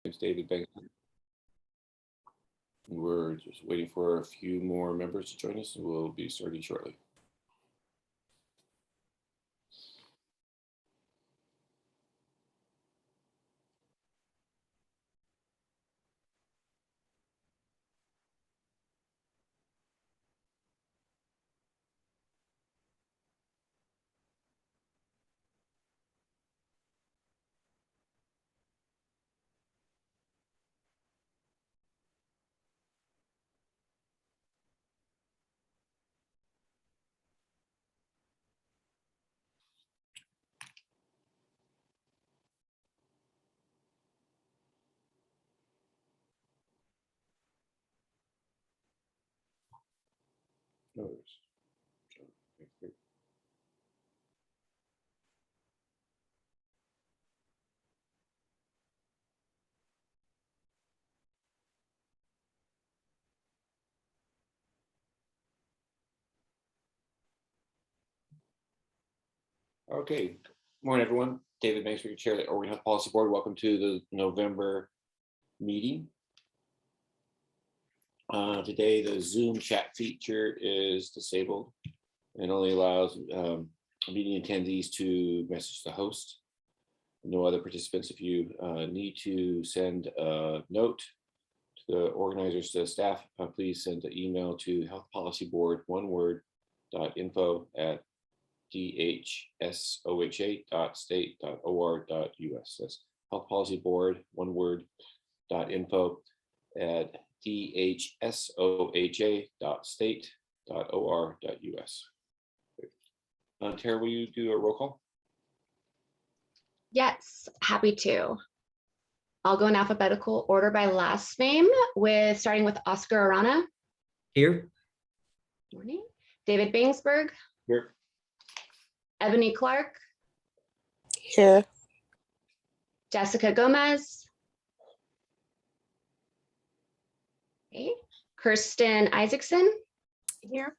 It's David Banks. We're just waiting for a few more members to join us, and we'll be starting shortly. No worries. Okay, morning everyone. David Banks, Chair of the Oregon Health Policy Board. Welcome to the November meeting. Today, the Zoom chat feature is disabled and only allows meeting attendees to message the host. No other participants. If you need to send a note to the organizers, to the staff, please send an email to healthpolicyboard, one word, .info@dhsoha.state.or.us. That's healthpolicyboard, one word, .info@dhsoha.state.or.us. Tara, will you do a roll call? Yes, happy to. I'll go in alphabetical order by last name, starting with Oscar Arana. Here. Morning. David Bangsberg. Here. Ebony Clark. Here. Jessica Gomez. Okay. Kirsten Isaacson. Here.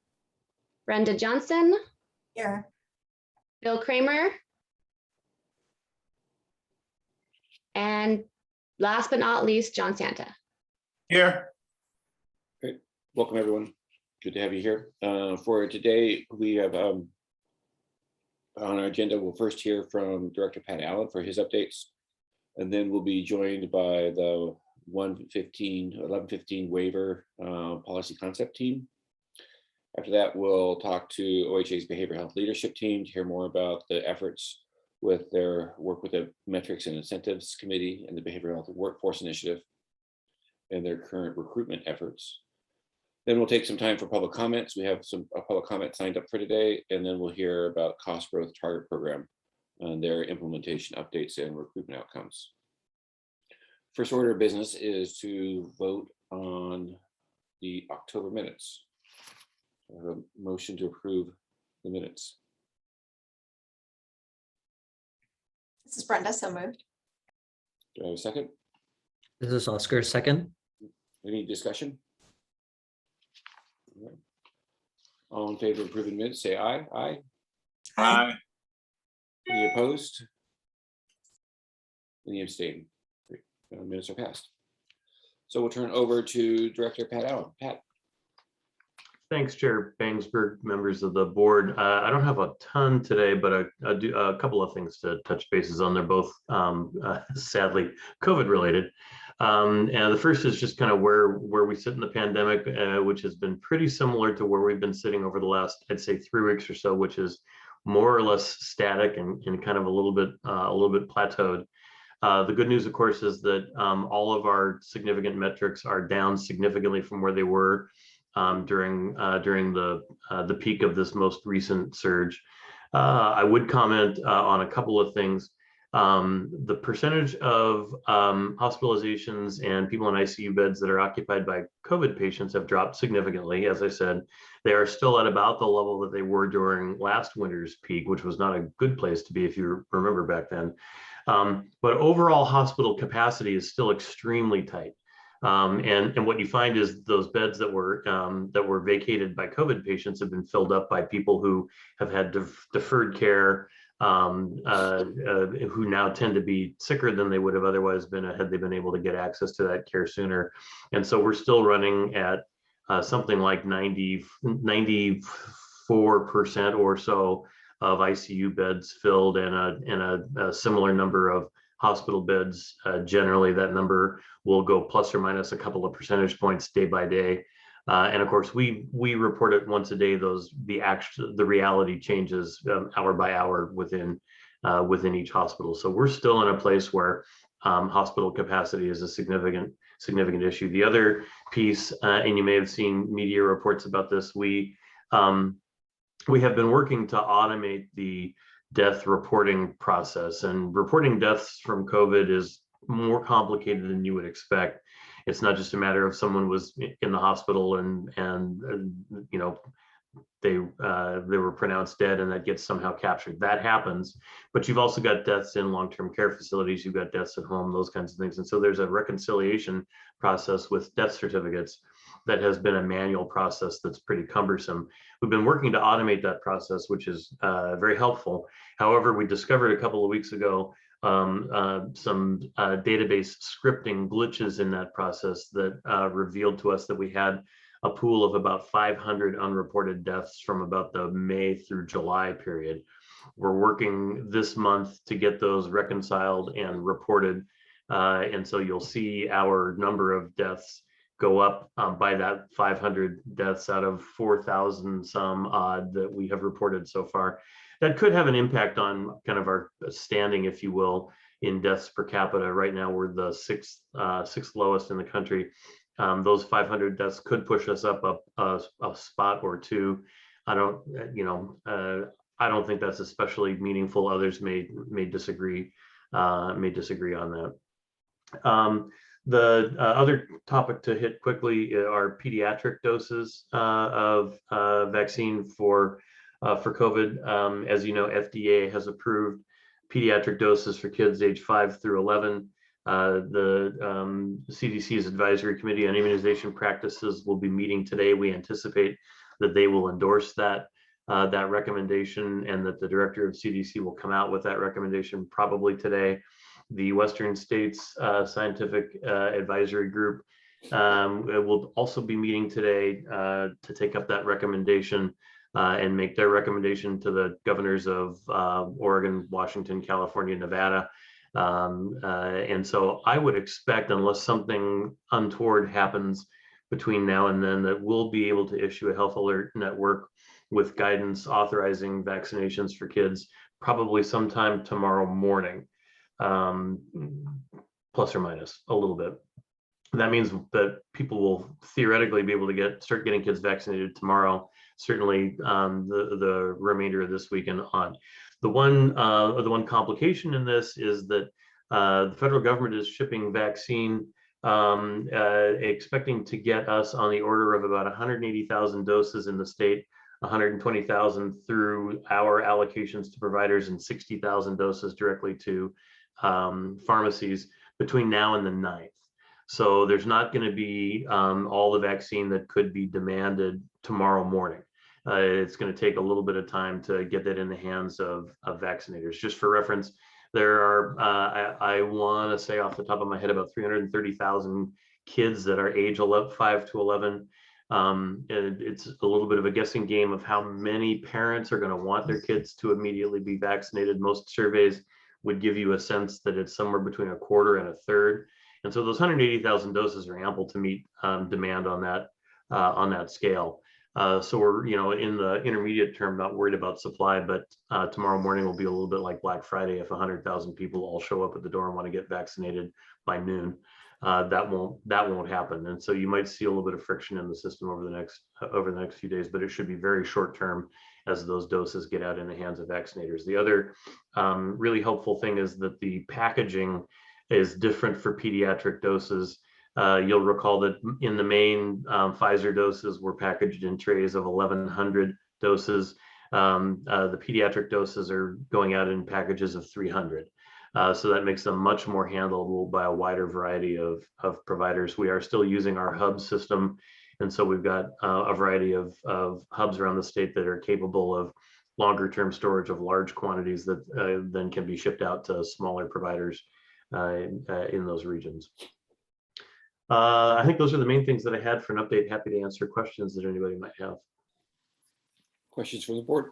Brenda Johnson. Here. Bill Kramer. And last but not least, John Santa. Here. Great. Welcome, everyone. Good to have you here. For today, we have on our agenda, we'll first hear from Director Pat Allen for his updates, and then we'll be joined by the 1115 waiver policy concept team. After that, we'll talk to OHA's behavioral health leadership team to hear more about the efforts with their work with the Metrics and Incentives Committee and the Behavioral Health Workforce Initiative and their current recruitment efforts. Then we'll take some time for public comments. We have some public comments signed up for today, and then we'll hear about Cost Growth Target Program and their implementation updates and recruitment outcomes. First order of business is to vote on the October minutes. I have a motion to approve the minutes. This is Brenda, so moved. Do I have a second? This is Oscar, second. Any discussion? All in favor of approving minutes, say aye. Aye. Aye. Any opposed? Any abstain? Great. Minutes are passed. So we'll turn over to Director Pat Allen. Pat. Thanks, Chair Bangsberg, members of the board. I don't have a ton today, but I do a couple of things to touch bases on. They're both sadly COVID related. And the first is just kind of where we sit in the pandemic, which has been pretty similar to where we've been sitting over the last, I'd say, 3 weeks or so, which is more or less static and kind of a little bit plateaued. The good news, of course, is that all of our significant metrics are down significantly from where they were during the peak of this most recent surge. I would comment on a couple of things. The percentage of hospitalizations and people in ICU beds that are occupied by COVID patients have dropped significantly. As I said, they are still at about the level that they were during last winter's peak, which was not a good place to be if you remember back then. But overall hospital capacity is still extremely tight. And what you find is those beds that were vacated by COVID patients have been filled up by people who have had deferred care, who now tend to be sicker than they would have otherwise been had they been able to get access to that care sooner. And so we're still running at something like 94% or so of ICU beds filled and a similar number of hospital beds. Generally, that number will go plus or minus a couple of percentage points day by day. And of course, we report it once a day. The reality changes hour by hour within each hospital. So we're still in a place where hospital capacity is a significant issue. The other piece, and you may have seen media reports about this, we have been working to automate the death reporting process, and reporting deaths from COVID is more complicated than you would expect. It's not just a matter of someone was in the hospital and you know, they were pronounced dead and that gets somehow captured. That happens, but you've also got deaths in long-term care facilities, you've got deaths at home, those kinds of things. And so there's a reconciliation process with death certificates that has been a manual process that's pretty cumbersome. We've been working to automate that process, which is very helpful. However, we discovered a couple of weeks ago some database scripting glitches in that process that revealed to us that we had a pool of about 500 unreported deaths from about the May through July period. We're working this month to get those reconciled and reported. And so you'll see our number of deaths go up by that 500 deaths out of 4,000 some odd that we have reported so far. That could have an impact on kind of our standing, if you will, in deaths per capita. Right now, we're the sixth lowest in the country. Those 500 deaths could push us up a spot or two. I don't think that's especially meaningful. Others may disagree on that. The other topic to hit quickly are pediatric doses of vaccine for COVID. As you know, FDA has approved pediatric doses for kids age 5 through 11. The CDC's Advisory Committee on Immunization Practices will be meeting today. We anticipate that they will endorse that recommendation, and that the director of CDC will come out with that recommendation probably today. The Western States Scientific Advisory Group will also be meeting today to take up that recommendation and make their recommendation to the governors of Oregon, Washington, California, Nevada. And so I would expect, unless something untoward happens between now and then, that we'll be able to issue a health alert network with guidance authorizing vaccinations for kids probably sometime tomorrow morning, plus or minus a little bit. That means that people will theoretically be able to start getting kids vaccinated tomorrow, certainly the remainder of this week and on. The one complication in this is that the federal government is shipping vaccine, expecting to get us on the order of about 180,000 doses in the state, 120,000 through our allocations to providers, and 60,000 doses directly to pharmacies between now and the 9th. So there's not going to be all the vaccine that could be demanded tomorrow morning. It's going to take a little bit of time to get that in the hands of vaccinators. Just for reference, there are, I want to say off the top of my head, about 330,000 kids that are age 5 to 11. It's a little bit of a guessing game of how many parents are going to want their kids to immediately be vaccinated. Most surveys would give you a sense that it's somewhere between a quarter and a third. And so those 180,000 doses are ample to meet demand on that scale. So we're, in the intermediate term, not worried about supply, but tomorrow morning will be a little bit like Black Friday. If 100,000 people all show up at the door and want to get vaccinated by noon, that won't happen. And so you might see a little bit of friction in the system over the next few days, but it should be very short term as those doses get out in the hands of vaccinators. The other really helpful thing is that the packaging is different for pediatric doses. You'll recall that in the main, Pfizer doses were packaged in trays of 1,100 doses. The pediatric doses are going out in packages of 300. So that makes them much more handleable by a wider variety of providers. We are still using our hub system. And so we've got a variety of hubs around the state that are capable of longer term storage of large quantities that then can be shipped out to smaller providers in those regions. I think those are the main things that I had for an update. Happy to answer questions that anybody might have. Questions from the board?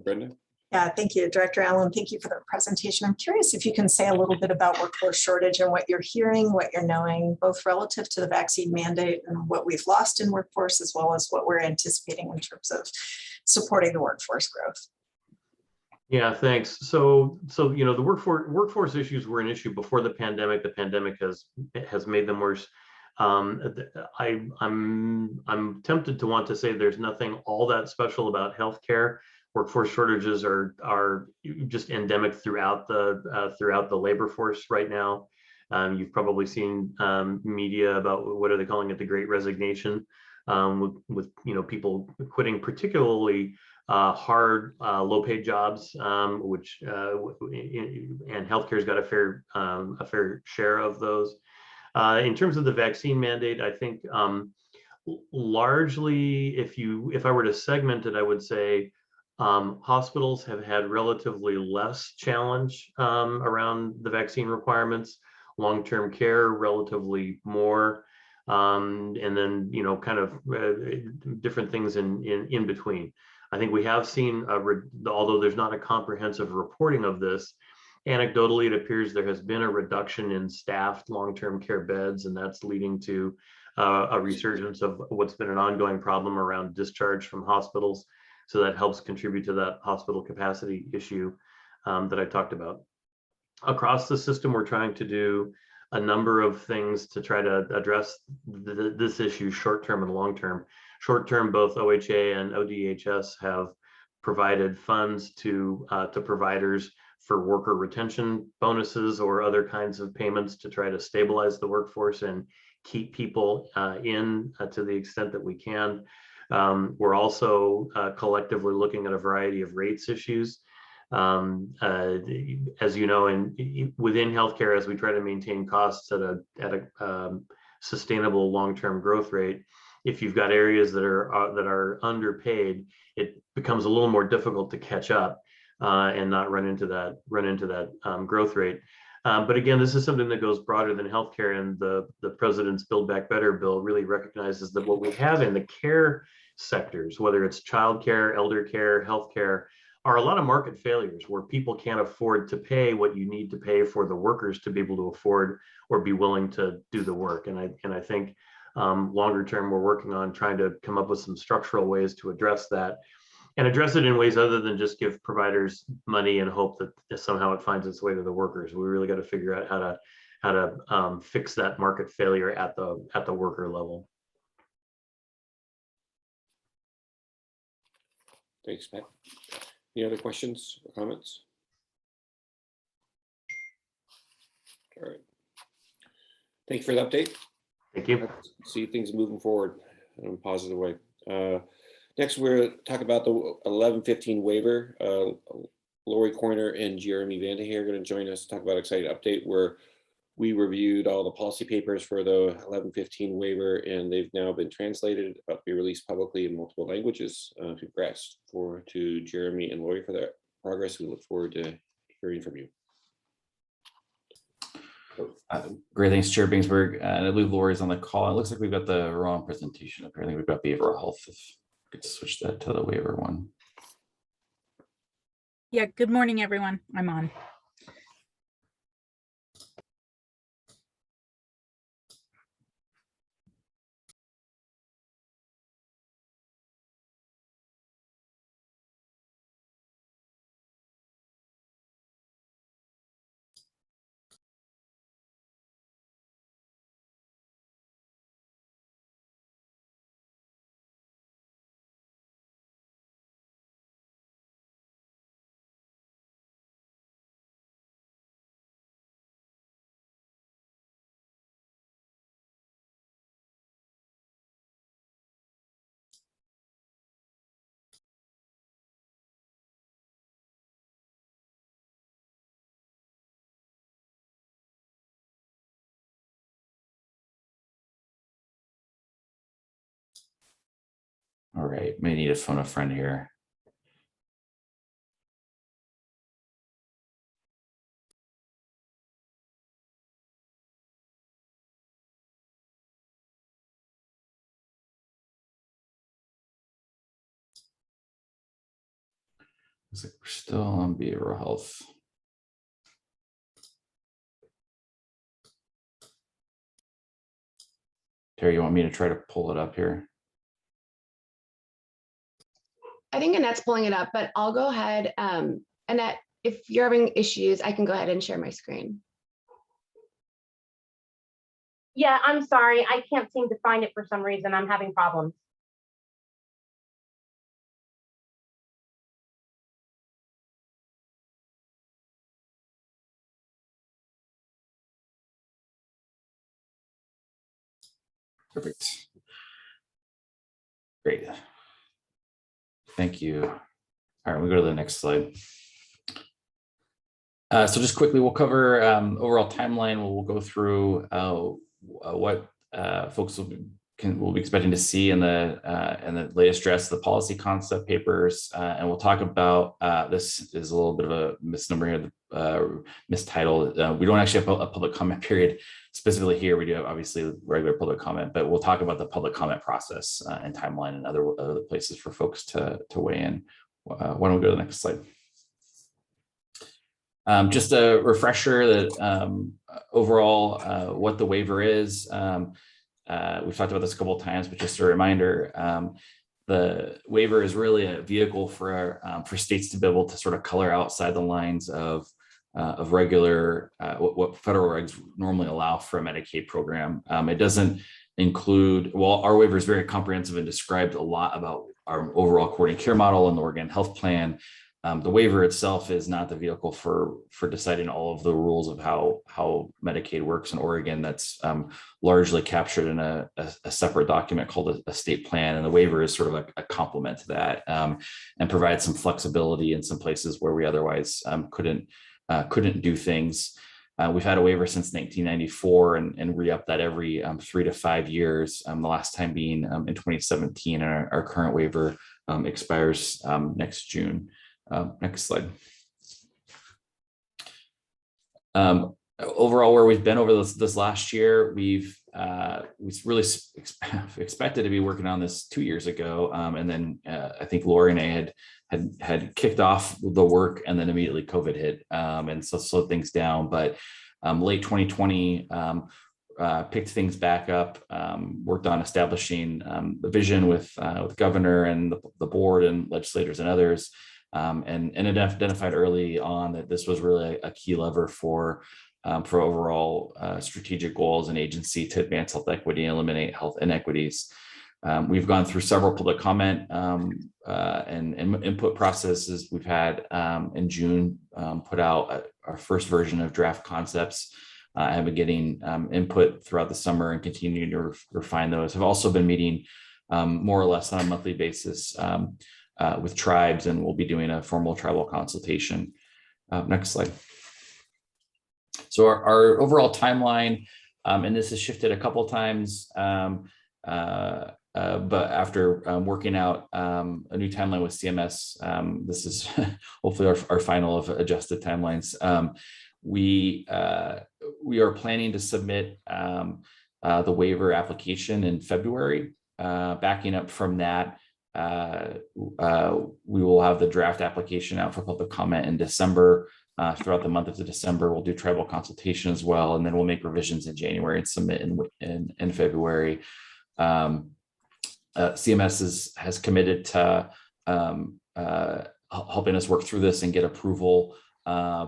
Brenda? Yeah, thank you, Director Allen. Thank you for the presentation. I'm curious if you can say a little bit about workforce shortage and what you're hearing, what you're knowing, both relative to the vaccine mandate and what we've lost in workforce, as well as what we're anticipating in terms of supporting the workforce growth. Yeah, thanks. So you know, the workforce issues were an issue before the pandemic. The pandemic has made them worse. I'm tempted to want to say there's nothing all that special about healthcare. Workforce shortages are just endemic throughout the labor force right now. You've probably seen media about what are they calling it, the Great Resignation, with you know, people quitting particularly hard, low-paid jobs, which and healthcare's got a fair share of those. In terms of the vaccine mandate, I think largely, if I were to segment it, I would say hospitals have had relatively less challenge around the vaccine requirements. Long-term care, relatively more. And then, you know, kind of different things in between. I think we have seen, although there's not a comprehensive reporting of this, anecdotally, it appears there has been a reduction in staffed long-term care beds, and that's leading to a resurgence of what's been an ongoing problem around discharge from hospitals. So that helps contribute to that hospital capacity issue that I talked about. Across the system, we're trying to do a number of things to try to address this issue short-term and long-term. Short-term, both OHA and ODHS have provided funds to providers for worker retention bonuses or other kinds of payments to try to stabilize the workforce and keep people in to the extent that we can. We're also collectively looking at a variety of rates issues. As you know, within healthcare, as we try to maintain costs at a sustainable long-term growth rate, if you've got areas that are underpaid, it becomes a little more difficult to catch up and not run into that growth rate. But again, this is something that goes broader than healthcare, and the president's Build Back Better bill really recognizes that what we have in the care sectors, whether it's childcare, elder care, healthcare, are a lot of market failures where people can't afford to pay what you need to pay for the workers to be able to afford or be willing to do the work. And I think longer term, we're working on trying to come up with some structural ways to address that, and address it in ways other than just give providers money and hope that somehow it finds its way to the workers. We really got to figure out how to fix that market failure at the worker level. Thanks, Pat. Any other questions or comments? All right. Thank you for the update. Thank you. See things moving forward in a positive way. Next, we're talking about the 1115 waiver. Lori Coiner and Jeremy Vandeheer are going to join us to talk about exciting update where we reviewed all the policy papers for the 1115 waiver, and they've now been translated, about to be released publicly in multiple languages. Congrats to Jeremy and Lori for that progress. We look forward to hearing from you. Great, thanks, Chair Bingsberg. And I believe Lori's on the call. It looks like we've got the wrong presentation. Apparently, we've got behavioral health. If we could switch that to the waiver one. Yeah, good morning, everyone. I'm on. All right, may need to phone a friend here. Looks like we're still on behavioral health. Terry, you want me to try to pull it up here? I think Annette's pulling it up, but I'll go ahead. Annette, if you're having issues, I can go ahead and share my screen. Yeah, I'm sorry. I can't seem to find it for some reason. I'm having problems. Perfect. Great. Thank you. All right, we go to the next slide. So just quickly, we'll cover overall timeline. We'll go through what folks will be expecting to see in the latest draft of the policy concept papers, and we'll talk about this is a little bit of a misnomer here, mistitle. We don't actually have a public comment period specifically here. We do have obviously regular public comment, but we'll talk about the public comment process and timeline and other places for folks to weigh in. Why don't we go to the next slide? Just a refresher that overall what the waiver is. We've talked about this a couple of times, but just a reminder, the waiver is really a vehicle for states to be able to sort of color outside the lines of regular what federal regs normally allow for a Medicaid program. It doesn't include, well, our waiver is very comprehensive and described a lot about our overall coordinated care model and the Oregon Health Plan. The waiver itself is not the vehicle for deciding all of the rules of how Medicaid works in Oregon. That's largely captured in a separate document called a state plan. And the waiver is sort of a complement to that and provides some flexibility in some places where we otherwise couldn't do things. We've had a waiver since 1994 and re-up that every 3 to 5 years, the last time being in 2017, and our current waiver expires next June. Next slide. Overall, where we've been over this last year, we really expected to be working on this 2 years ago, and then I think Lori and I had kicked off the work, and then immediately COVID hit, and so slowed things down. But late 2020 picked things back up, worked on establishing the vision with the governor and the board and legislators and others. And identified early on that this was really a key lever for overall strategic goals and agency to advance health equity and eliminate health inequities. We've gone through several public comment and input processes. We've had in June put out our first version of draft concepts. I have been getting input throughout the summer and continuing to refine those. I've also been meeting more or less on a monthly basis with tribes, and we'll be doing a formal tribal consultation. Next slide. So our overall timeline, and this has shifted a couple of times, but after working out a new timeline with CMS, this is hopefully our final of adjusted timelines. We are planning to submit the waiver application in February. Backing up from that, we will have the draft application out for public comment in December. Throughout the month of December, we'll do tribal consultation as well, and then we'll make revisions in January and submit in February. CMS has committed to helping us work through this and get approval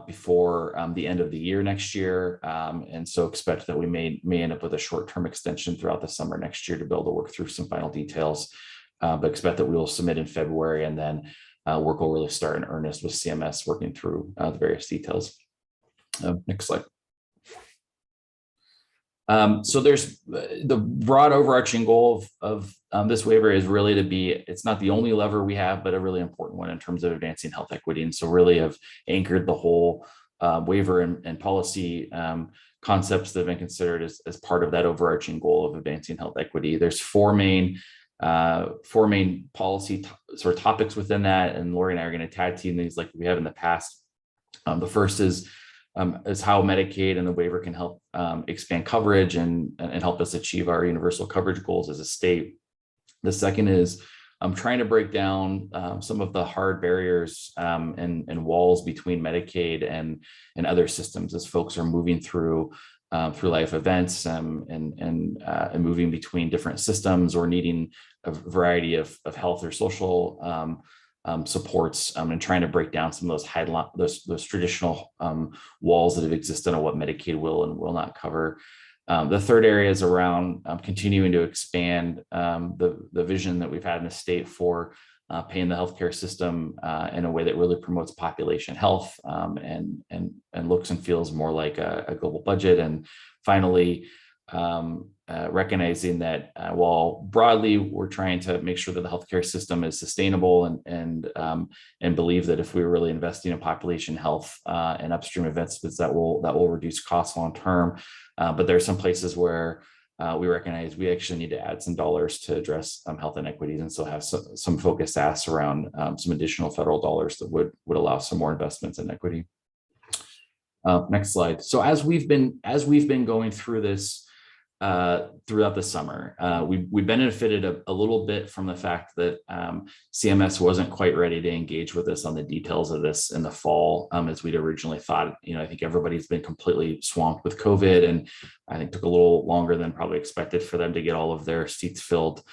before the end of the year next year, and so expect that we may end up with a short-term extension throughout the summer next year to be able to work through some final details. But expect that we will submit in February, and then work will really start in earnest with CMS working through the various details. Next slide. So there's the broad overarching goal of this waiver is really to be, it's not the only lever we have, but a really important one in terms of advancing health equity. And so really have anchored the whole waiver and policy concepts that have been considered as part of that overarching goal of advancing health equity. There's 4 main four main policy sort of topics within that, and Lori and I are going to tag team these like we have in the past. The first is how Medicaid and the waiver can help expand coverage and help us achieve our universal coverage goals as a state. The second is trying to break down some of the hard barriers and walls between Medicaid and other systems as folks are moving through life events and moving between different systems or needing a variety of health or social supports, and trying to break down some of those traditional walls that have existed on what Medicaid will and will not cover. The third area is around continuing to expand the vision that we've had in the state for paying the healthcare system in a way that really promotes population health and looks and feels more like a global budget. And finally, recognizing that while broadly we're trying to make sure that the healthcare system is sustainable and believe that if we're really investing in population health and upstream investments that will reduce costs long term, but there are some places where we recognize we actually need to add some dollars to address health inequities, and so have some focus asks around some additional federal dollars that would allow some more investments in equity. Next slide. So as we've been going through this throughout the summer, we benefited a little bit from the fact that CMS wasn't quite ready to engage with us on the details of this in the fall, as we'd originally thought. I think everybody's been completely swamped with COVID, and I think took a little longer than probably expected for them to get all of their seats filled.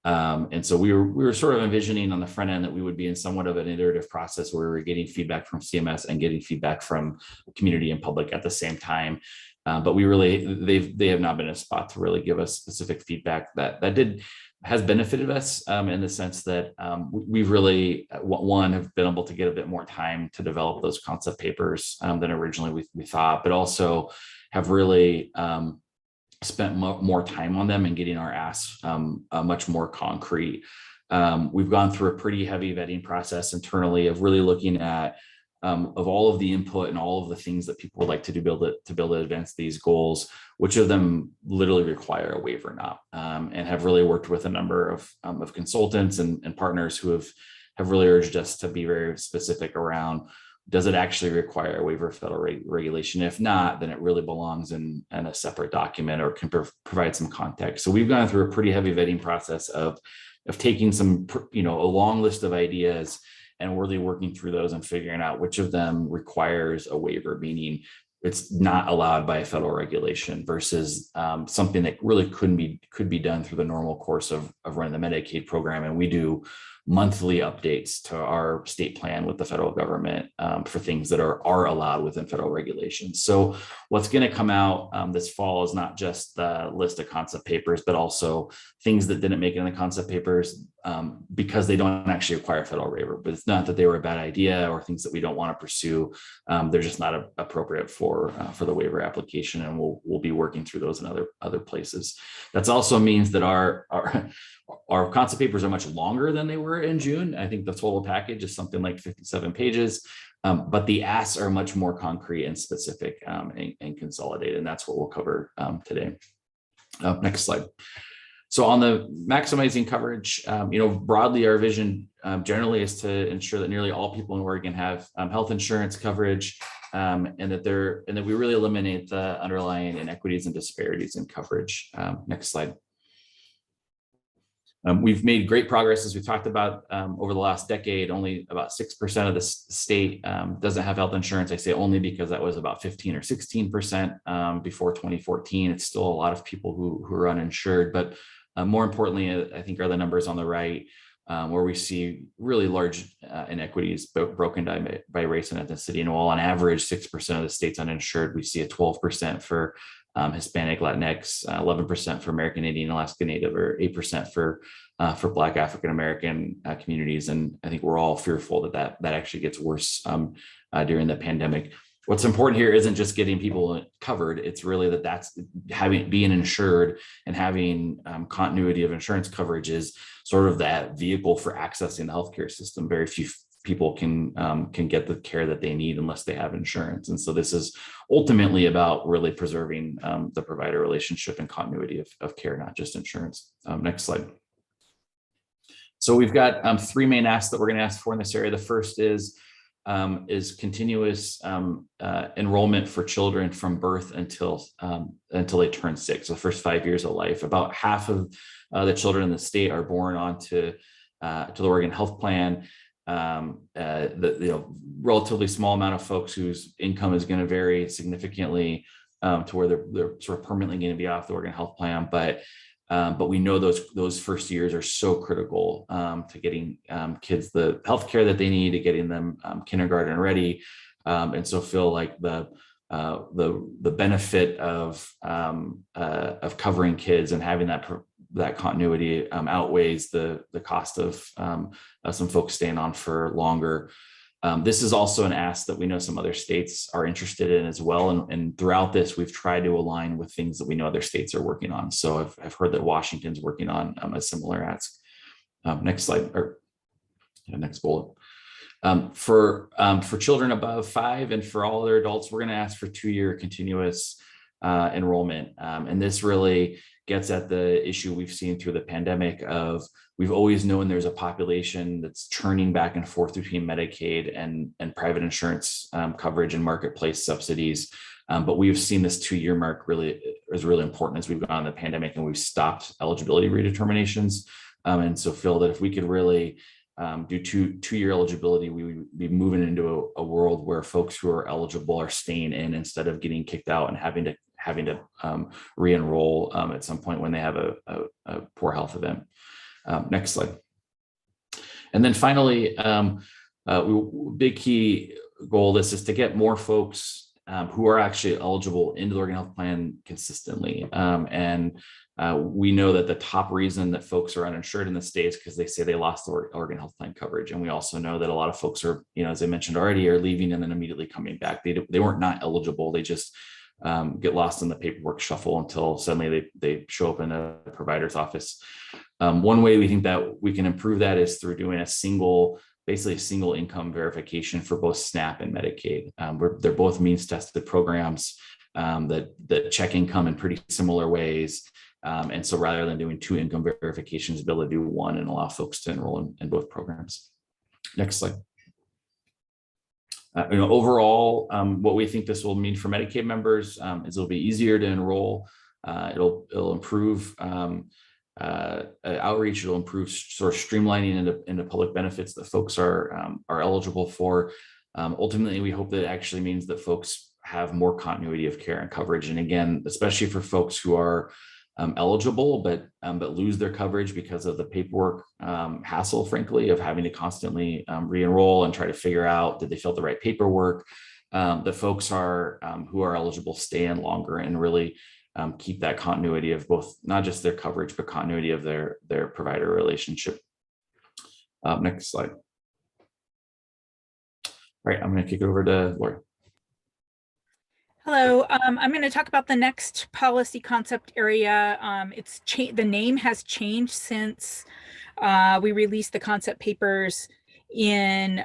And so we were sort of envisioning on the front end that we would be in somewhat of an iterative process where we were getting feedback from CMS and getting feedback from community and public at the same time. But they have not been in a spot to really give us specific feedback that has benefited us in the sense that we've really have been able to get a bit more time to develop those concept papers than originally we thought, but also have really spent more time on them and getting our asks much more concrete. We've gone through a pretty heavy vetting process internally of really looking at of all of the input and all of the things that people would like to do to build to advance these goals, which of them literally require a waiver or not, and have really worked with a number of consultants and partners who have really urged us to be very specific around, does it actually require a waiver of federal regulation? If not, then it really belongs in a separate document or can provide some context. So we've gone through a pretty heavy vetting process of taking some, a long list of ideas and really working through those and figuring out which of them requires a waiver, meaning it's not allowed by a federal regulation versus something that really could be done through the normal course of running the Medicaid program. And we do monthly updates to our state plan with the federal government for things that are allowed within federal regulations. So what's going to come out this fall is not just the list of concept papers, but also things that didn't make it in the concept papers because they don't actually require a federal waiver. But it's not that they were a bad idea or things that we don't want to pursue. They're just not appropriate for the waiver application, and we'll be working through those in other places. That also means that our concept papers are much longer than they were in June. I think the total package is something like 57 pages, but the asks are much more concrete and specific and consolidated, and that's what we'll cover today. Next slide. So on the maximizing coverage, broadly our vision generally is to ensure that nearly all people in Oregon have health insurance coverage, and that we really eliminate the underlying inequities and disparities in coverage. Next slide. We've made great progress, as we talked about over the last decade. Only about 6% of the state doesn't have health insurance. I say only because that was about 15 or 16% before 2014. It's still a lot of people who are uninsured, but more importantly, I think are the numbers on the right, where we see really large inequities broken down by race and ethnicity. And while on average 6% of the state's uninsured, we see a 12% for Hispanic, Latinx, 11% for American Indian, Alaska Native, or 8% for Black African American communities. And I think we're all fearful that actually gets worse during the pandemic. What's important here isn't just getting people covered. It's really that's being insured and having continuity of insurance coverage is sort of that vehicle for accessing the healthcare system. Very few people can get the care that they need unless they have insurance. And so this is ultimately about really preserving the provider relationship and continuity of care, not just insurance. Next slide. So we've got three main asks that we're going to ask for in this area. The first is continuous enrollment for children from birth until they turn 6, so the first 5 years of life. About half of the children in the state are born onto to the Oregon Health Plan. The relatively small amount of folks whose income is going to vary significantly to where they're sort of permanently going to be off the Oregon Health Plan, but we know those first years are so critical to getting kids the healthcare that they need, to getting them kindergarten ready, and so feel like the benefit of covering kids and having that continuity outweighs the cost of some folks staying on for longer. This is also an ask that we know some other states are interested in as well. And throughout this, we've tried to align with things that we know other states are working on. So I've heard that Washington's working on a similar ask. Next slide, or next bullet. For children above 5 and for all other adults, we're going to ask for 2-year continuous enrollment. And this really gets at the issue we've seen through the pandemic of, we've always known there's a population that's churning back and forth between Medicaid and private insurance coverage and marketplace subsidies. But we've seen this 2-year mark is really important as we've gone in the pandemic and we've stopped eligibility redeterminations. And so feel that if we could really do two-year eligibility, we would be moving into a world where folks who are eligible are staying in instead of getting kicked out and having to re-enroll at some point when they have a poor health event. Next slide. And then finally, big key goal, this is to get more folks who are actually eligible into the Oregon Health Plan consistently. We know that the top reason that folks are uninsured in the state is because they say they lost the Oregon Health Plan coverage. And we also know that a lot of folks are, as I mentioned already, are leaving and then immediately coming back. They weren't not eligible. They just get lost in the paperwork shuffle until suddenly they show up in a provider's office. One way we think that we can improve that is through doing basically a single income verification for both SNAP and Medicaid. They're both means tested programs that check income in pretty similar ways. And so rather than doing 2 income verifications, be able to do 1 and allow folks to enroll in both programs. Next slide. Overall, what we think this will mean for Medicaid members is it'll be easier to enroll. It'll improve outreach. It'll improve sort of streamlining into public benefits that folks are eligible for. Ultimately, we hope that it actually means that folks have more continuity of care and coverage. And again, especially for folks who are eligible but lose their coverage because of the paperwork hassle, frankly, of having to constantly re-enroll and try to figure out, did they fill out the right paperwork? The folks who are eligible stay in longer and really keep that continuity of both, not just their coverage, but continuity of their provider relationship. Next slide. All right, I'm going to kick it over to Lori. Hello, I'm going to talk about the next policy concept area. The name has changed since we released the concept papers in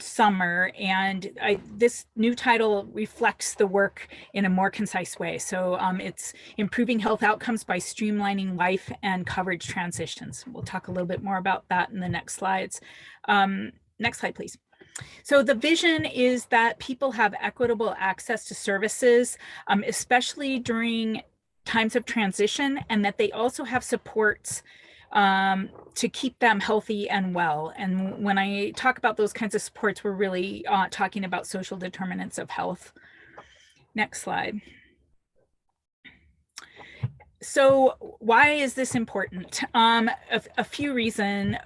summer, and this new title reflects the work in a more concise way. So it's improving health outcomes by streamlining life and coverage transitions. We'll talk a little bit more about that in the next slides. Next slide, please. So the vision is that people have equitable access to services, especially during times of transition, and that they also have supports to keep them healthy and well. And when I talk about those kinds of supports, we're really talking about social determinants of health. Next slide. So why is this important? A few reasons.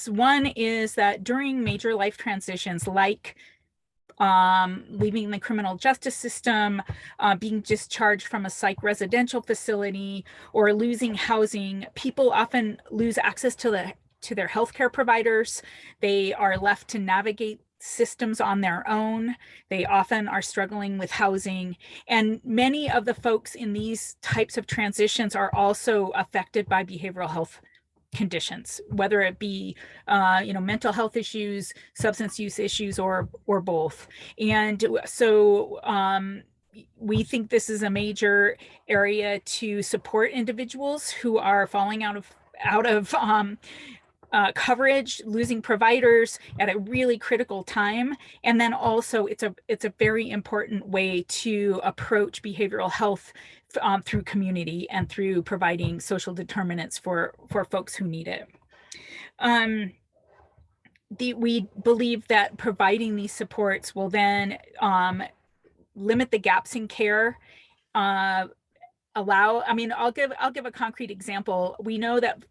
One is that during major life transitions, like leaving the criminal justice system, being discharged from a psych residential facility, or losing housing, people often lose access to their healthcare providers. They are left to navigate systems on their own. They often are struggling with housing. And many of the folks in these types of transitions are also affected by behavioral health conditions, whether it be mental health issues, substance use issues, or both. And so we think this is a major area to support individuals who are falling out of coverage, losing providers at a really critical time. And then also it's a very important way to approach behavioral health through community and through providing social determinants for folks who need it. We believe that providing these supports will then limit the gaps in care, I mean, I'll give a concrete example. We know that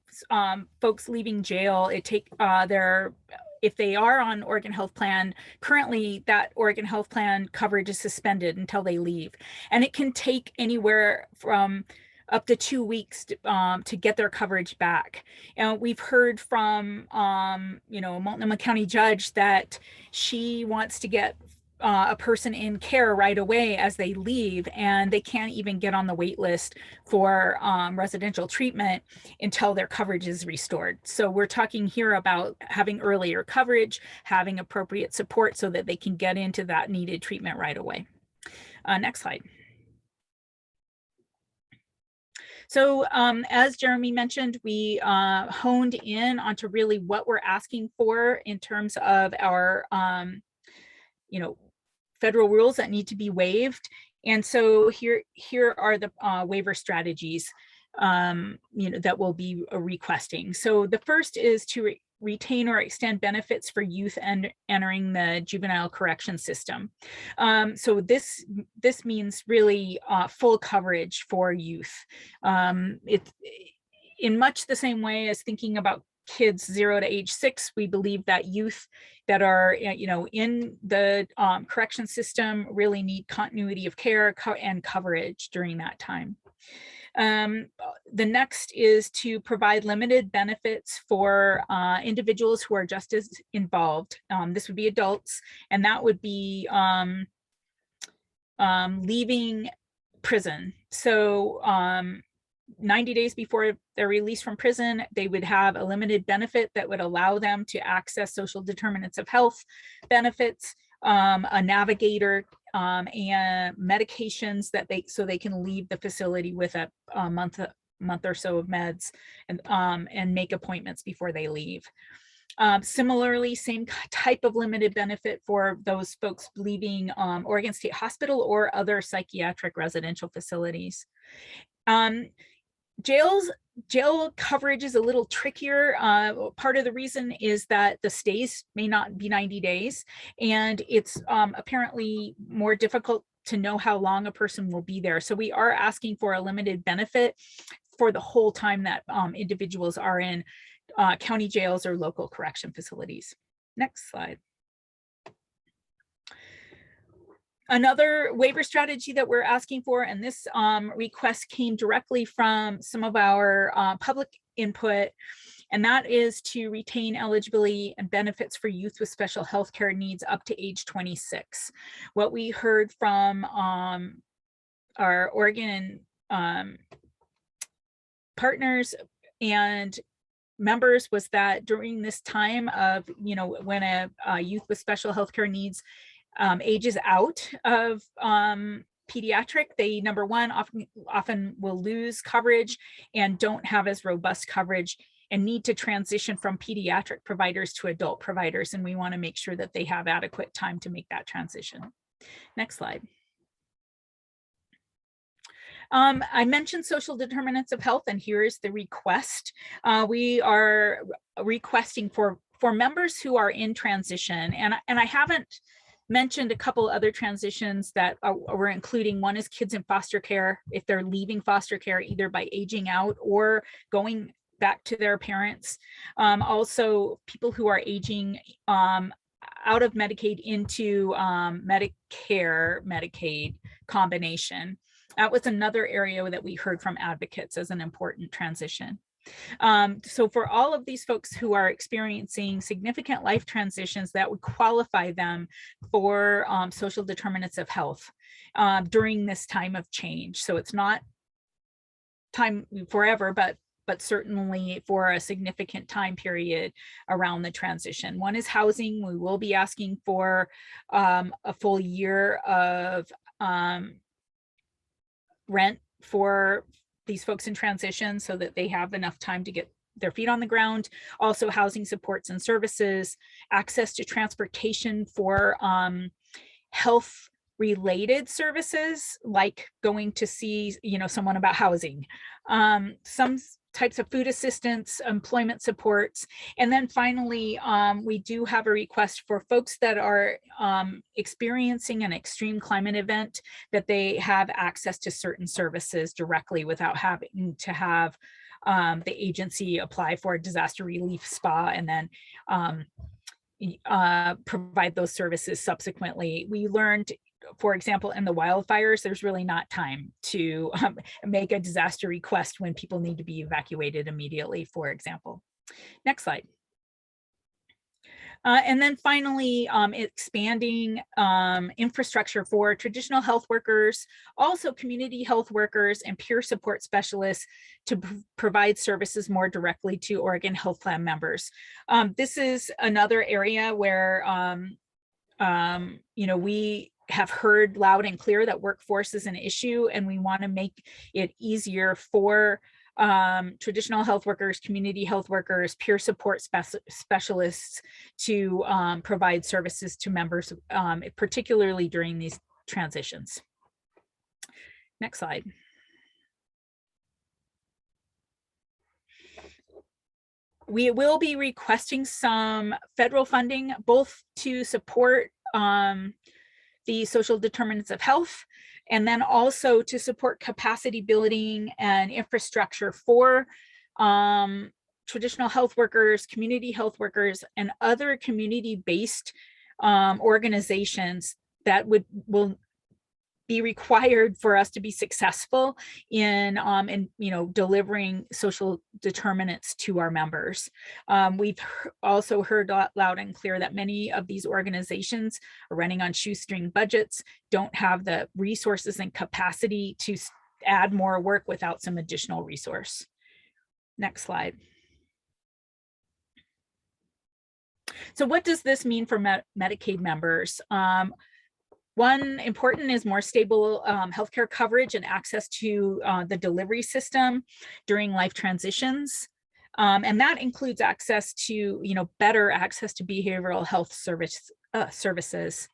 folks leaving jail, if they are on Oregon Health Plan, currently that Oregon Health Plan coverage is suspended until they leave. And it can take anywhere from up to 2 weeks to get their coverage back. And we've heard from, a Multnomah County judge that she wants to get a person in care right away as they leave, and they can't even get on the wait list for residential treatment until their coverage is restored. So we're talking here about having earlier coverage, having appropriate support so that they can get into that needed treatment right away. Next slide. So as Jeremy mentioned, we honed in onto really what we're asking for in terms of our, federal rules that need to be waived. And so here are the waiver strategies, that we'll be requesting. So the first is to retain or extend benefits for youth entering the juvenile correction system. So this means really full coverage for youth. It's in much the same way as thinking about kids 0 to age 6. We believe that youth that are in the correction system really need continuity of care and coverage during that time. The next is to provide limited benefits for individuals who are just as involved. This would be adults, and that would be leaving prison. So 90 days before they're released from prison, they would have a limited benefit that would allow them to access social determinants of health benefits, a navigator, and medications so they can leave the facility with a month or so of meds, and make appointments before they leave. Similarly, same type of limited benefit for those folks leaving Oregon State Hospital or other psychiatric residential facilities. Jail coverage is a little trickier. Part of the reason is that the stays may not be 90 days, and it's apparently more difficult to know how long a person will be there. So we are asking for a limited benefit for the whole time that individuals are in county jails or local correction facilities. Next slide. Another waiver strategy that we're asking for, and this request came directly from some of our public input, and that is to retain eligibility and benefits for youth with special health care needs up to age 26. What we heard from our Oregon partners and members was that during this time of, when a youth with special health care needs ages out of pediatric, they, number one, often will lose coverage and don't have as robust coverage and need to transition from pediatric providers to adult providers. And we want to make sure that they have adequate time to make that transition. Next slide. I mentioned social determinants of health, and here is the request. We are requesting for members who are in transition, and I haven't mentioned a couple other transitions that we're including. One is kids in foster care, if they're leaving foster care either by aging out or going back to their parents. Also, people who are aging out of Medicaid into Medicare, Medicaid combination. That was another area that we heard from advocates as an important transition. So for all of these folks who are experiencing significant life transitions, that would qualify them for social determinants of health during this time of change. So it's not time forever, but certainly for a significant time period around the transition. One is housing. We will be asking for a full year of rent for these folks in transition so that they have enough time to get their feet on the ground, also housing supports and services, access to transportation for health related services, like going to see, someone about housing, some types of food assistance, employment supports. And then finally, we do have a request for folks that are experiencing an extreme climate event, that they have access to certain services directly without having to have the agency apply for a disaster relief SPA and then provide those services subsequently. We learned, for example, in the wildfires, there's really not time to make a disaster request when people need to be evacuated immediately, for example. Next slide. And then finally, expanding infrastructure for traditional health workers, also community health workers and peer support specialists to provide services more directly to Oregon Health Plan members. This is another area where, we have heard loud and clear that workforce is an issue, and we want to make it easier for traditional health workers, community health workers, peer support specialists to provide services to members, particularly during these transitions. Next slide. We will be requesting some federal funding, both to support the social determinants of health, and then also to support capacity building and infrastructure for traditional health workers, community health workers, and other community-based organizations that will be required for us to be successful in delivering social determinants to our members. We've also heard loud and clear that many of these organizations are running on shoestring budgets, don't have the resources and capacity to add more work without some additional resource. Next slide. So what does this mean for Medicaid members? One important is more stable healthcare coverage and access to the delivery system during life transitions. And that includes access to, better access to behavioral health services.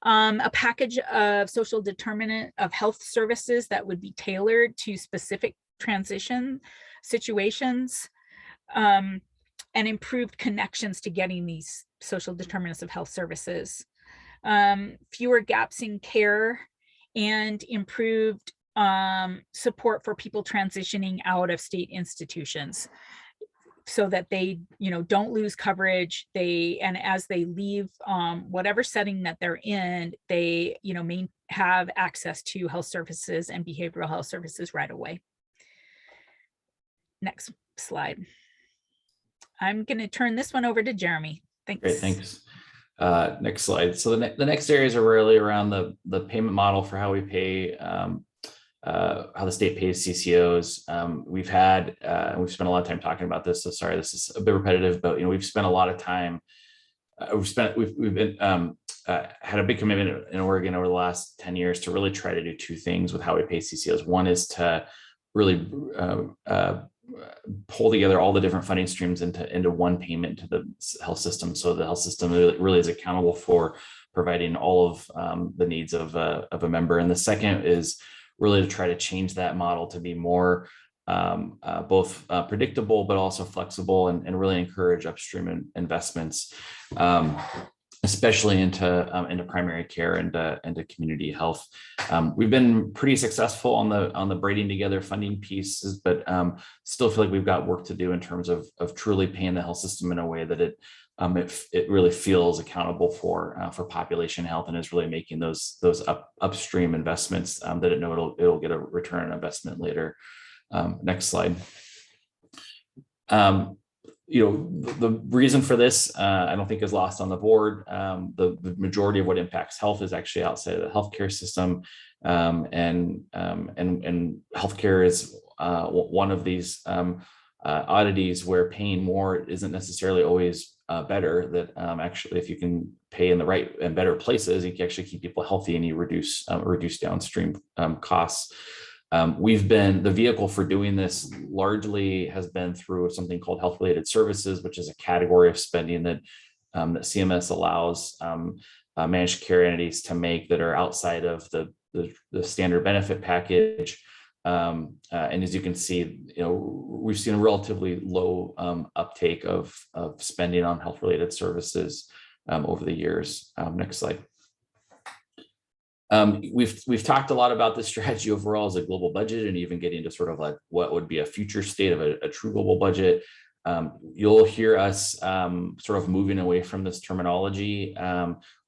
A package of social determinant of health services that would be tailored to specific transition situations, and improved connections to getting these social determinants of health services. Fewer gaps in care, and improved support for people transitioning out of state institutions, so that they don't lose coverage, and as they leave whatever setting that they're in, they may have access to health services and behavioral health services right away. Next slide. I'm going to turn this one over to Jeremy. Thanks. Great, thanks. Next slide. So the next areas are really around the payment model for how we pay, how the state pays CCOs. We've spent a lot of time talking about this. So sorry, this is a bit repetitive, but we've spent a lot of time. We've been had a big commitment in Oregon over the last 10 years to really try to do two things with how we pay CCOs. One is to really pull together all the different funding streams into one payment to the health system. So the health system really is accountable for providing all of the needs of a member. And the second is really to try to change that model to be more both predictable, but also flexible, and really encourage upstream investments, especially into primary care and into community health. We've been pretty successful on the braiding together funding pieces, but still feel like we've got work to do in terms of truly paying the health system in a way that it really feels accountable for population health, and is really making those upstream investments that it know it'll get a return on investment later. Next slide. The reason for this, I don't think is lost on the board. The majority of what impacts health is actually outside of the healthcare system, and healthcare is one of these oddities where paying more isn't necessarily always better. That actually, if you can pay in the right and better places, you can actually keep people healthy, and you reduce downstream costs. The vehicle for doing this largely has been through something called health-related services, which is a category of spending that CMS allows managed care entities to make that are outside of the standard benefit package. And as you can see, we've seen a relatively low uptake of spending on health-related services over the years. Next slide. We've talked a lot about this strategy overall as a global budget, and even getting to sort of like what would be a future state of a true global budget. You'll hear us sort of moving away from this terminology.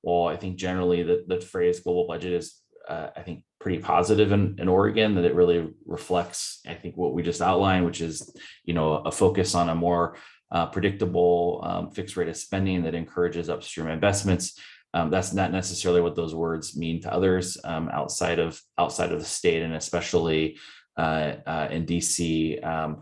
Well, I think generally the phrase global budget is, I think, pretty positive in Oregon, that it really reflects, I think, what we just outlined, which is, a focus on a more predictable fixed rate of spending that encourages upstream investments. That's not necessarily what those words mean to others outside of the state, and especially in DC.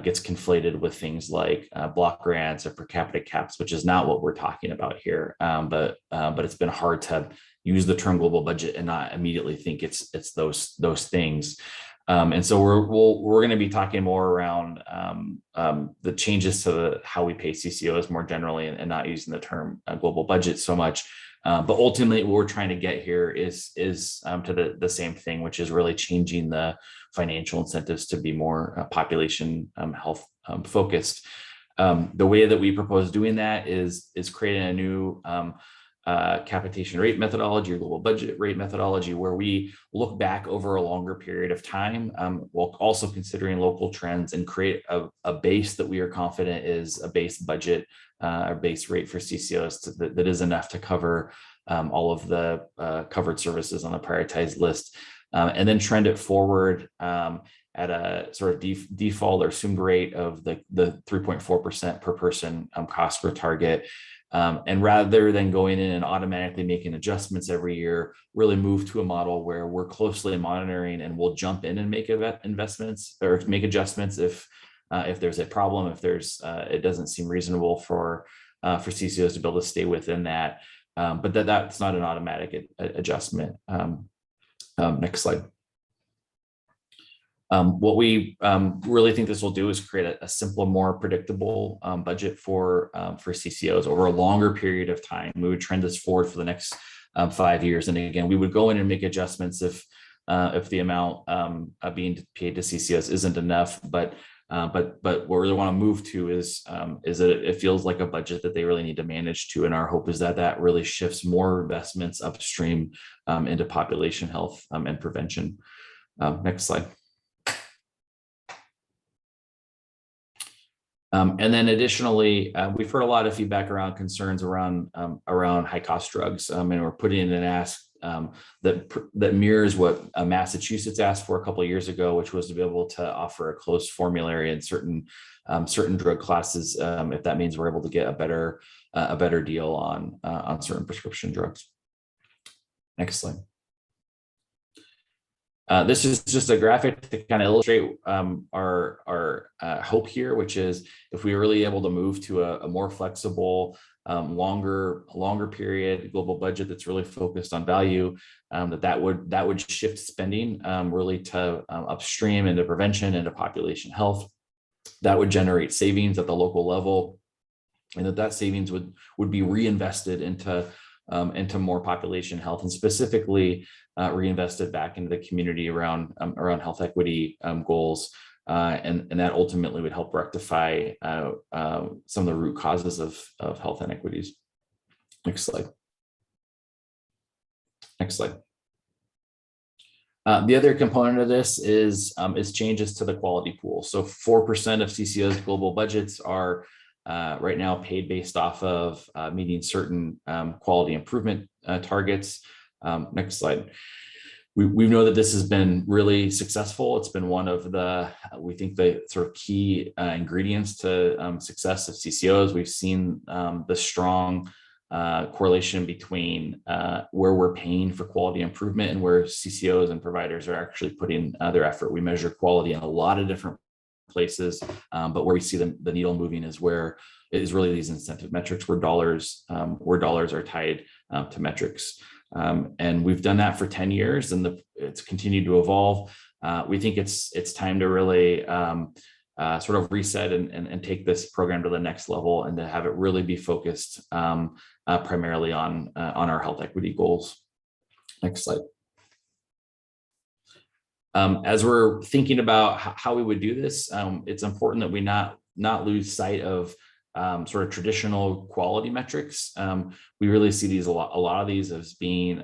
Gets conflated with things like block grants or per capita caps, which is not what we're talking about here. But it's been hard to use the term global budget and not immediately think it's those things. And so we're going to be talking more around the changes to how we pay CCOs more generally, and not using the term global budget so much. But ultimately, what we're trying to get here is to the same thing, which is really changing the financial incentives to be more population health focused. The way that we propose doing that is creating a new capitation rate methodology, or global budget rate methodology, where we look back over a longer period of time, while also considering local trends, and create a base that we are confident is a base budget or base rate for CCOs that is enough to cover all of the covered services on the prioritized list, and then trend it forward at a sort of default or assumed rate of the 3.4% per person cost per target. And rather than going in and automatically making adjustments every year, really move to a model where we're closely monitoring, and we'll jump in and make investments or make adjustments if there's a problem, if it doesn't seem reasonable for CCOs to be able to stay within that. But that's not an automatic adjustment. Next slide. What we really think this will do is create a simpler, more predictable budget for CCOs over a longer period of time. We would trend this forward for the next 5 years, and again, we would go in and make adjustments if the amount being paid to CCOs isn't enough. But what we really want to move to is that it feels like a budget that they really need to manage to, and our hope is that really shifts more investments upstream into population health and prevention. Next slide. And then additionally, we've heard a lot of feedback around concerns around high cost drugs, and we're putting in an ask that mirrors what Massachusetts asked for a couple of years ago, which was to be able to offer a closed formulary in certain drug classes, if that means we're able to get a better deal on certain prescription drugs. Next slide. This is just a graphic to kind of illustrate our hope here, which is if we were really able to move to a more flexible, longer period global budget that's really focused on value, that would shift spending really to upstream into prevention, into population health. That would generate savings at the local level, and that savings would be reinvested into more population health, and specifically reinvested back into the community around health equity goals, and that ultimately would help rectify some of the root causes of health inequities. Next slide. Next slide. The other component of this is changes to the quality pool. So 4% of CCO's global budgets are right now paid based off of meeting certain quality improvement targets. Next slide. We know that this has been really successful. It's been one of we think the sort of key ingredients to success of CCOs. We've seen the strong correlation between where we're paying for quality improvement and where CCOs and providers are actually putting their effort. We measure quality in a lot of different places, but where we see the needle moving is really these incentive metrics, where dollars are tied to metrics. And we've done that for 10 years and it's continued to evolve. We think it's time to really sort of reset and take this program to the next level and to have it really be focused primarily on our health equity goals. Next slide. As we're thinking about how we would do this, it's important that we not lose sight of sort of traditional quality metrics. We really see these a lot of these as being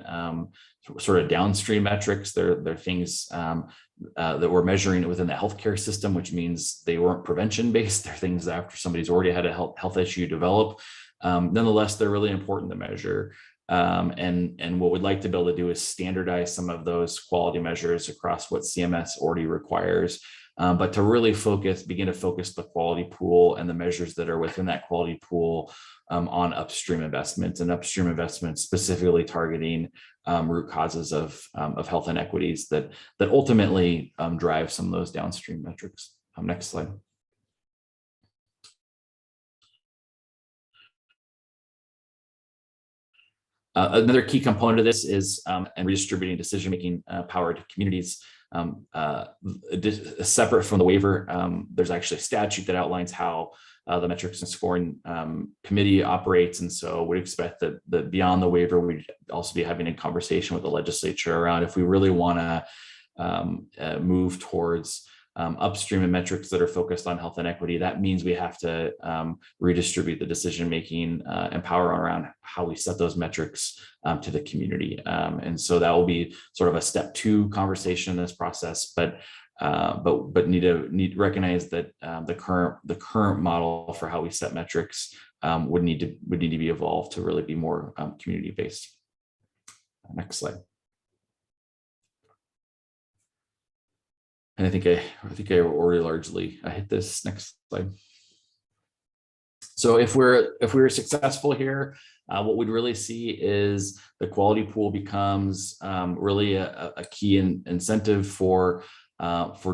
sort of downstream metrics. They're things that we're measuring within the healthcare system, which means they weren't prevention based. They're things that after somebody's already had a health issue develop. Nonetheless, they're really important to measure. And what we'd like to be able to do is standardize some of those quality measures across what CMS already requires, but to really begin to focus the quality pool and the measures that are within that quality pool on upstream investments specifically targeting root causes of health inequities that ultimately drive some of those downstream metrics. Next slide. Another key component of this is and redistributing decision-making power to communities. Separate from the waiver, there's actually a statute that outlines how the metrics and scoring committee operates. And so we expect that beyond the waiver, we'd also be having a conversation with the legislature around if we really want to move towards upstream and metrics that are focused on health inequity. That means we have to redistribute the decision-making and power around how we set those metrics to the community. And so that will be sort of a step 2 conversation in this process, but need to recognize that the current model for how we set metrics would need to be evolved to really be more community-based. Next slide. And I think I already largely hit this. Next slide. So if we're successful here, what we'd really see is the quality pool becomes really a key incentive for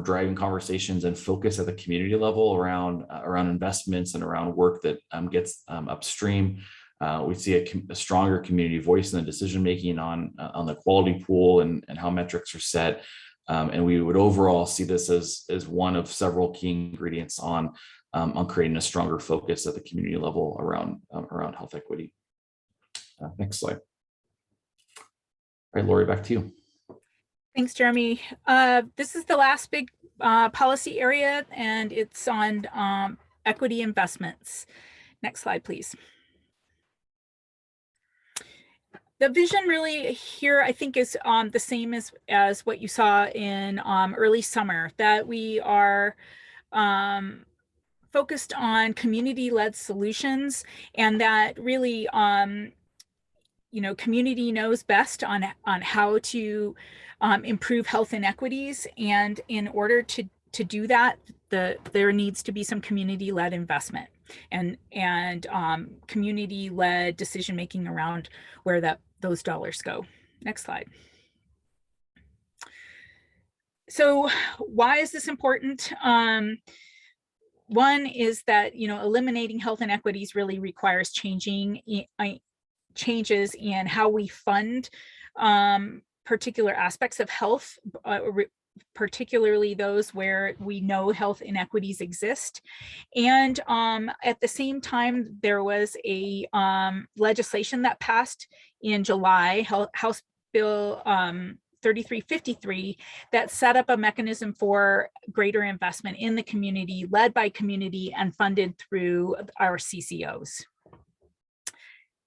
driving conversations and focus at the community level around investments and around work that gets upstream. We see a stronger community voice in the decision making on the quality pool and how metrics are set. And we would overall see this as one of several key ingredients on creating a stronger focus at the community level around health equity. Next slide. All right, Lori, back to you. Thanks, Jeremy. This is the last big policy area, and it's on equity investments. Next slide, please. The vision really here, I think, is the same as what you saw in early summer, that we are focused on community-led solutions, and that really, community knows best on how to improve health inequities. And in order to do that, there needs to be some community-led investment and community-led decision-making around where those dollars go. Next slide. So why is this important? One is that, eliminating health inequities really requires changes in how we fund particular aspects of health, particularly those where we know health inequities exist. And at the same time, there was a legislation that passed in July, House Bill 3353, that set up a mechanism for greater investment in the community, led by community and funded through our CCOs.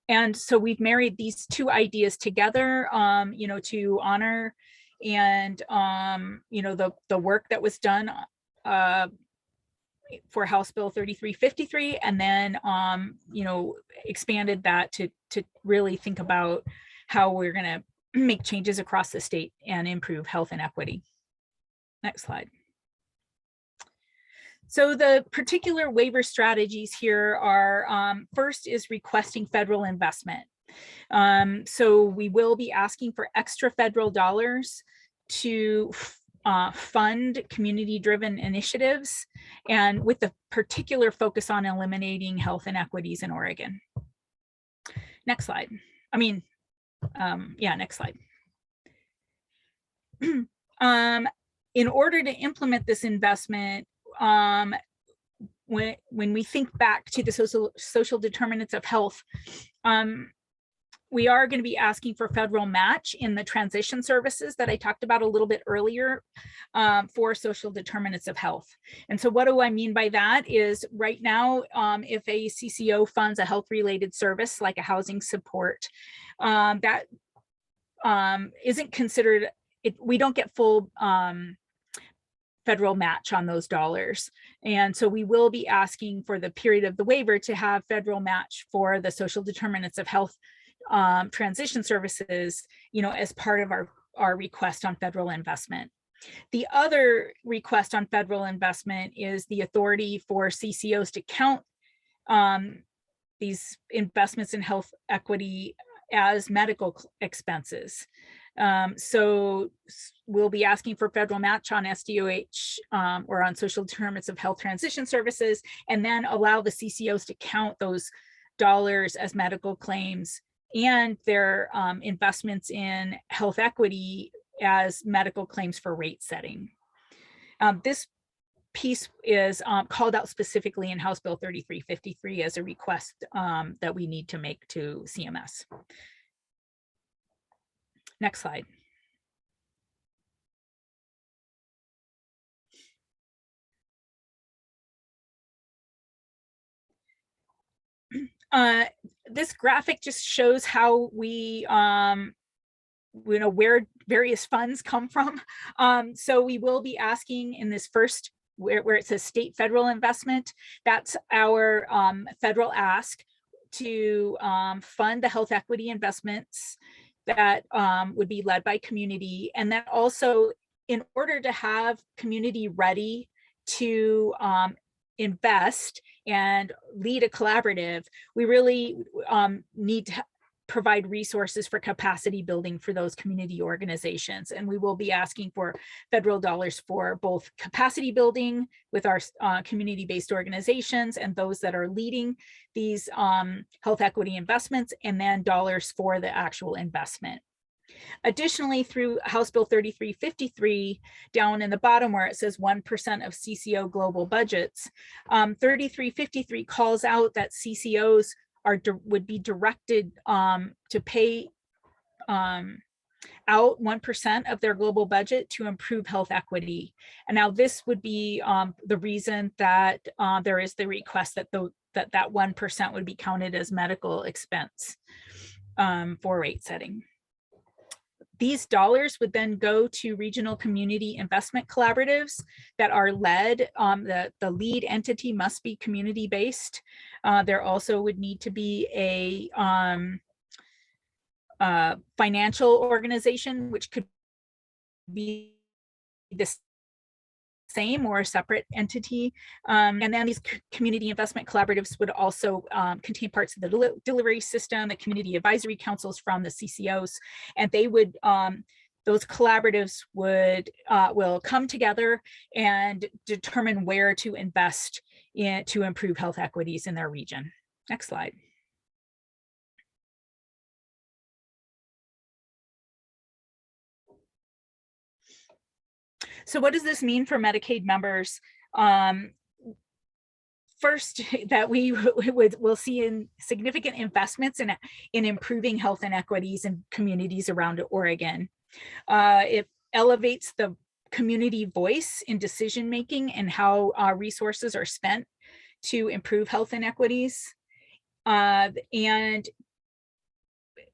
And so we've married these two ideas together, to honor and the work that was done for House Bill 3353, and then expanded that to really think about how we're going to make changes across the state and improve health inequity. Next slide. So the particular waiver strategies here are, first is requesting federal investment. So we will be asking for extra federal dollars to fund community-driven initiatives, and with the particular focus on eliminating health inequities in Oregon. Next slide. Yeah, next slide. In order to implement this investment, when we think back to the social determinants of health, we are going to be asking for federal match in the transition services that I talked about a little bit earlier for social determinants of health. And so what do I mean by that is right now, if a CCO funds a health-related service like a housing support, that isn't considered, we don't get full federal match on those dollars. And so we will be asking for the period of the waiver to have federal match for the social determinants of health transition services, as part of our request on federal investment. The other request on federal investment is the authority for CCOs to count these investments in health equity as medical expenses. So we'll be asking for federal match on SDOH or on social determinants of health transition services, and then allow the CCOs to count those dollars as medical claims and their investments in health equity as medical claims for rate setting. This piece is called out specifically in House Bill 3353 as a request that we need to make to CMS. Next slide. This graphic just shows how we, where various funds come from. So we will be asking in this first, where it says state federal investment, that's our federal ask to fund the health equity investments that would be led by community. And then also, in order to have community ready to invest and lead a collaborative, we really need to provide resources for capacity building for those community organizations. And we will be asking for federal dollars for both capacity building with our community-based organizations and those that are leading these health equity investments, and then dollars for the actual investment. Additionally, through House Bill 3353, down in the bottom where it says 1% of CCO global budgets, 3353 calls out that CCOs would be directed to pay out 1% of their global budget to improve health equity. And now this would be the reason that there is the request that that 1% would be counted as medical expense for rate setting. These dollars would then go to regional community investment collaboratives that are led. The lead entity must be community-based. There also would need to be a financial organization, which could be the same or a separate entity. And then these community investment collaboratives would also contain parts of the delivery system, the community advisory councils from the CCOs, and they would, those collaboratives will come together and determine where to invest in to improve health equities in their region. Next slide. So what does this mean for Medicaid members? First, that we will see in significant investments in improving health inequities in communities around Oregon. It elevates the community voice in decision making and how resources are spent to improve health inequities, and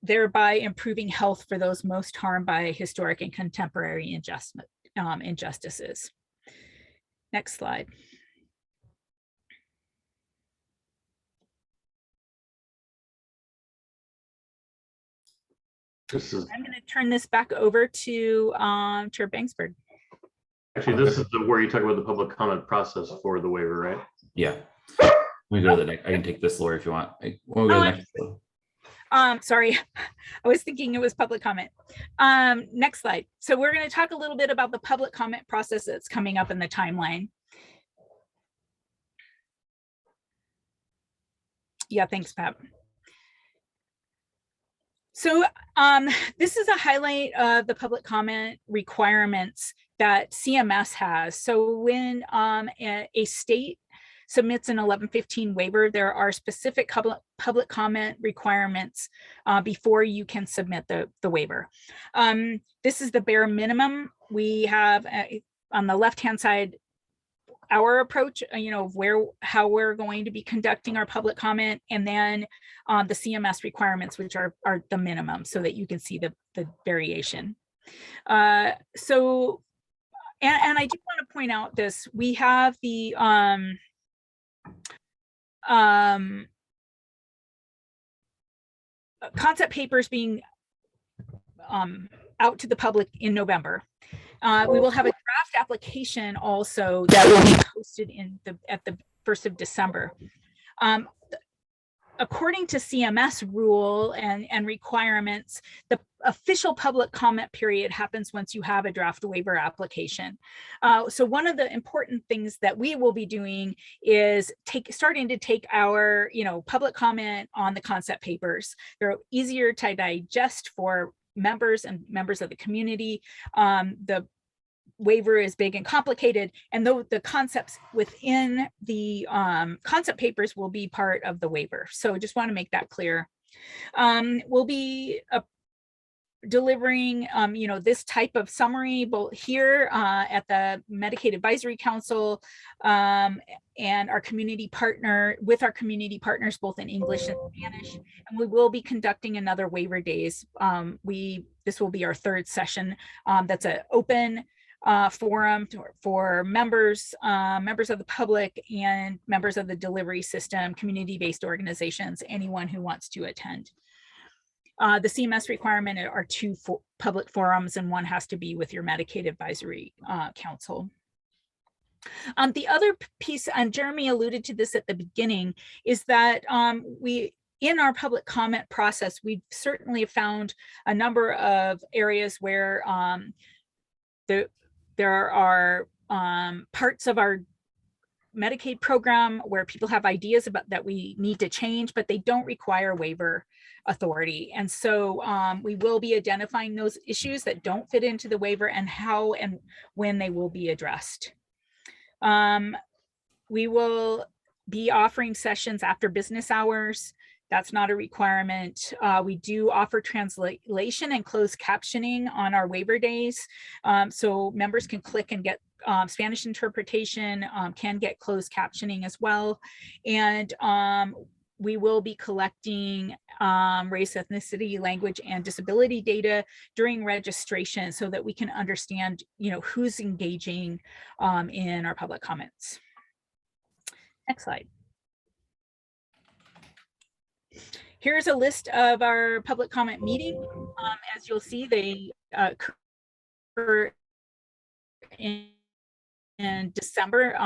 thereby improving health for those most harmed by historic and contemporary injustices. Next slide. I'm going to turn this back over to Chair Bangsberg. Actually, this is where you talk about the public comment process for the waiver, right? Yeah. We go to the next. I can take this, Lori, if you want. We'll go to the next. Sorry, I was thinking it was public comment. Next slide. So we're going to talk a little bit about the public comment process that's coming up in the timeline. Yeah, thanks, Pat. So this is a highlight of the public comment requirements that CMS has. So when a state submits an 1115 waiver, there are specific public comment requirements before you can submit the waiver. This is the bare minimum. We have on the left-hand side, our approach, of how we're going to be conducting our public comment, and then the CMS requirements, which are the minimum, so that you can see the variation. So, and I do want to point out this, we have the concept papers being out to the public in November. We will have a draft application also that will be posted at the 1st of December. According to CMS rule and requirements, the official public comment period happens once you have a draft waiver application. So one of the important things that we will be doing is starting to take our public comment on the concept papers. They're easier to digest for members and members of the community. The waiver is big and complicated, and though the concepts within the concept papers will be part of the waiver. So just want to make that clear. We'll be delivering this type of summary both here at the Medicaid Advisory Council and our community partners both in English and Spanish, and we will be conducting another waiver days. This will be our 3rd session. That's an open forum for members of the public and members of the delivery system, community-based organizations, anyone who wants to attend. The CMS requirement are 2 public forums, and one has to be with your Medicaid Advisory Council. The other piece, and Jeremy alluded to this at the beginning, is that in our public comment process, we certainly found a number of areas where there are parts of our Medicaid program where people have ideas about that we need to change, but they don't require waiver authority. And so we will be identifying those issues that don't fit into the waiver and how and when they will be addressed. We will be offering sessions after business hours. That's not a requirement. We do offer translation and closed captioning on our waiver days. So members can click and get Spanish interpretation, can get closed captioning as well. And we will be collecting race, ethnicity, language, and disability data during registration so that we can understand, who's engaging in our public comments. Next slide. Here's a list of our public comment meetings. As you'll see, they occur in December.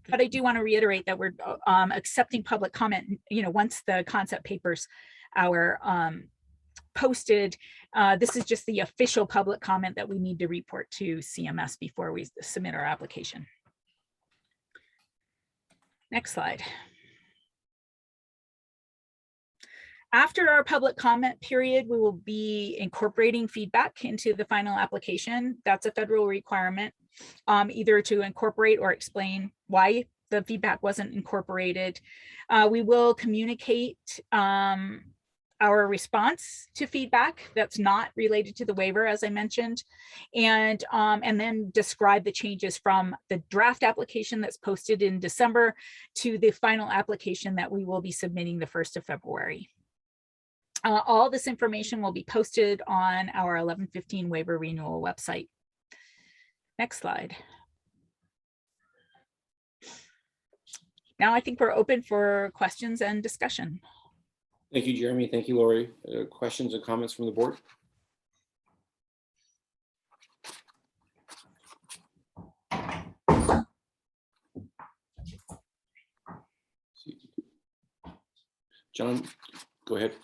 But I do want to reiterate that we're accepting public comment, once the concept papers are posted. This is just the official public comment that we need to report to CMS before we submit our application. Next slide. After our public comment period, we will be incorporating feedback into the final application. That's a federal requirement, either to incorporate or explain why the feedback wasn't incorporated. We will communicate our response to feedback that's not related to the waiver, as I mentioned, and then describe the changes from the draft application that's posted in December to the final application that we will be submitting the 1st of February. All this information will be posted on our 1115 waiver renewal website. Next slide. Now I think we're open for questions and discussion. Thank you, Jeremy. Thank you, Lori. Questions and comments from the board? John, go ahead.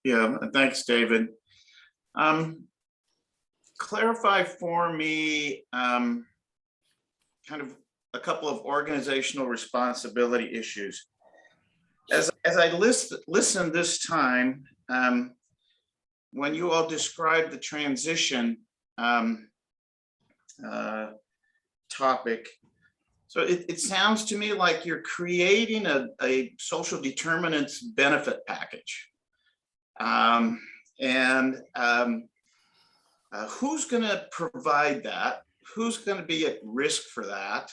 Yeah, thanks, David. Clarify for me kind of a couple of organizational responsibility issues. As I listen this time, when you all describe the transition topic, so it sounds to me like you're creating a social determinants benefit package. Who's going to provide that? Who's going to be at risk for that?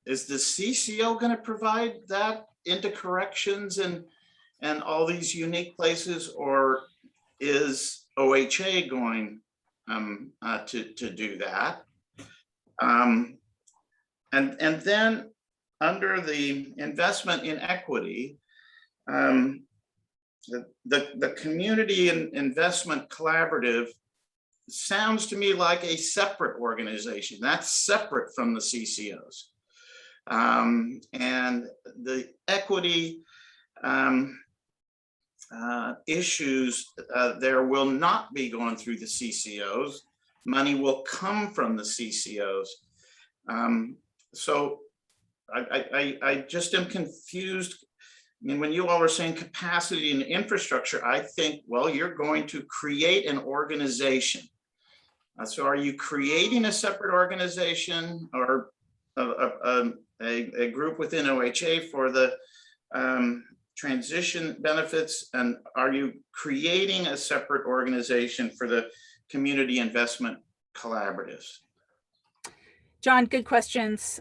Is the CCO going to provide that into corrections and all these unique places, or is OHA going to do that? And then under the investment in equity, the community investment collaborative sounds to me like a separate organization that's separate from the CCOs. And the equity issues there will not be going through the CCOs. Money will come from the CCOs. So I just am confused. I mean, when you all are saying capacity and infrastructure, I think, well, you're going to create an organization. So are you creating a separate organization or a group within OHA for the transition benefits? And are you creating a separate organization for the community investment collaboratives? John, good questions.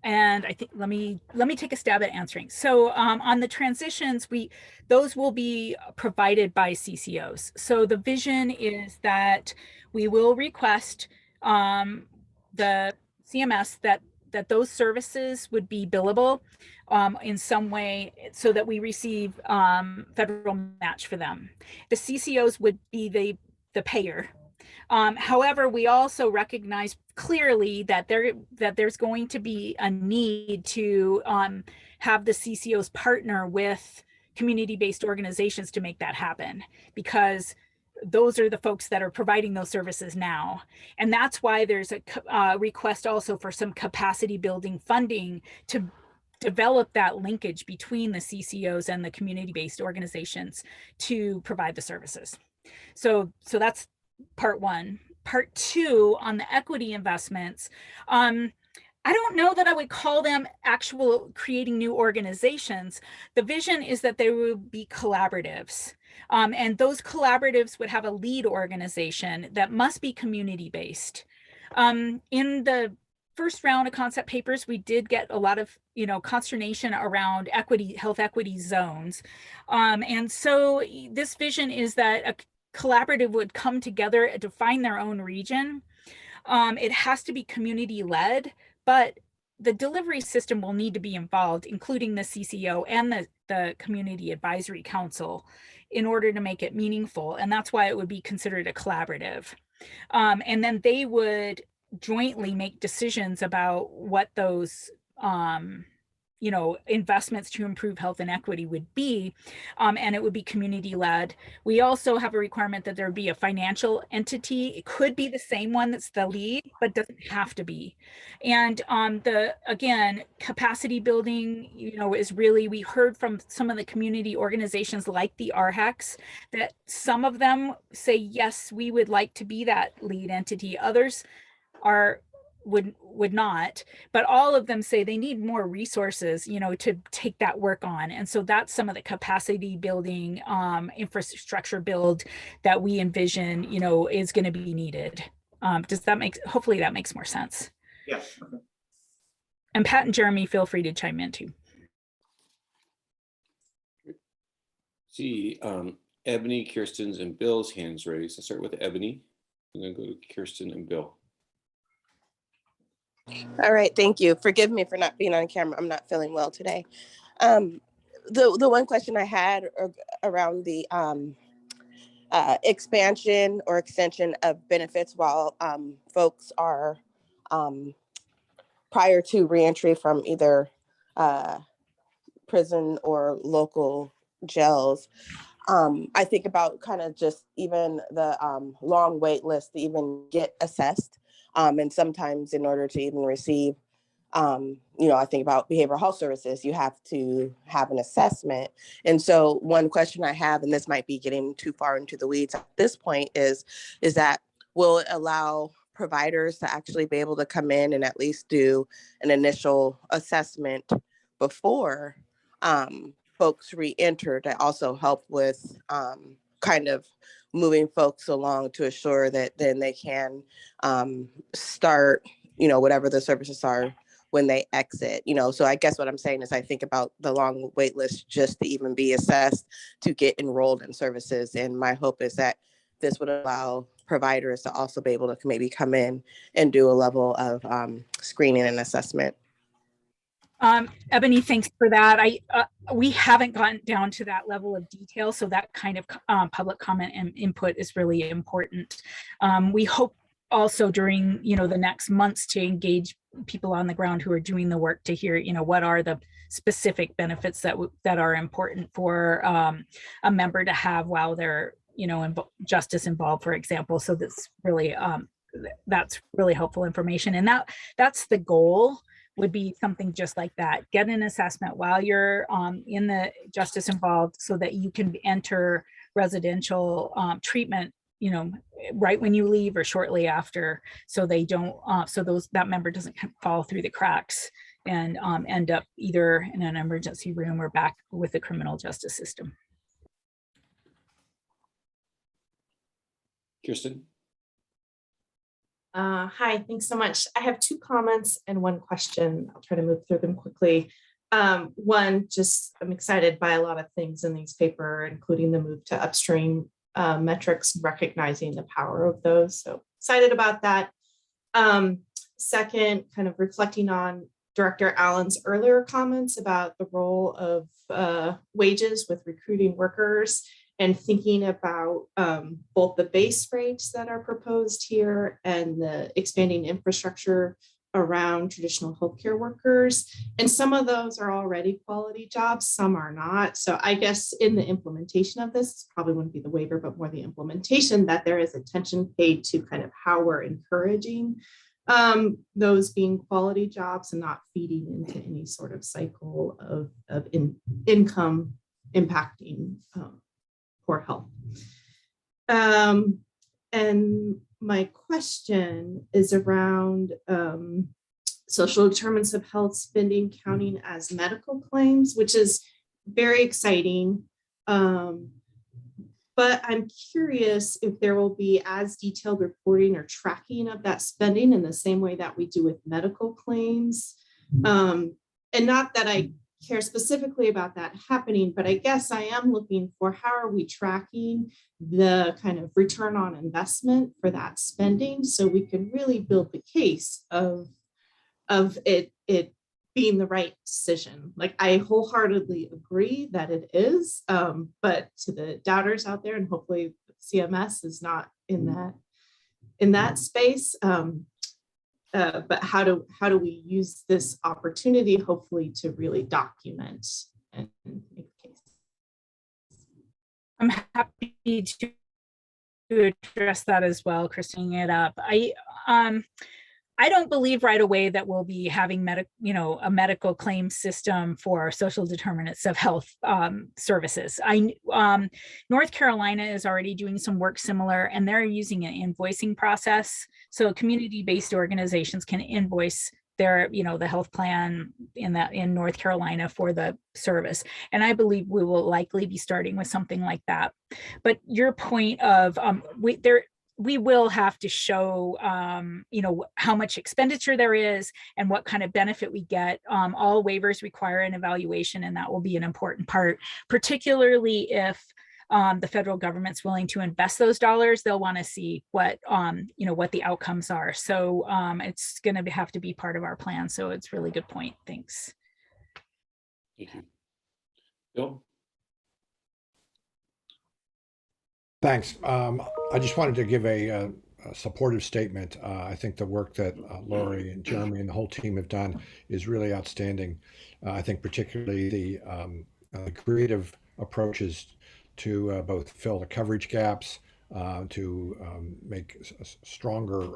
And I think let me take a stab at answering. So on the transitions, those will be provided by CCOs. So the vision is that we will request the CMS that those services would be billable in some way so that we receive federal match for them. The CCOs would be the payer. However, we also recognize clearly that there's going to be a need to have the CCOs partner with community-based organizations to make that happen, because those are the folks that are providing those services now. And that's why there's a request also for some capacity building funding to develop that linkage between the CCOs and the community-based organizations to provide the services. So that's part one. Part two, on the equity investments, I don't know that I would call them actual creating new organizations. The vision is that there would be collaboratives. And those collaboratives would have a lead organization that must be community-based. In the first round of concept papers, we did get a lot of consternation around equity, health equity zones. And so this vision is that a collaborative would come together and define their own region. It has to be community-led, but the delivery system will need to be involved, including the CCO and the Community Advisory Council, in order to make it meaningful. And that's why it would be considered a collaborative. And then they would jointly make decisions about what those investments to improve health and equity would be, and it would be community-led. We also have a requirement that there be a financial entity. It could be the same one that's the lead, but doesn't have to be. And again, capacity building, is really, we heard from some of the community organizations like the RHECs that some of them say, yes, we would like to be that lead entity. Others would not, but all of them say they need more resources, to take that work on. And so that's some of the capacity building, infrastructure build that we envision, is going to be needed. Hopefully that makes more sense. Yeah. Okay. And Pat and Jeremy, feel free to chime in too. See, Ebony, Kirsten's, and Bill's hands raised. Let's start with Ebony, and then go to Kirsten and Bill. All right, thank you. Forgive me for not being on camera. I'm not feeling well today. The one question I had around the expansion or extension of benefits while folks are prior to reentry from either prison or local jails. I think about kind of just even the long wait list to even get assessed. And sometimes in order to even receive I think about behavioral health services, you have to have an assessment. And so one question I have, and this might be getting too far into the weeds at this point, is that will it allow providers to actually be able to come in and at least do an initial assessment before folks re-enter, to also help with kind of moving folks along to assure that then they can start, whatever the services are when they exit, so I guess what I'm saying is I think about the long wait list just to even be assessed to get enrolled in services. And my hope is that this would allow providers to also be able to maybe come in and do a level of screening and assessment. Ebony, thanks for that. We haven't gotten down to that level of detail, so that kind of public comment and input is really important. We hope also during the next months to engage people on the ground who are doing the work to hear what are the specific benefits that are important for a member to have while they're justice involved, for example. So that's really helpful information, and that's the goal. Would be something just like that. Get an assessment while you're in the justice involved so that you can enter residential treatment, right when you leave or shortly after, so they don't, that member doesn't fall through the cracks and end up either in an emergency room or back with the criminal justice system. Kirsten? Hi, thanks so much. I have 2 comments and 1 question. I'll try to move through them quickly. One, just I'm excited by a lot of things in these paper, including the move to upstream metrics, recognizing the power of those. So excited about that. Second, kind of reflecting on Director Allen's earlier comments about the role of wages with recruiting workers, and thinking about both the base rates that are proposed here and the expanding infrastructure around traditional healthcare workers. And some of those are already quality jobs, some are not. So I guess in the implementation of this, probably wouldn't be the waiver, but more the implementation, that there is attention paid to kind of how we're encouraging those being quality jobs and not feeding into any sort of cycle of income impacting poor health. And my question is around social determinants of health spending counting as medical claims, which is very exciting. But I'm curious if there will be as detailed reporting or tracking of that spending in the same way that we do with medical claims. And not that I care specifically about that happening, but I guess I am looking for how are we tracking the kind of return on investment for that spending, so we can really build the case of it being the right decision. Like, I wholeheartedly agree that it is, but to the doubters out there, and hopefully CMS is not in that space. But how do we use this opportunity, hopefully, to really document and make the case? I'm happy to address that as well, Christine. It up. I don't believe right away that we'll be having a medical claim system for social determinants of health services. North Carolina is already doing some work similar, and they're using an invoicing process. So community-based organizations can invoice their, the health plan in North Carolina for the service. And I believe we will likely be starting with something like that. But your point of we will have to show, how much expenditure there is and what kind of benefit we get. All waivers require an evaluation, and that will be an important part, particularly if the federal government's willing to invest those dollars. They'll want to see what the outcomes are. So it's going to have to be part of our plan. So it's a really good point. Thanks. Thank you. Bill? Thanks. I just wanted to give a supportive statement. I think the work that Lori and Jeremy and the whole team have done is really outstanding. I think particularly the creative approaches to both fill the coverage gaps, to make stronger,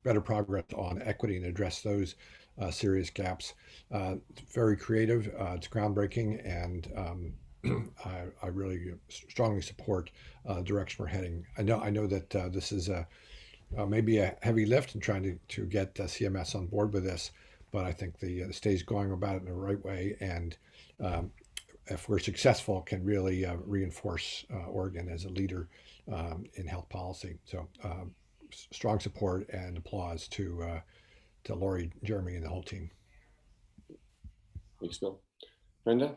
better progress on equity and address those serious gaps. Very creative. It's groundbreaking, and I really strongly support the direction we're heading. I know that this is maybe a heavy lift in trying to get CMS on board with this, but I think the state's going about it in the right way, and if we're successful, can really reinforce Oregon as a leader in health policy. So strong support and applause to Lori, Jeremy, and the whole team. Thanks, Bill. Brenda?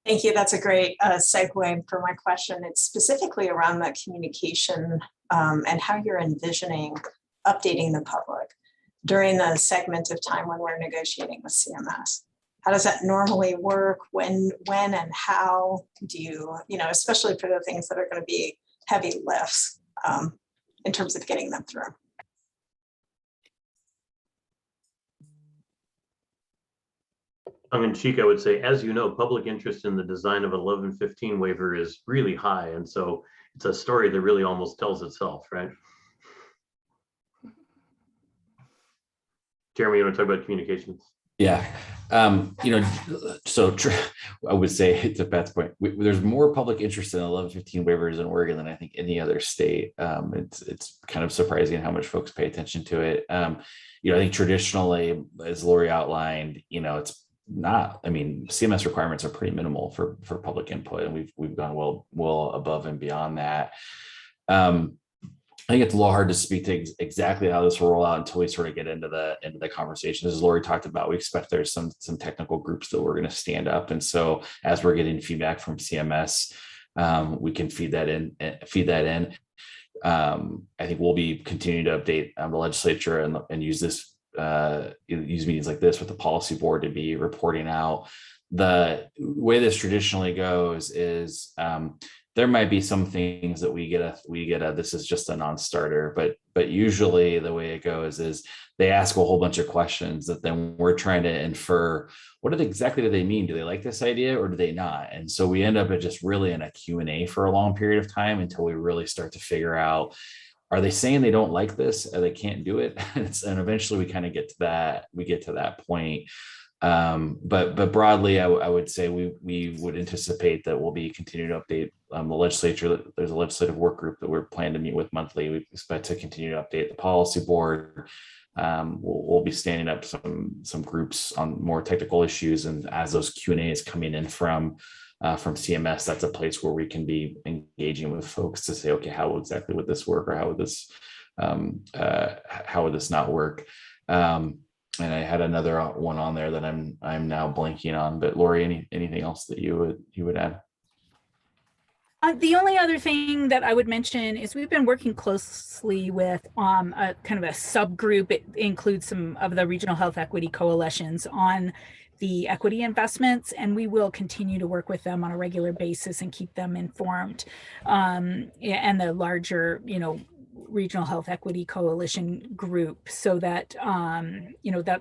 Thank you. That's a great segue for my question. It's specifically around that communication and how you're envisioning updating the public during the segment of time when we're negotiating with CMS. How does that normally work? When and how do you, especially for the things that are going to be heavy lifts in terms of getting them through? Tongue in cheek, I would say, as you know, public interest in the design of 1115 waiver is really high. And so it's a story that really almost tells itself, right? Jeremy, you want to talk about communications? Yeah. So I would say to Pat's point, there's more public interest in 1115 waivers in Oregon than I think any other state. It's kind of surprising how much folks pay attention to it. I think traditionally, as Lori outlined, it's not, CMS requirements are pretty minimal for public input, and we've gone well above and beyond that. I think it's a little hard to speak to exactly how this will roll out until we sort of get into the conversation. As Lori talked about, we expect there's some technical groups that we're going to stand up, and so as we're getting feedback from CMS, we can feed that in. I think we'll be continuing to update the legislature and use meetings like this with the policy board to be reporting out. The way this traditionally goes is there might be some things that we get a this is just a non-starter, but usually the way it goes is they ask a whole bunch of questions that then we're trying to infer what exactly do they mean? Do they like this idea or do they not? And so we end up at just really in a Q&A for a long period of time until we really start to figure out, are they saying they don't like this or they can't do it? And eventually we kind of get to that point. But broadly, I would say we would anticipate that we'll be continuing to update the legislature. There's a legislative work group that we're planning to meet with monthly. We expect to continue to update the policy board. We'll be standing up some groups on more technical issues, and as those Q&As coming in from CMS, that's a place where we can be engaging with folks to say, okay, how exactly would this work, or how would this not work? And I had another one on there that I'm now blanking on. But Lori, anything else that you would add? The only other thing that I would mention is we've been working closely with a kind of a subgroup. It includes some of the regional health equity coalitions on the equity investments, and we will continue to work with them on a regular basis and keep them informed. And the larger, regional health equity coalition group, so that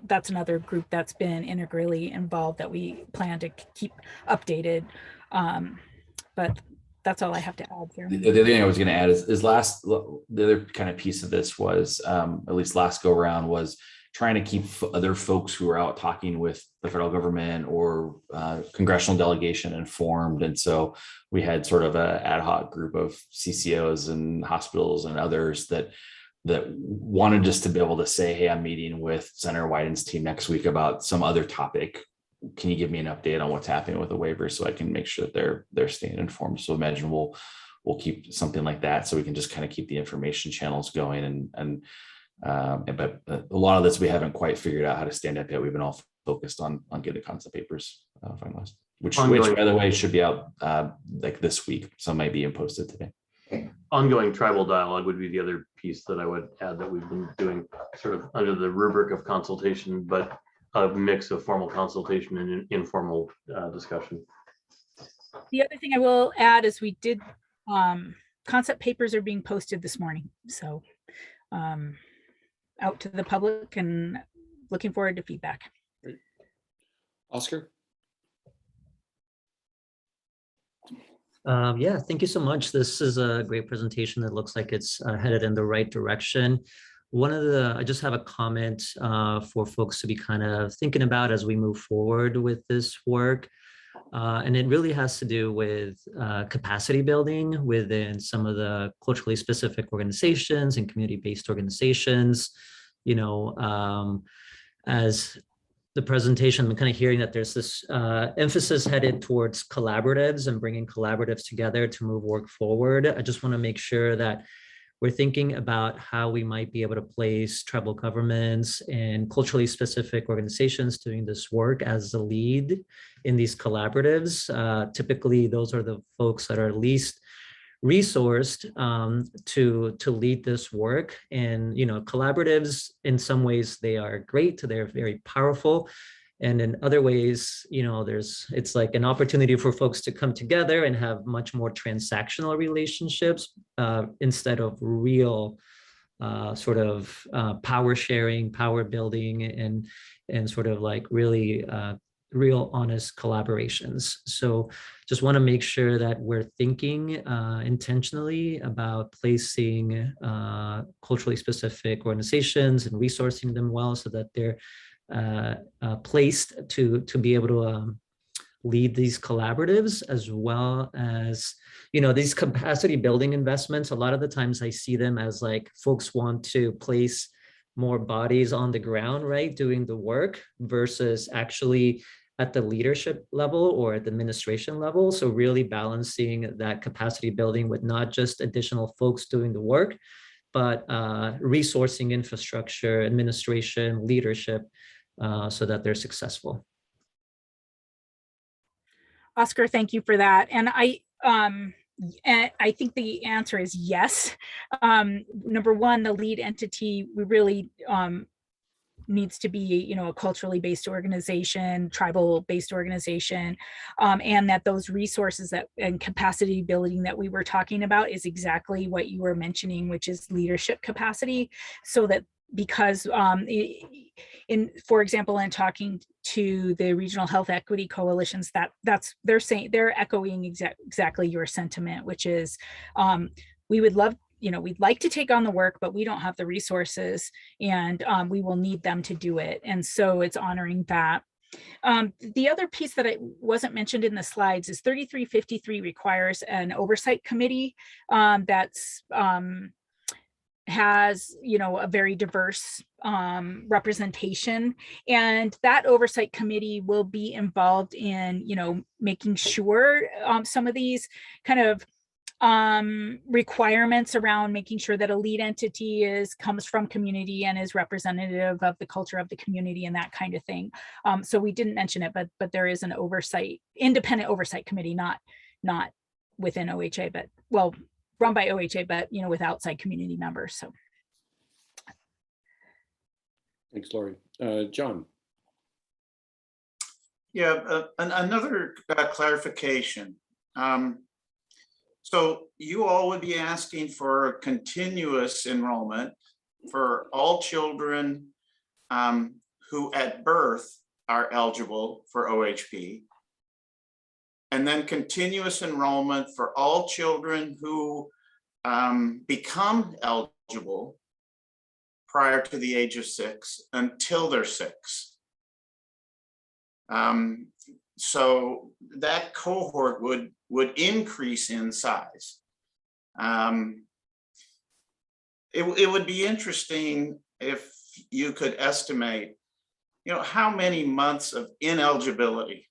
that's another group that's been integrally involved that we plan to keep updated. But that's all I have to add there. The other thing I was going to add is the other kind of piece of this was, at least last go around, was trying to keep other folks who are out talking with the federal government or congressional delegation informed. And so we had sort of an ad hoc group of CCOs and hospitals and others that wanted just to be able to say, hey, I'm meeting with Senator Wyden's team next week about some other topic. Can you give me an update on what's happening with the waiver so I can make sure that they're staying informed? So imagine we'll keep something like that so we can just kind of keep the information channels going. But a lot of this we haven't quite figured out how to stand up yet. We've been all focused on getting concept papers finalized, which by the way should be out like this week. Some might be posted today. Ongoing tribal dialogue would be the other piece that I would add that we've been doing sort of under the rubric of consultation, but a mix of formal consultation and informal discussion. The other thing I will add is we did concept papers are being posted this morning, so out to the public, and looking forward to feedback. Great. Oscar? Yeah, thank you so much. This is a great presentation. It looks like it's headed in the right direction. I just have a comment for folks to be kind of thinking about as we move forward with this work. And it really has to do with capacity building within some of the culturally specific organizations and community-based organizations. You know, as the presentation, I'm kind of hearing that there's this emphasis headed towards collaboratives and bringing collaboratives together to move work forward. I just want to make sure that we're thinking about how we might be able to place tribal governments and culturally specific organizations doing this work as the lead in these collaboratives. Typically, those are the folks that are least resourced to lead this work. And, you know, collaboratives, in some ways, they are great. They're very powerful. And in other ways, you know, it's like an opportunity for folks to come together and have much more transactional relationships instead of real sort of power sharing, power building, and sort of like really real honest collaborations. So just want to make sure that we're thinking intentionally about placing culturally specific organizations and resourcing them well so that they're placed to be able to lead these collaboratives, as well as, you know, these capacity building investments. A lot of the times I see them as like folks want to place more bodies on the ground, right, doing the work versus actually at the leadership level or at the administration level. So really balancing that capacity building with not just additional folks doing the work, but resourcing infrastructure, administration, leadership, so that they're successful. Oscar, thank you for that. And I think the answer is yes. Number one, the lead entity, we really needs to be, you know, a culturally based organization, tribal based organization, and that those resources and capacity building that we were talking about is exactly what you were mentioning, which is leadership capacity. So that because for example, in talking to the regional health equity coalitions, they're echoing exactly your sentiment, which is we would love, you know, we'd like to take on the work, but we don't have the resources, and we will need them to do it. And so it's honoring that. The other piece that wasn't mentioned in the slides is 3353 requires an oversight committee that's has, you know, a very diverse representation, and that oversight committee will be involved in, you know, making sure some of these kind of requirements around making sure that a lead entity comes from community and is representative of the culture of the community and that kind of thing. So we didn't mention it, but there is an independent oversight committee, not within OHA, but well, run by OHA, but, you know, with outside community members. So. Thanks, Lori. John. Yeah, another clarification. So you all would be asking for continuous enrollment for all children who at birth are eligible for OHP, and then continuous enrollment for all children who become eligible prior to the age of 6 until they're 6. So that cohort would increase in size. It would be interesting if you could estimate, you know, how many months of ineligibility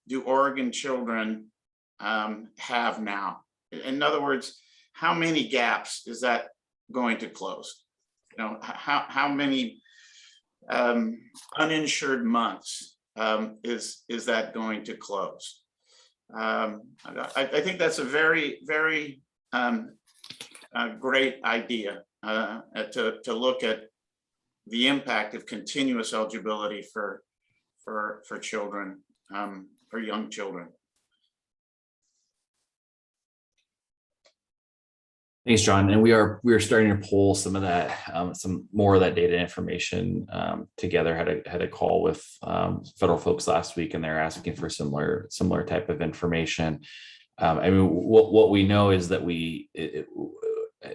do Oregon children have now? In other words, how many gaps is that going to close? You know, how many uninsured months is that going to close? I think that's a very, very great idea to look at the impact of continuous eligibility for children, for young children. Thanks, John. And we are starting to pull some of that, some more of that data information together. Had a call with federal folks last week, and they're asking for similar type of information. I mean, what we know is that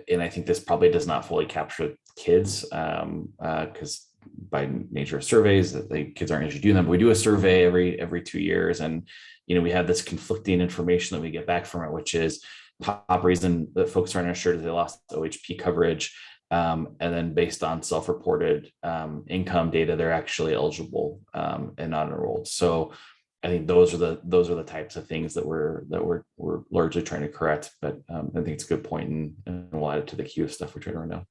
and I think this probably does not fully capture kids because by nature of surveys that the kids aren't usually doing them. But we do a survey every 2 years, and we have this conflicting information that we get back from it, which is top reason that folks aren't insured is they lost OHP coverage. And then based on self-reported income data, they're actually eligible and not enrolled. So I think those are the types of things that we're largely trying to correct. But I think it's a good point, and we'll add it to the queue of stuff we're trying to run down.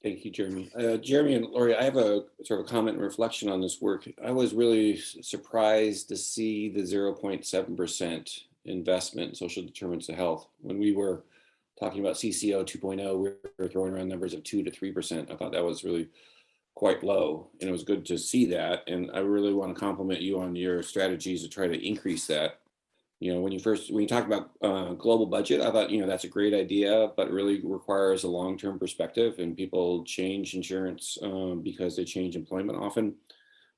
Thank you, Jeremy. Jeremy and Lori, I have a sort of a comment and reflection on this work. I was really surprised to see the 0.7% investment in social determinants of health. When we were talking about CCO 2.0, we were throwing around numbers of 2 to 3%. I thought that was really quite low, and it was good to see that. And I really want to compliment you on your strategies to try to increase that. When you talk about global budget, I thought, that's a great idea, but really requires a long-term perspective, and people change insurance because they change employment often.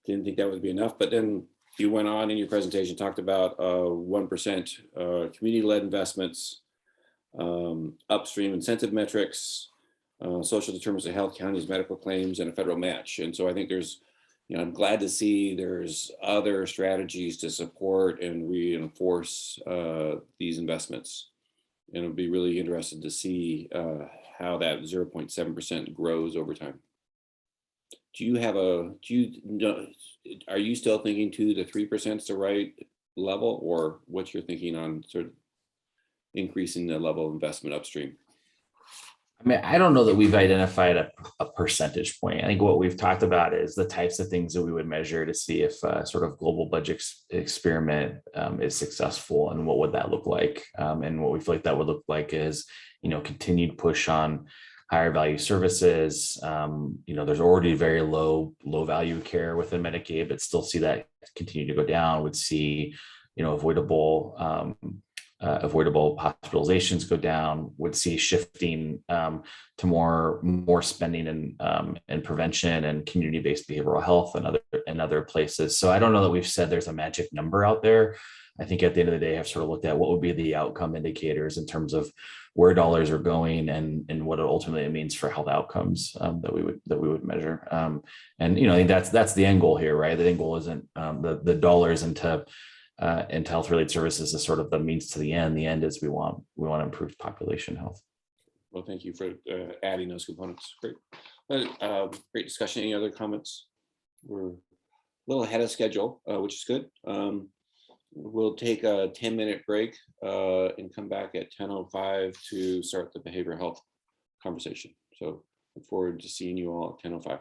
Didn't think that would be enough, but then you went on in your presentation, talked about 1% community-led investments, upstream incentive metrics, social determinants of health, counties, medical claims, and a federal match. And so I think I'm glad to see there's other strategies to support and reinforce these investments. And it'll be really interested to see how that 0.7% grows over time. Are you still thinking 2 to 3% is the right level, or what's your thinking on sort of increasing the level of investment upstream? I mean, I don't know that we've identified a percentage point. I think what we've talked about is the types of things that we would measure to see if sort of global budget experiment is successful, and what would that look like. And what we feel like that would look like is, continued push on higher value services. There's already very low value care within Medicaid, but still see that continue to go down. Would see, avoidable hospitalizations go down, would see shifting to more spending in prevention and community-based behavioral health and other places. So I don't know that we've said there's a magic number out there. I think at the end of the day, I've sort of looked at what would be the outcome indicators in terms of where dollars are going and what it ultimately means for health outcomes that we would measure. And I think that's the end goal here, right? The end goal isn't the dollars into health-related services is sort of the means to the end. The end is we want improved population health. Well, thank you for adding those components. Great. Great discussion. Any other comments? We're a little ahead of schedule, which is good. We'll take a 10-minute break and come back at 10:05 to start the behavioral health conversation. So look forward to seeing you all at 10:05.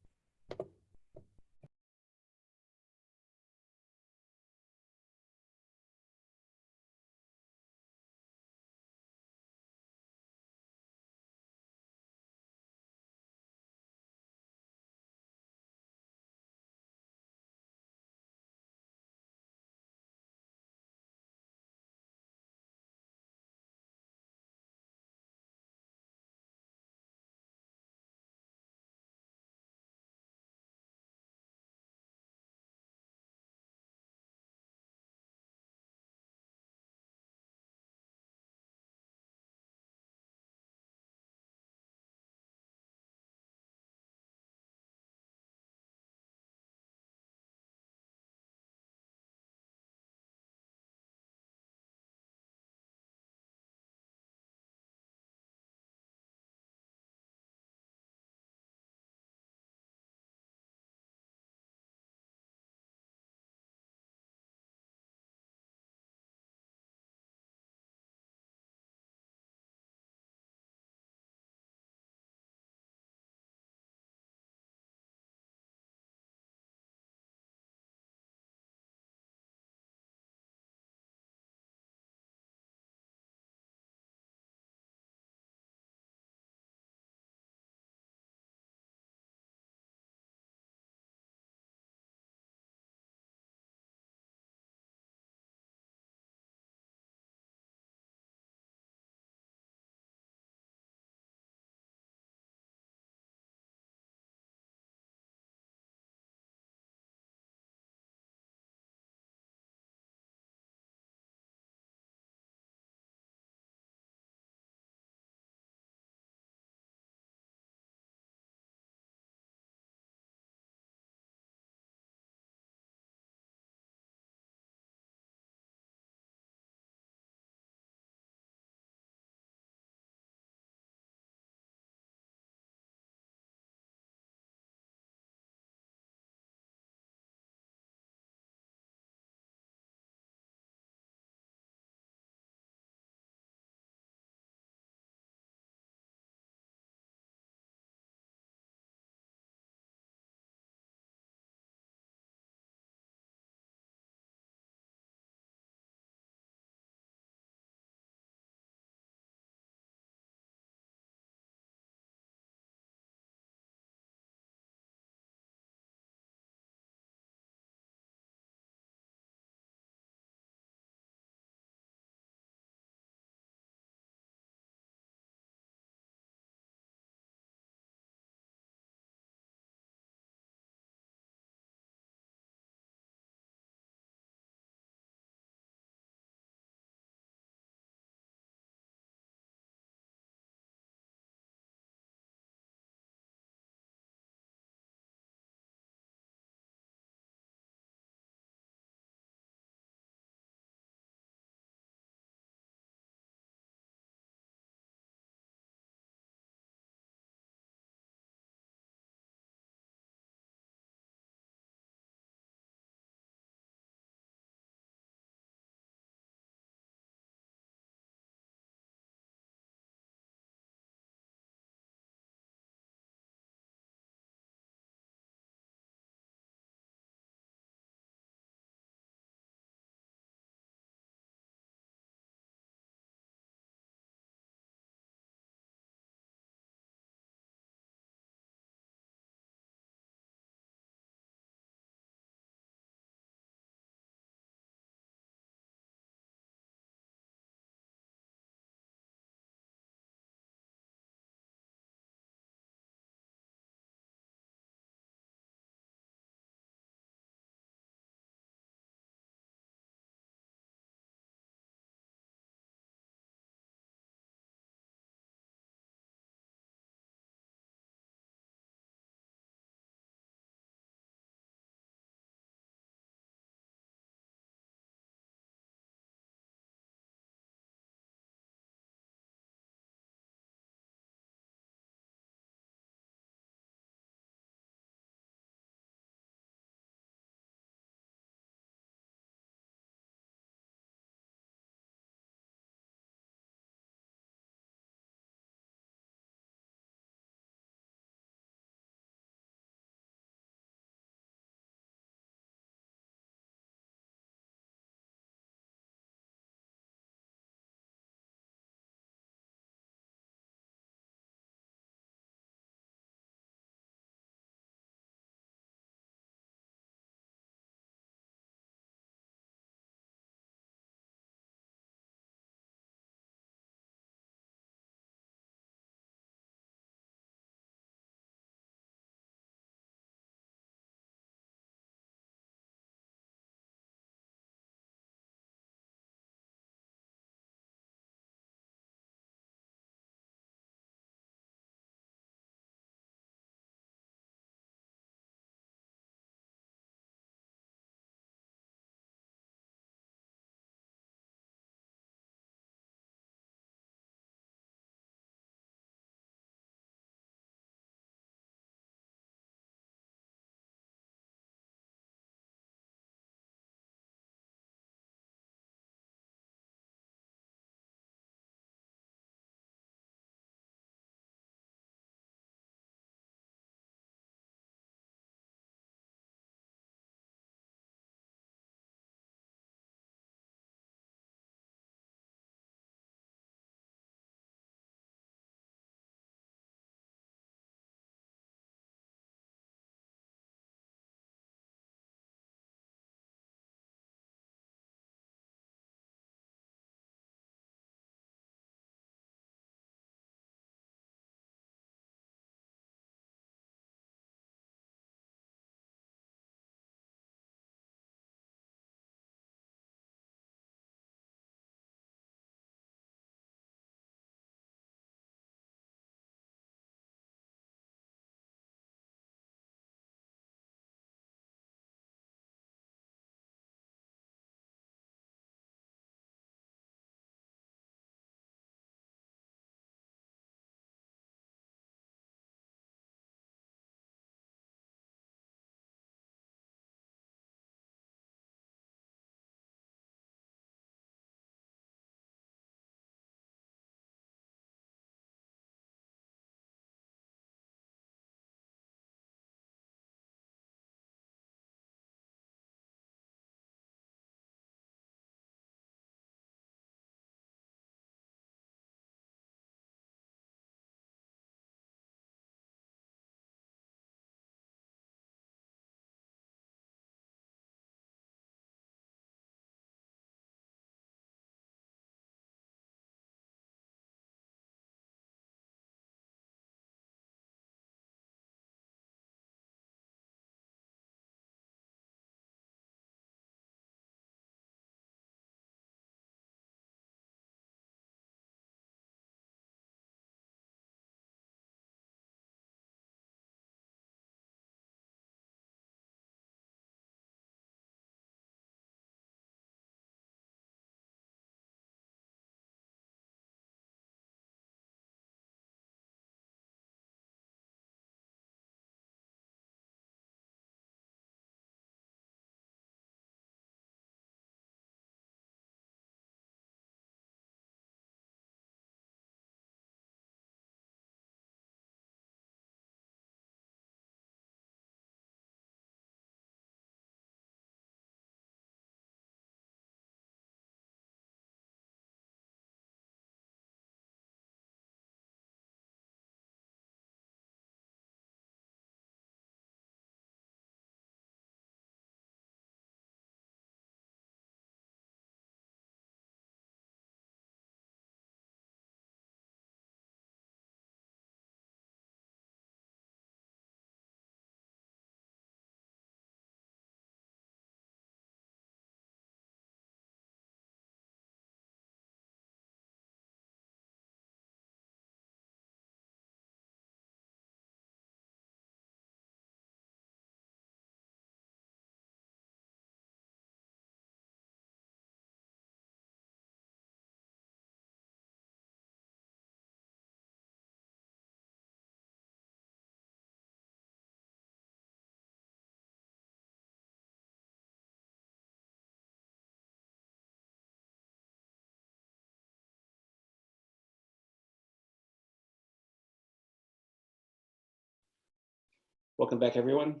Welcome back, everyone.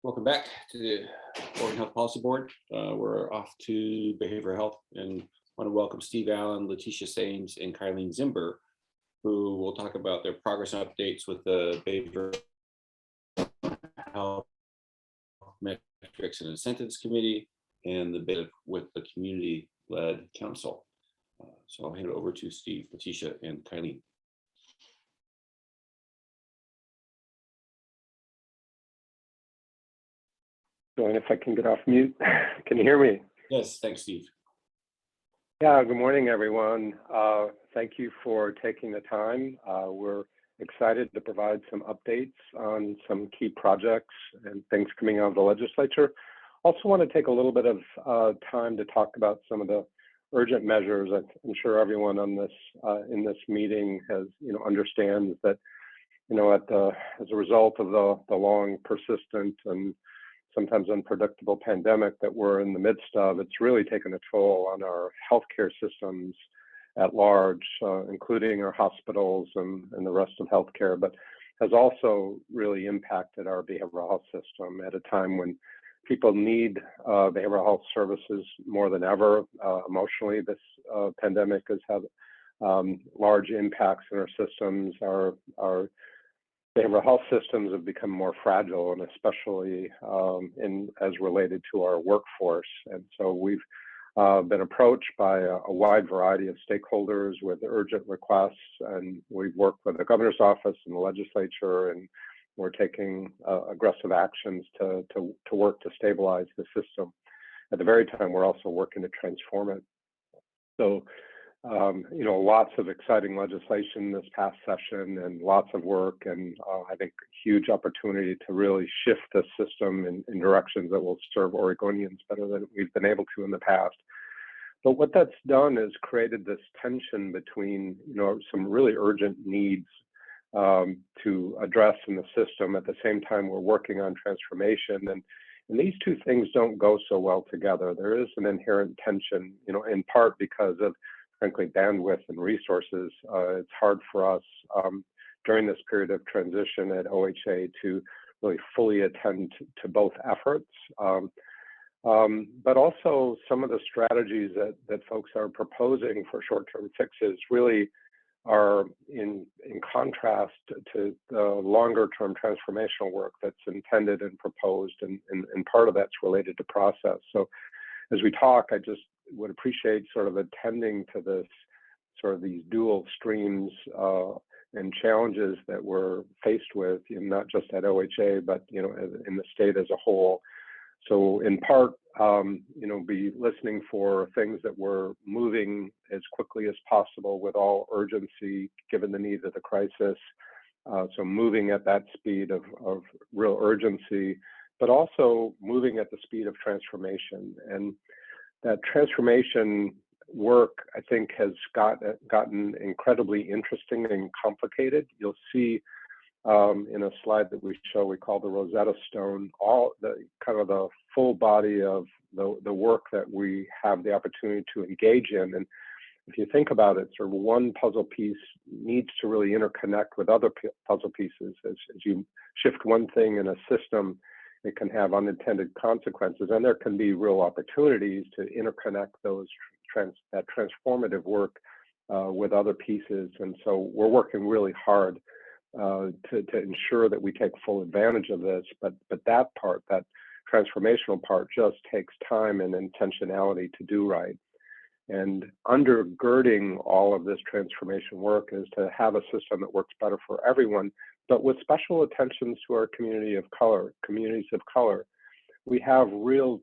Welcome back to the Oregon Health Policy Board. We're off to behavioral health and want to welcome Steve Allen, Letitia Sains, and Kylene Zimber, who will talk about their progress updates with the behavioral health metrics and incentives committee and the bit with the community-led council. So I'll hand it over to Steve, Letitia, and Kylene. And if I can get off mute, can you hear me? Yes, thanks, Steve. Yeah, good morning, everyone. Thank you for taking the time. We're excited to provide some updates on some key projects and things coming out of the legislature. Also want to take a little bit of time to talk about some of the urgent measures. I'm sure everyone on this in this meeting has, understands that, as a result of the long, persistent, and sometimes unpredictable pandemic that we're in the midst of, it's really taken a toll on our healthcare systems at large, including our hospitals and the rest of healthcare, but has also really impacted our behavioral health system at a time when people need behavioral health services more than ever. Emotionally, this pandemic has had large impacts in our systems. Our behavioral health systems have become more fragile, and especially as related to our workforce. And so we've been approached by a wide variety of stakeholders with urgent requests, and we've worked with the governor's office and the legislature, and we're taking aggressive actions to work to stabilize the system. At the very time, we're also working to transform it. So lots of exciting legislation this past session and lots of work, and I think huge opportunity to really shift the system in directions that will serve Oregonians better than we've been able to in the past. But what that's done is created this tension between, some really urgent needs to address in the system. At the same time, we're working on transformation, and these two things don't go so well together. There is an inherent tension, in part because of, frankly, bandwidth and resources. It's hard for us during this period of transition at OHA to really fully attend to both efforts. But also some of the strategies that folks are proposing for short-term fixes really are in contrast to the longer-term transformational work that's intended and proposed, and part of that's related to process. So as we talk, I just would appreciate sort of attending to this, sort of these dual streams and challenges that we're faced with, not just at OHA, but in the state as a whole. So in part, be listening for things that we're moving as quickly as possible with all urgency, given the needs of the crisis. So moving at that speed of real urgency, but also moving at the speed of transformation. And that transformation work, I think, has gotten incredibly interesting and complicated. You'll see in a slide that we show, we call the Rosetta Stone, all the kind of the full body of the work that we have the opportunity to engage in. And if you think about it, sort of one puzzle piece needs to really interconnect with other puzzle pieces. As you shift one thing in a system, it can have unintended consequences, and there can be real opportunities to interconnect those that transformative work with other pieces. And so we're working really hard to ensure that we take full advantage of this, but that part, that transformational part, just takes time and intentionality to do right. And undergirding all of this transformation work is to have a system that works better for everyone, but with special attentions to our communities of color. We have real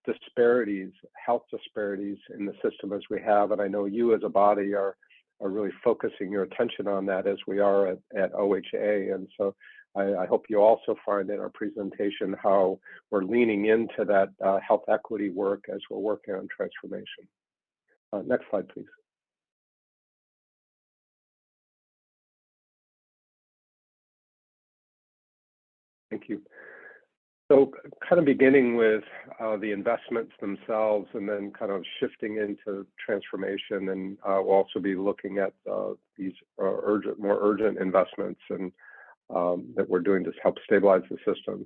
disparities, health disparities in the system as we have, and I know you as a body are really focusing your attention on that, as we are at OHA. And so I hope you also find in our presentation how we're leaning into that health equity work as we're working on transformation. Next slide, please. Thank you. So kind of beginning with the investments themselves and then kind of shifting into transformation, and we'll also be looking at these more urgent investments and that we're doing to help stabilize the system.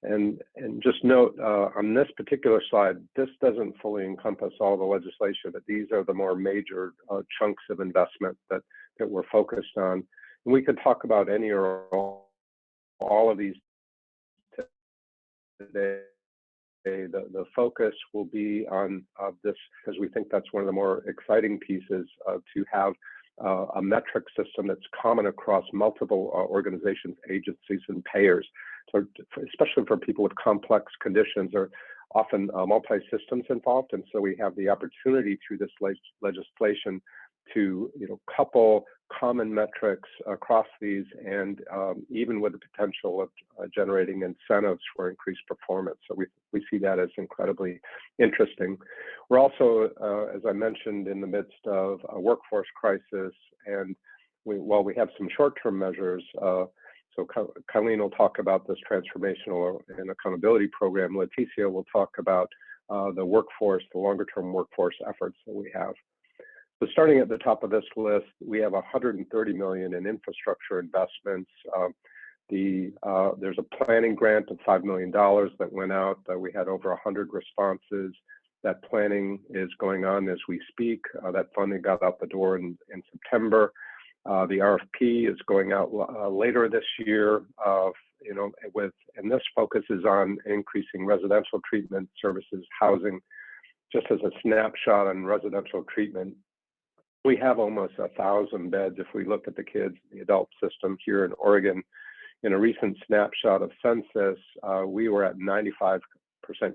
And just note on this particular slide, this doesn't fully encompass all the legislation, but these are the more major chunks of investment that we're focused on. And we could talk about any or all of these today. The focus will be on this because we think that's one of the more exciting pieces to have a metric system that's common across multiple organizations, agencies, and payers. So especially for people with complex conditions, there are often multi-systems involved, and so we have the opportunity through this legislation to couple common metrics across these, and even with the potential of generating incentives for increased performance. So we see that as incredibly interesting. We're also, as I mentioned, in the midst of a workforce crisis, and while we have some short-term measures, so Colleen will talk about this transformational and accountability program. Leticia will talk about the workforce, the longer-term workforce efforts that we have. So starting at the top of this list, we have $130 million in infrastructure investments. There's a planning grant of $5 million that went out. We had over 100 responses. That planning is going on as we speak. That funding got out the door in September. The RFP is going out later this year. And this focuses on increasing residential treatment services, housing. Just as a snapshot on residential treatment, we have almost 1,000 beds if we look at the kids, the adult system here in Oregon. In a recent snapshot of census, we were at 95%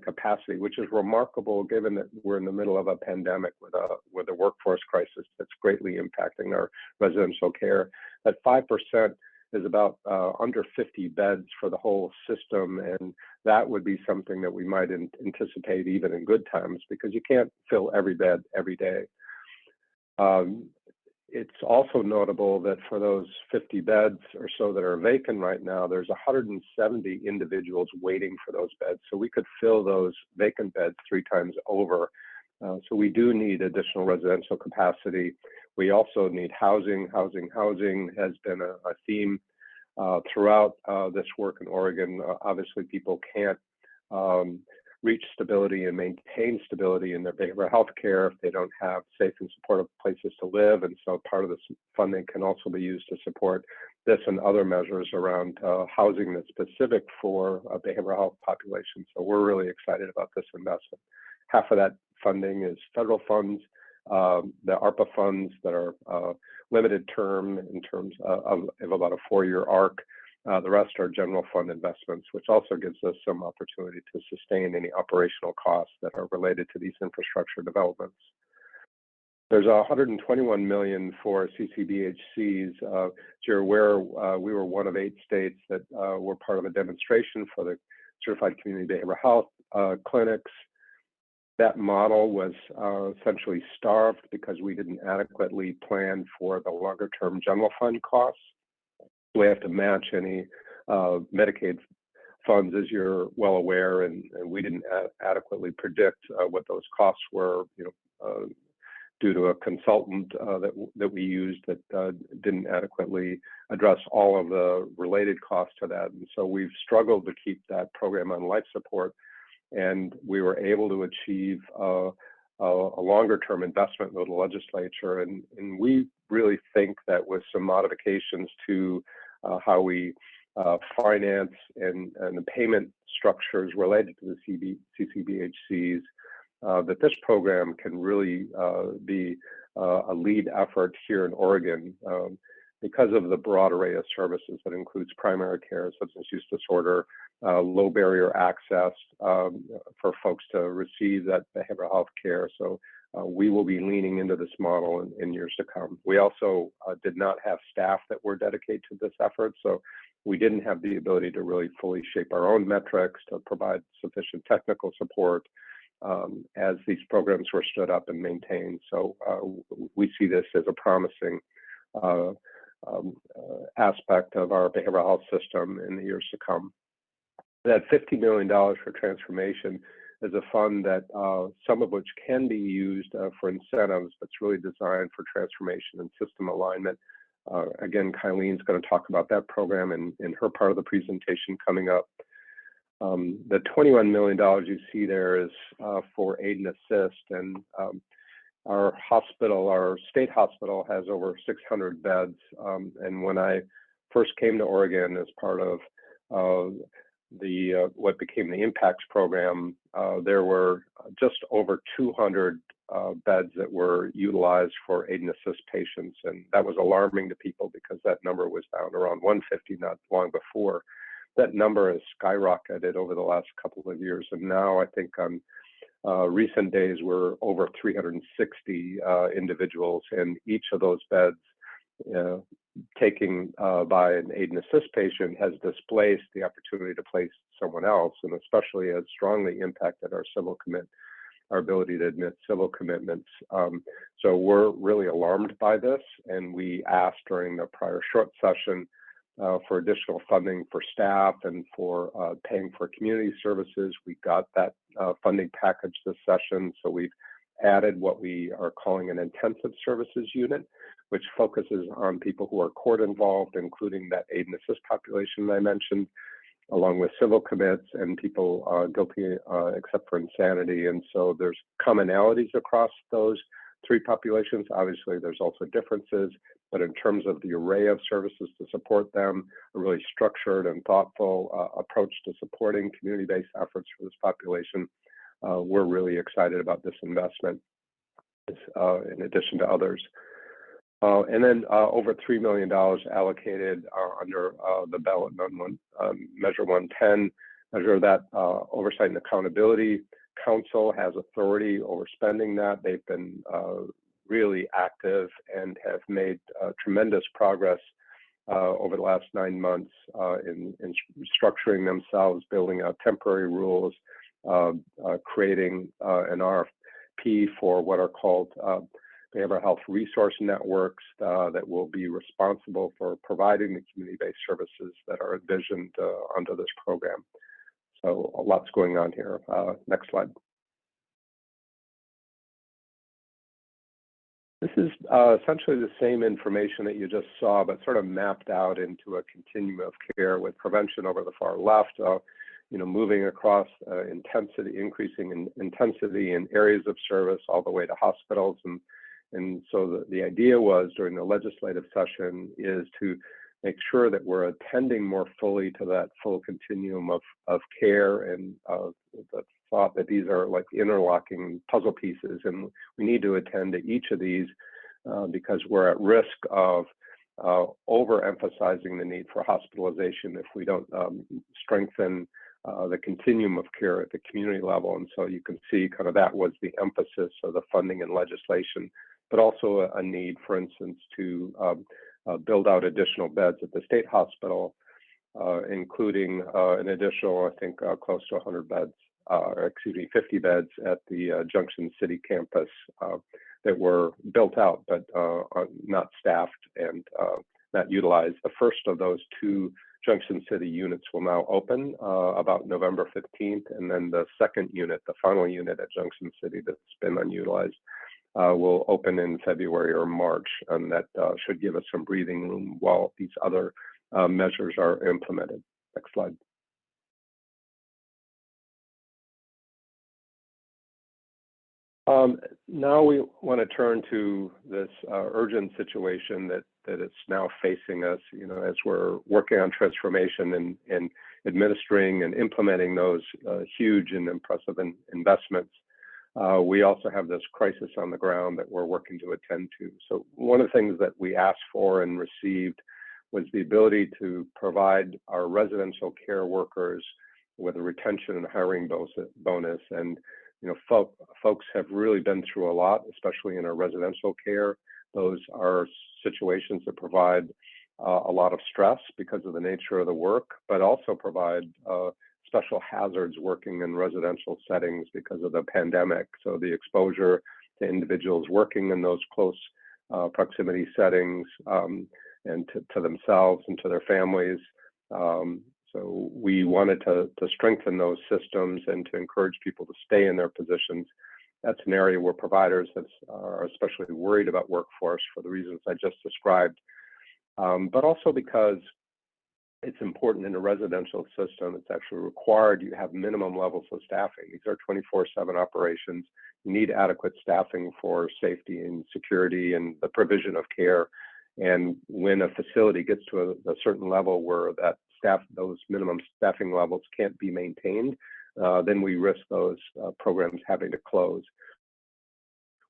capacity, which is remarkable given that we're in the middle of a pandemic with a workforce crisis that's greatly impacting our residential care. That 5% is about under 50 beds for the whole system, and that would be something that we might anticipate even in good times, because you can't fill every bed every day. It's also notable that for those 50 beds or so that are vacant right now, there's 170 individuals waiting for those beds. So we could fill those vacant beds 3 times over. So we do need additional residential capacity. We also need housing. Housing has been a theme throughout this work in Oregon. Obviously, people can't reach stability and maintain stability in their behavioral health care if they don't have safe and supportive places to live. And so part of this funding can also be used to support this and other measures around housing that's specific for a behavioral health population. So we're really excited about this investment. Half of that funding is federal funds, the ARPA funds that are limited term in terms of about a 4-year arc. The rest are general fund investments, which also gives us some opportunity to sustain any operational costs that are related to these infrastructure developments. There's $121 million for CCBHCs. As you're aware, we were one of 8 states that were part of a demonstration for the Certified Community Behavioral Health clinics. That model was essentially starved because we didn't adequately plan for the longer-term general fund costs. We have to match any Medicaid funds, as you're well aware, and we didn't adequately predict what those costs were, due to a consultant that we used that didn't adequately address all of the related costs to that. And so we've struggled to keep that program on life support, and we were able to achieve a longer-term investment with the legislature. And we really think that with some modifications to how we finance and the payment structures related to the CCBHCs, that this program can really be a lead effort here in Oregon because of the broad array of services that includes primary care, substance use disorder, low barrier access for folks to receive that behavioral health care. So we will be leaning into this model in years to come. We also did not have staff that were dedicated to this effort, so we didn't have the ability to really fully shape our own metrics to provide sufficient technical support as these programs were stood up and maintained. So we see this as a promising aspect of our behavioral health system in the years to come. That $50 million for transformation is a fund that some of which can be used for incentives, but it's really designed for transformation and system alignment. Again, Kylene's going to talk about that program in her part of the presentation coming up. The $21 million you see there is for aid and assist, and our hospital, our state hospital, has over 600 beds. And when I first came to Oregon as part of what became the Impacts program, there were just over 200 beds that were utilized for aid and assist patients, and that was alarming to people because that number was down around 150 not long before. That number has skyrocketed over the last couple of years, and now I think on recent days we're over 360 individuals, and each of those beds taken by an aid and assist patient has displaced the opportunity to place someone else, and especially has strongly impacted our ability to admit civil commitments. So we're really alarmed by this, and we asked during the prior short session for additional funding for staff and for paying for community services. We got that funding package this session, so we've added what we are calling an intensive services unit, which focuses on people who are court involved, including that aid and assist population I mentioned, along with civil commits and people guilty except for insanity. And so there's commonalities across those three populations. Obviously, there's also differences, but in terms of the array of services to support them, a really structured and thoughtful approach to supporting community-based efforts for this population, we're really excited about this investment in addition to others. And then over $3 million allocated under the ballot Measure 110. Measure that Oversight and Accountability Council has authority over spending that. They've been really active and have made tremendous progress over the last 9 months in structuring themselves, building out temporary rules, creating an RFP for what are called behavioral health resource networks that will be responsible for providing the community-based services that are envisioned under this program. So a lot's going on here. Next slide. This is essentially the same information that you just saw, but sort of mapped out into a continuum of care with prevention over the far left, moving across intensity, increasing in intensity in areas of service all the way to hospitals. And so the idea was during the legislative session is to make sure that we're attending more fully to that full continuum of care, and the thought that these are like interlocking puzzle pieces, and we need to attend to each of these because we're at risk of overemphasizing the need for hospitalization if we don't strengthen the continuum of care at the community level. And so you can see kind of that was the emphasis of the funding and legislation, but also a need, for instance, to build out additional beds at the state hospital, including an additional, I think, close to 100 beds, 50 beds at the Junction City campus that were built out, but not staffed and not utilized. The first of those two Junction City units will now open about November 15th, and then the second unit, the final unit at Junction City that's been unutilized, will open in February or March, and that should give us some breathing room while these other measures are implemented. Next slide. Now we want to turn to this urgent situation that is now facing us, as we're working on transformation and administering and implementing those huge and impressive investments. We also have this crisis on the ground that we're working to attend to. So one of the things that we asked for and received was the ability to provide our residential care workers with a retention and hiring bonus. And folks have really been through a lot, especially in our residential care. Those are situations that provide a lot of stress because of the nature of the work, but also provide special hazards working in residential settings because of the pandemic. So the exposure to individuals working in those close proximity settings and to themselves and to their families. So we wanted to strengthen those systems and to encourage people to stay in their positions. That's an area where providers are especially worried about workforce for the reasons I just described, but also because it's important in a residential system. It's actually required you have minimum levels of staffing. These are 24/7 operations. You need adequate staffing for safety and security and the provision of care. And when a facility gets to a certain level where those minimum staffing levels can't be maintained, then we risk those programs having to close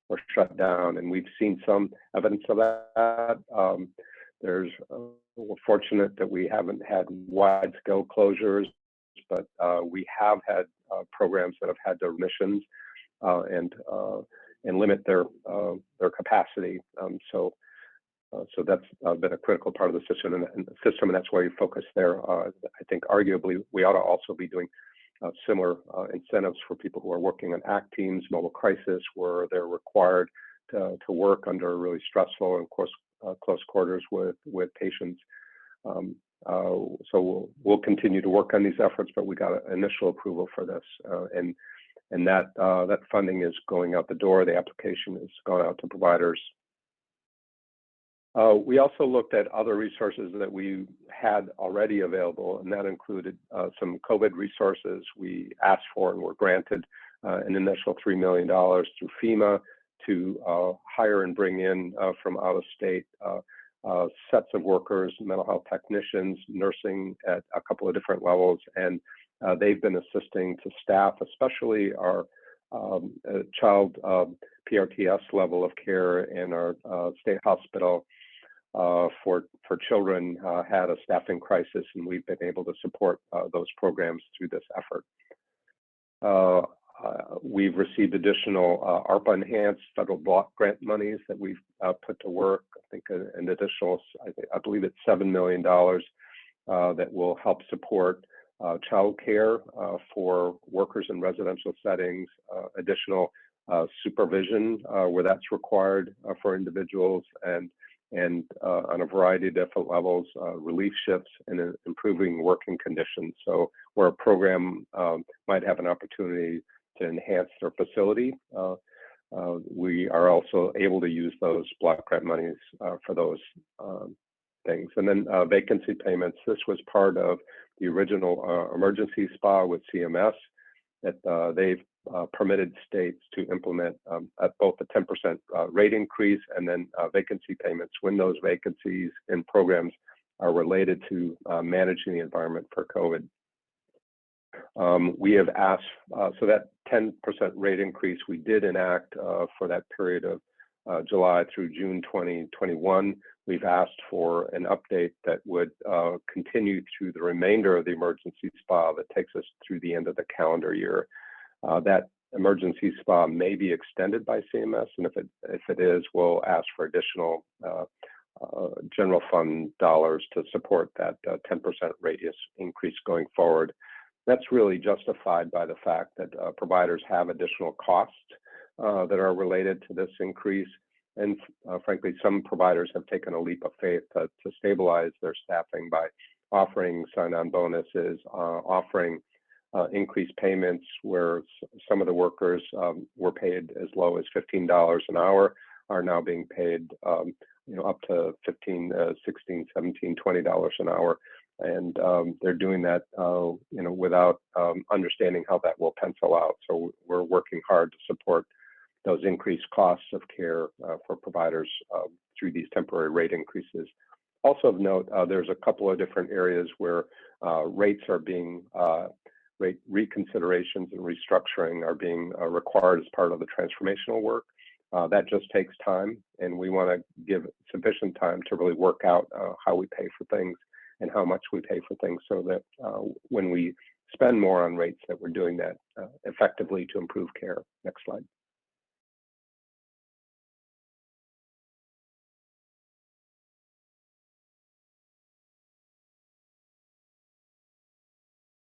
or shut down. And we've seen some evidence of that. We're fortunate that we haven't had wide-scale closures, but we have had programs that have had their missions and limit their capacity. So that's been a critical part of the system, and that's why we focus there. I think arguably we ought to also be doing similar incentives for people who are working on ACT teams, mobile crisis, where they're required to work under really stressful and close quarters with patients. So we'll continue to work on these efforts, but we got initial approval for this, and that funding is going out the door. The application has gone out to providers. We also looked at other resources that we had already available, and that included some COVID resources. We asked for and were granted an initial $3 million through FEMA to hire and bring in from out of state sets of workers, mental health technicians, nursing at a couple of different levels, and they've been assisting to staff, especially our child PRTS level of care in our state hospital for children had a staffing crisis, and we've been able to support those programs through this effort. We've received additional ARPA enhanced federal block grant monies that we've put to work. I think an additional, I believe it's $7 million that will help support child care for workers in residential settings, additional supervision where that's required for individuals, and on a variety of different levels, relief shifts and improving working conditions. So where a program might have an opportunity to enhance their facility, we are also able to use those block grant monies for those things. And then vacancy payments. This was part of the original emergency SPA with CMS that they've permitted states to implement at both a 10% rate increase and then vacancy payments when those vacancies in programs are related to managing the environment for COVID. We have asked, so that 10% rate increase we did enact for that period of July through June 2021. We've asked for an update that would continue through the remainder of the emergency SPA that takes us through the end of the calendar year. That emergency SPA may be extended by CMS, and if it is, we'll ask for additional general fund dollars to support that 10% radius increase going forward. That's really justified by the fact that providers have additional costs that are related to this increase. And frankly, some providers have taken a leap of faith to stabilize their staffing by offering sign-on bonuses, offering increased payments where some of the workers were paid as low as $15 an hour are now being paid up to $15, $16, $17, $20 an hour. And they're doing that without understanding how that will pencil out. So we're working hard to support those increased costs of care for providers through these temporary rate increases. Also of note, there's a couple of different areas where rates are being, rate reconsiderations and restructuring are being required as part of the transformational work. That just takes time, and we want to give sufficient time to really work out how we pay for things and how much we pay for things, so that when we spend more on rates, that we're doing that effectively to improve care. Next slide.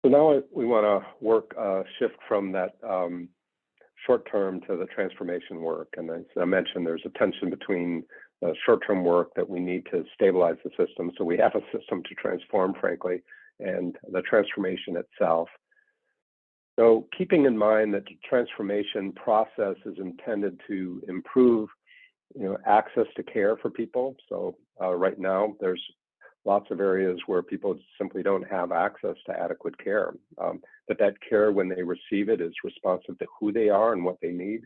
So now we want to shift from that short-term to the transformation work. And as I mentioned, there's a tension between short-term work that we need to stabilize the system, so we have a system to transform, frankly, and the transformation itself. So keeping in mind that the transformation process is intended to improve access to care for people. So right now, there's lots of areas where people simply don't have access to adequate care. But that care, when they receive it, is responsive to who they are and what they need.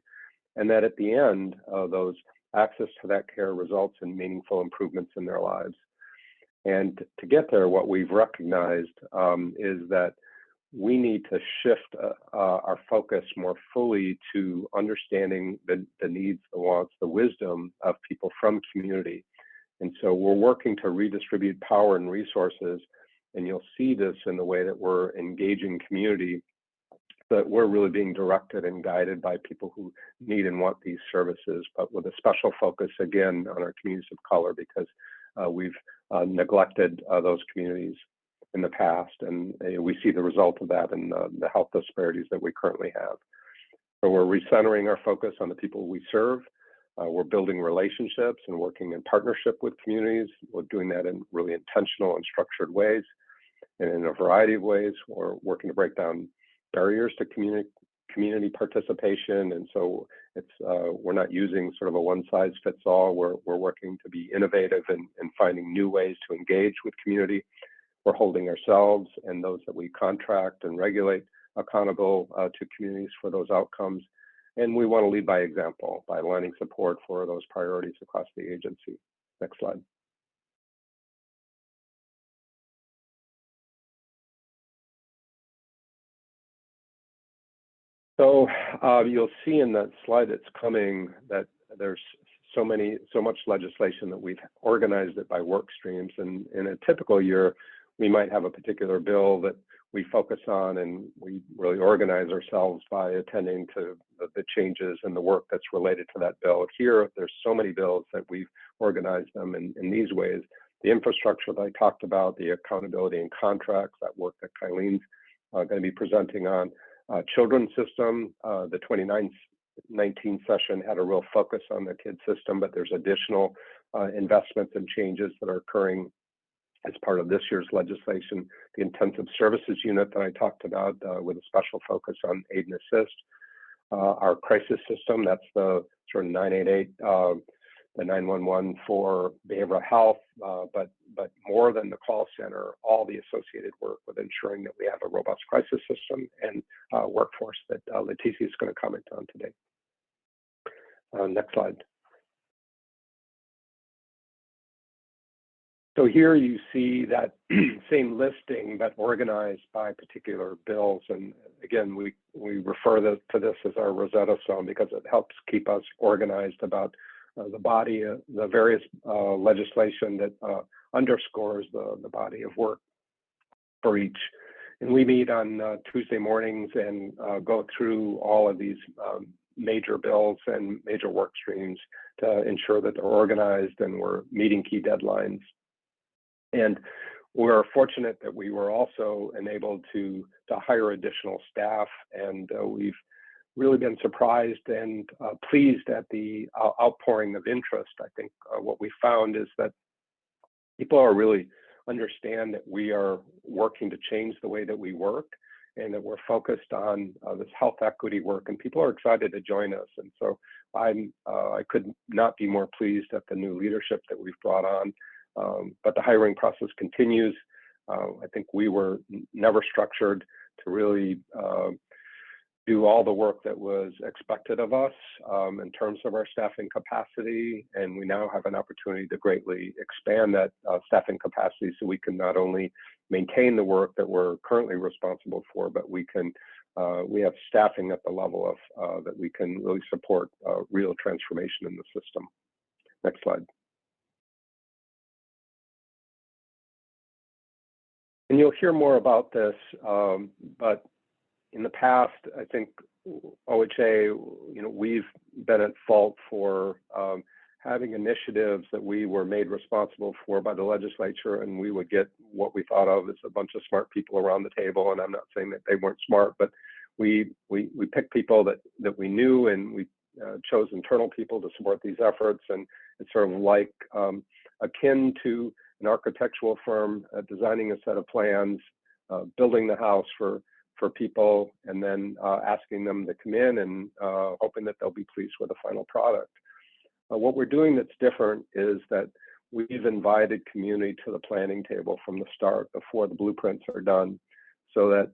And that at the end, those access to that care results in meaningful improvements in their lives. And to get there, what we've recognized is that we need to shift our focus more fully to understanding the needs, the wants, the wisdom of people from community. And so we're working to redistribute power and resources, and you'll see this in the way that we're engaging community, that we're really being directed and guided by people who need and want these services, but with a special focus, again, on our communities of color, because we've neglected those communities in the past, and we see the result of that in the health disparities that we currently have. So we're recentering our focus on the people we serve. We're building relationships and working in partnership with communities. We're doing that in really intentional and structured ways, and in a variety of ways. We're working to break down barriers to community participation, and so it's we're not using sort of a one-size-fits-all. We're working to be innovative and finding new ways to engage with community. We're holding ourselves and those that we contract and regulate accountable to communities for those outcomes. And we want to lead by example by aligning support for those priorities across the agency. Next slide. So you'll see in that slide that's coming that there's so much legislation that we've organized it by work streams. And in a typical year, we might have a particular bill that we focus on, and we really organize ourselves by attending to the changes and the work that's related to that bill. Here, there's so many bills that we've organized them in these ways. The infrastructure that I talked about, the accountability and contracts, that work that Kylene's going to be presenting on. Children's system, the 2019 session had a real focus on the kids system, but there's additional investments and changes that are occurring as part of this year's legislation. The intensive services unit that I talked about with a special focus on aid and assist. Our crisis system, that's the sort of 988, the 911 for behavioral health, but more than the call center, all the associated work with ensuring that we have a robust crisis system and workforce that Leticia is going to comment on today. Next slide. So here you see that same listing, but organized by particular bills. And again, we refer to this as our Rosetta Stone because it helps keep us organized about the body, the various legislation that underscores the body of work for each. And we meet on Tuesday mornings and go through all of these major bills and major work streams to ensure that they're organized and we're meeting key deadlines. And we're fortunate that we were also enabled to hire additional staff, and we've really been surprised and pleased at the outpouring of interest. I think what we found is that people are really understand that we are working to change the way that we work and that we're focused on this health equity work, and people are excited to join us. And so I could not be more pleased at the new leadership that we've brought on. But the hiring process continues. I think we were never structured to really do all the work that was expected of us in terms of our staffing capacity. And we now have an opportunity to greatly expand that staffing capacity so we can not only maintain the work that we're currently responsible for, but we have staffing at the level of that we can really support real transformation in the system. Next slide. And you'll hear more about this, but in the past, I think OHA, we've been at fault for having initiatives that we were made responsible for by the legislature, and we would get what we thought of as a bunch of smart people around the table. And I'm not saying that they weren't smart, but we picked people that we knew, and we chose internal people to support these efforts. And it's sort of like akin to an architectural firm designing a set of plans building the house for people, and then asking them to come in and hoping that they'll be pleased with the final product. What we're doing that's different is that we've invited community to the planning table from the start before the blueprints are done, so that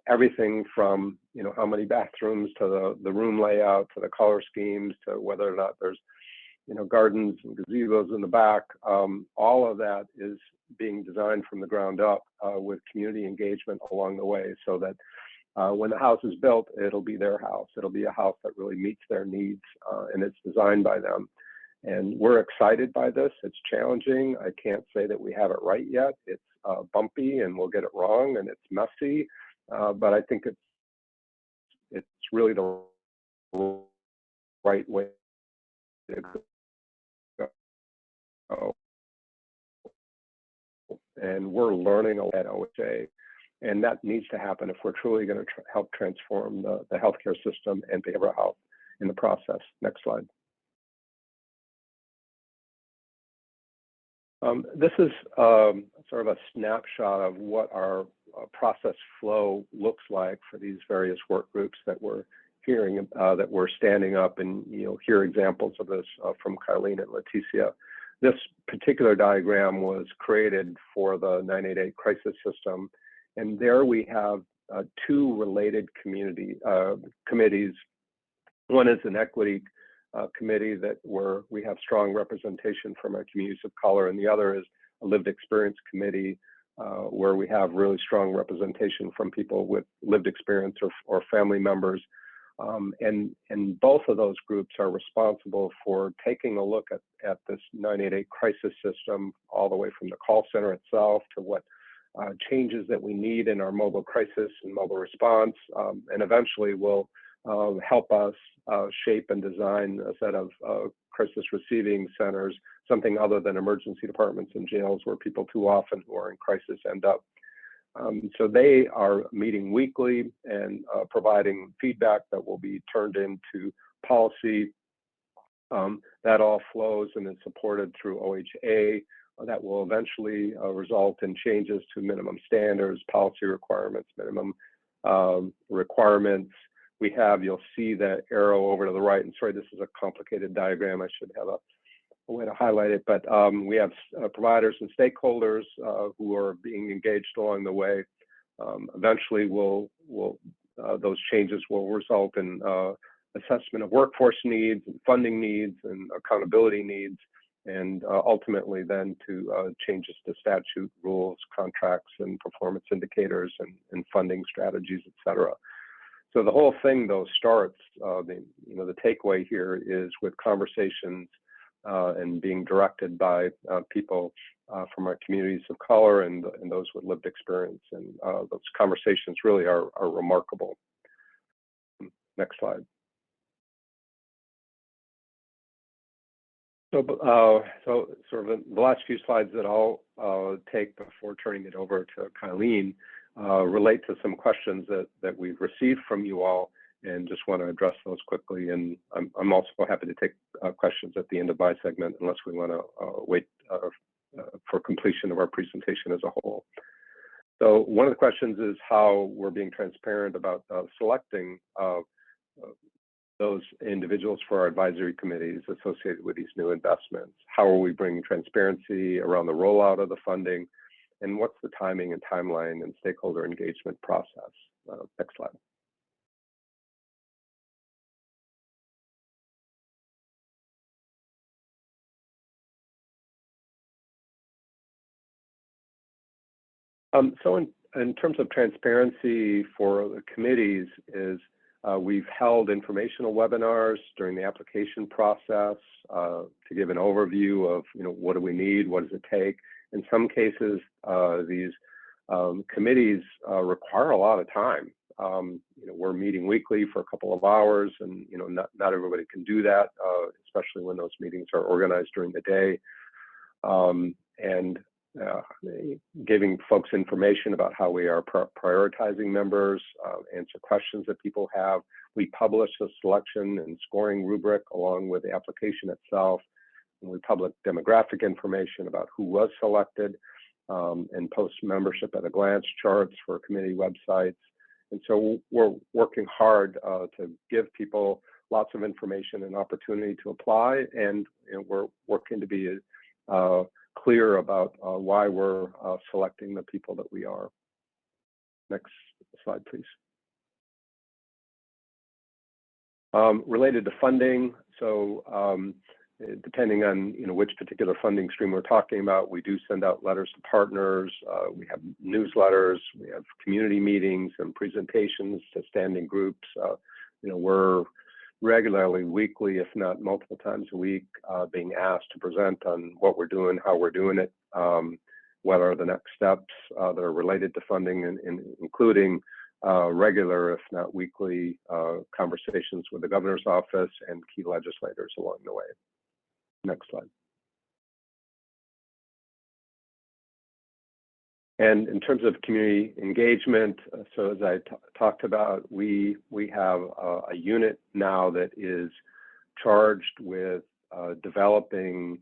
everything from how many bathrooms to the room layout to the color schemes to whether or not there's gardens and gazebos in the back, all of that is being designed from the ground up with community engagement along the way, so that when the house is built, it'll be their house. It'll be a house that really meets their needs, and it's designed by them. And we're excited by this. It's challenging. I can't say that we have it right yet. It's bumpy, and we'll get it wrong, and it's messy. But I think it's really the right way to go. And we're learning a lot at OHA, and that needs to happen if we're truly going to help transform the healthcare system and behavioral health in the process. Next slide. This is sort of a snapshot of what our process flow looks like for these various work groups that we're hearing, that we're standing up, and you'll hear examples of this from Kylene and Leticia. This particular diagram was created for the 988 crisis system, and there we have two related committees. One is an equity committee where we have strong representation from our communities of color, and the other is a lived experience committee where we have really strong representation from people with lived experience or family members. And both of those groups are responsible for taking a look at this 988 crisis system, all the way from the call center itself to what changes that we need in our mobile crisis and mobile response, and eventually will help us shape and design a set of crisis receiving centers, something other than emergency departments and jails where people too often who are in crisis end up. So they are meeting weekly and providing feedback that will be turned into policy. That all flows and is supported through OHA. That will eventually result in changes to minimum standards, policy requirements, minimum requirements. We have, you'll see that arrow over to the right, and sorry, this is a complicated diagram. I should have a way to highlight it, but we have providers and stakeholders who are being engaged along the way. Eventually, those changes will result in assessment of workforce needs and funding needs and accountability needs, and ultimately then to changes to statute, rules, contracts, and performance indicators and funding strategies, et cetera. So the whole thing, though, starts, the takeaway here is with conversations and being directed by people from our communities of color and those with lived experience. And those conversations really are remarkable. Next slide. So sort of the last few slides that I'll take before turning it over to Kylene relate to some questions that we've received from you all, and just want to address those quickly. And I'm also happy to take questions at the end of my segment, unless we want to wait for completion of our presentation as a whole. So one of the questions is how we're being transparent about selecting those individuals for our advisory committees associated with these new investments. How are we bringing transparency around the rollout of the funding? And what's the timing and timeline and stakeholder engagement process? Next slide. So in terms of transparency for the committees is we've held informational webinars during the application process to give an overview of what do we need, what does it take. In some cases, these committees require a lot of time. We're meeting weekly for a couple of hours, and not everybody can do that, especially when those meetings are organized during the day. And giving folks information about how we are prioritizing members, answer questions that people have. We publish a selection and scoring rubric along with the application itself. And we publish demographic information about who was selected. and post membership at a glance charts for committee websites. And so we're working hard to give people lots of information and opportunity to apply, and we're working to be clear about why we're selecting the people that we are. Next slide, please. Related to funding, so depending on which particular funding stream we're talking about, we do send out letters to partners. We have newsletters. We have community meetings and presentations to standing groups. We're regularly, weekly, if not multiple times a week, being asked to present on what we're doing, how we're doing it, what are the next steps that are related to funding, and including regular, if not weekly, conversations with the governor's office and key legislators along the way. Next slide. And in terms of community engagement, so as I talked about, we have a unit now that is charged with developing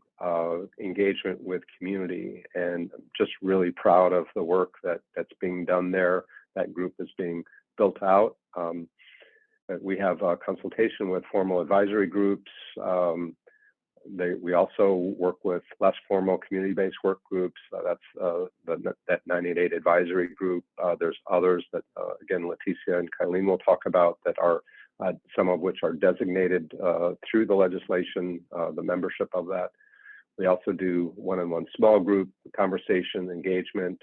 engagement with community, and I'm just really proud of the work that's being done there. That group is being built out. We have a consultation with formal advisory groups. We also work with less formal community-based work groups. That's that 988 advisory group. There's others that, again, Leticia and Kylene will talk about, that are some of which are designated through the legislation, the membership of that. We also do one-on-one small group conversation engagement.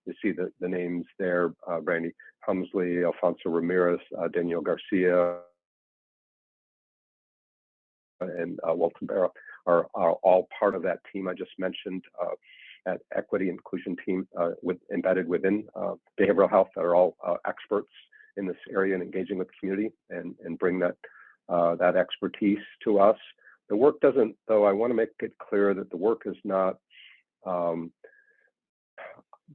You see the names there: Brandy Humsley, Alfonso Ramirez, Daniel Garcia, and Walton Barrow are all part of that team I just mentioned, that equity inclusion team embedded within behavioral health, that are all experts in this area and engaging with the community and bring that expertise to us. The work doesn't, though, I want to make it clear that the work is not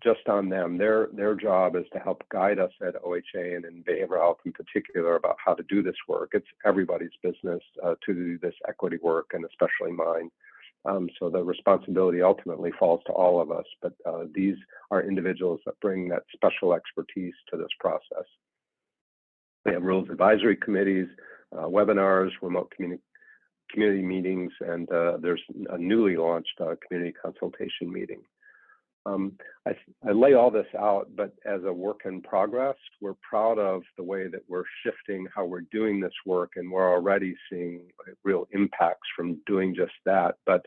just on them. Their job is to help guide us at OHA and in behavioral health in particular about how to do this work. It's everybody's business to do this equity work, and especially mine. So the responsibility ultimately falls to all of us, but these are individuals that bring that special expertise to this process. We have rules advisory committees, webinars, remote community meetings, and there's a newly launched community consultation meeting. I lay all this out, but as a work in progress, we're proud of the way that we're shifting how we're doing this work, and we're already seeing real impacts from doing just that. But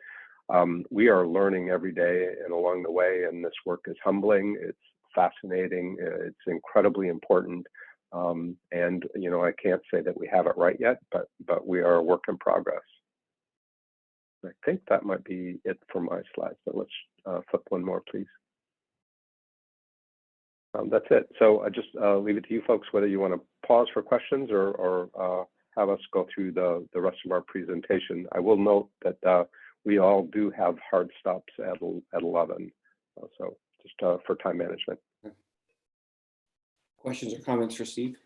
we are learning every day and along the way, and this work is humbling, it's fascinating, it's incredibly important. And I can't say that we have it right yet, but we are a work in progress. I think that might be it for my slides, but let's flip one more, please. That's it. So I just leave it to you folks, whether you want to pause for questions or have us go through the rest of our presentation. I will note that we all do have hard stops at 11, so just for time management. Questions or comments for Steve?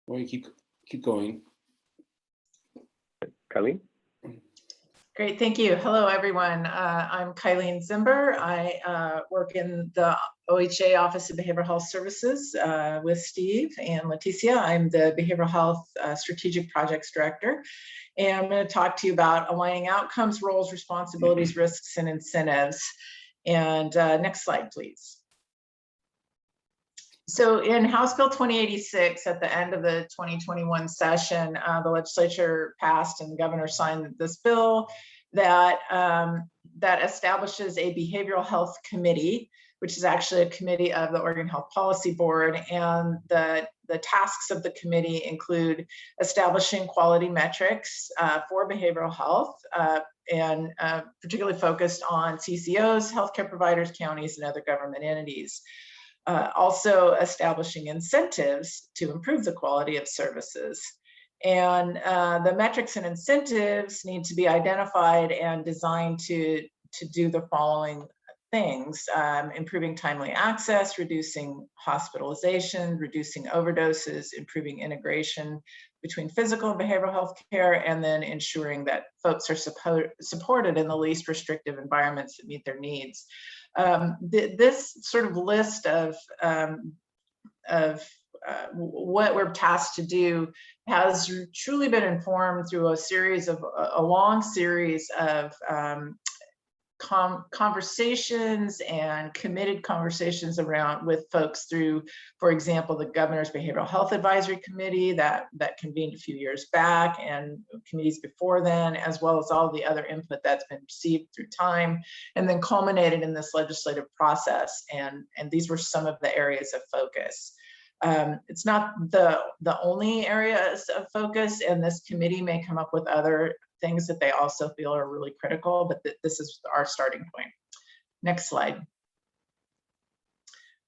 Well, you keep going. Kylene? Great, thank you. Hello, everyone. I'm Kylene Zimber. I work in the OHA Office of Behavioral Health Services with Steve and Leticia. I'm the Behavioral Health Strategic Projects Director. And I'm going to talk to you about aligning outcomes, roles, responsibilities, risks, and incentives. And next slide, please. So in House Bill 2086, at the end of the 2021 session, the legislature passed and the governor signed this bill that establishes a behavioral health committee, which is actually a committee of the Oregon Health Policy Board. And the tasks of the committee include establishing quality metrics for behavioral health, and particularly focused on CCOs, healthcare providers, counties, and other government entities. Also establishing incentives to improve the quality of services. And the metrics and incentives need to be identified and designed to do the following things, improving timely access, reducing hospitalization, reducing overdoses, improving integration between physical and behavioral health care, and then ensuring that folks are supported in the least restrictive environments that meet their needs. This sort of list of what we're tasked to do has truly been informed through a long series of conversations and committed conversations with folks through, for example, the Governor's Behavioral Health Advisory Committee that convened a few years back, and committees before then, as well as all the other input that's been received through time, and then culminated in this legislative process. And these were some of the areas of focus. It's not the only areas of focus, and this committee may come up with other things that they also feel are really critical, but this is our starting point. Next slide.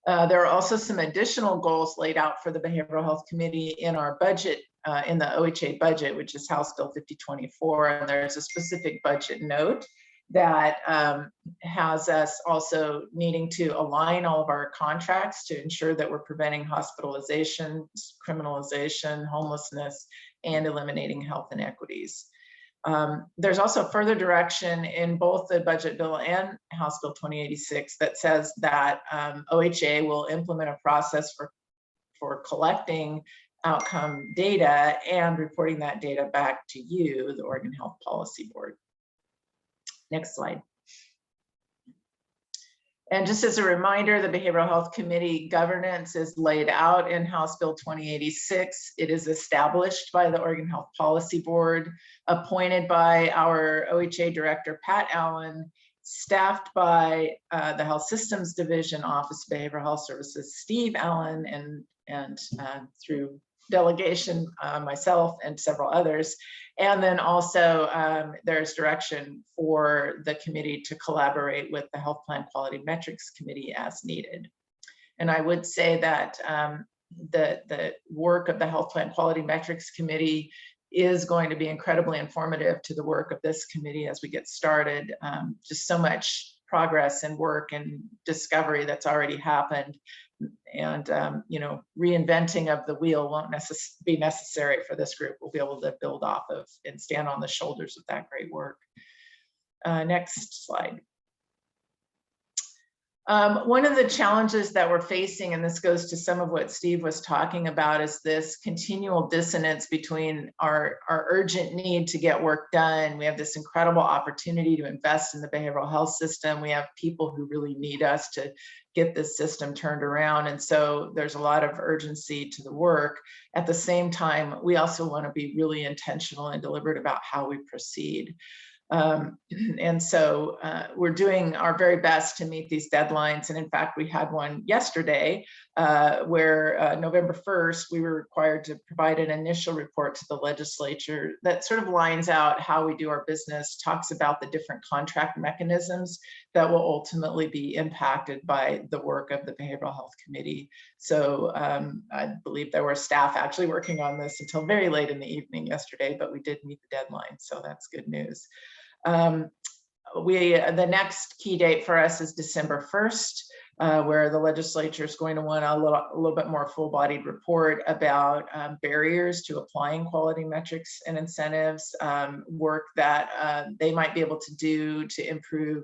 There are also some additional goals laid out for the Behavioral Health Committee in our budget, in the OHA budget, which is House Bill 5024, and there's a specific budget note that has us also needing to align all of our contracts to ensure that we're preventing hospitalization, criminalization, homelessness, and eliminating health inequities. There's also further direction in both the budget bill and House Bill 2086 that says that OHA will implement a process for collecting outcome data and reporting that data back to you, the Oregon Health Policy Board. Next slide. And just as a reminder, the Behavioral Health Committee governance is laid out in House Bill 2086. It is established by the Oregon Health Policy Board, appointed by our OHA Director, Pat Allen, staffed by the Health Systems Division, Office of Behavioral Health Services, Steve Allen, and through delegation, myself and several others. And then also there's direction for the committee to collaborate with the Health Plan Quality Metrics Committee as needed. And I would say that the work of the Health Plan Quality Metrics Committee is going to be incredibly informative to the work of this committee as we get started. Just so much progress and work and discovery that's already happened. And you know, reinventing of the wheel won't be necessary for this group. We'll be able to build off of and stand on the shoulders of that great work. Next slide. One of the challenges that we're facing, and this goes to some of what Steve was talking about, is this continual dissonance between our urgent need to get work done. We have this incredible opportunity to invest in the behavioral health system. We have people who really need us to get this system turned around. And so there's a lot of urgency to the work. At the same time, we also want to be really intentional and deliberate about how we proceed. And so we're doing our very best to meet these deadlines. And in fact, we had one yesterday where November 1st, we were required to provide an initial report to the legislature that sort of lines out how we do our business, talks about the different contract mechanisms that will ultimately be impacted by the work of the Behavioral Health Committee. So I believe there were staff actually working on this until very late in the evening yesterday, but we did meet the deadline. So that's good news. The next key date for us is December 1st, where the legislature is going to want a little bit more full-bodied report about barriers to applying quality metrics and incentives, work that they might be able to do to improve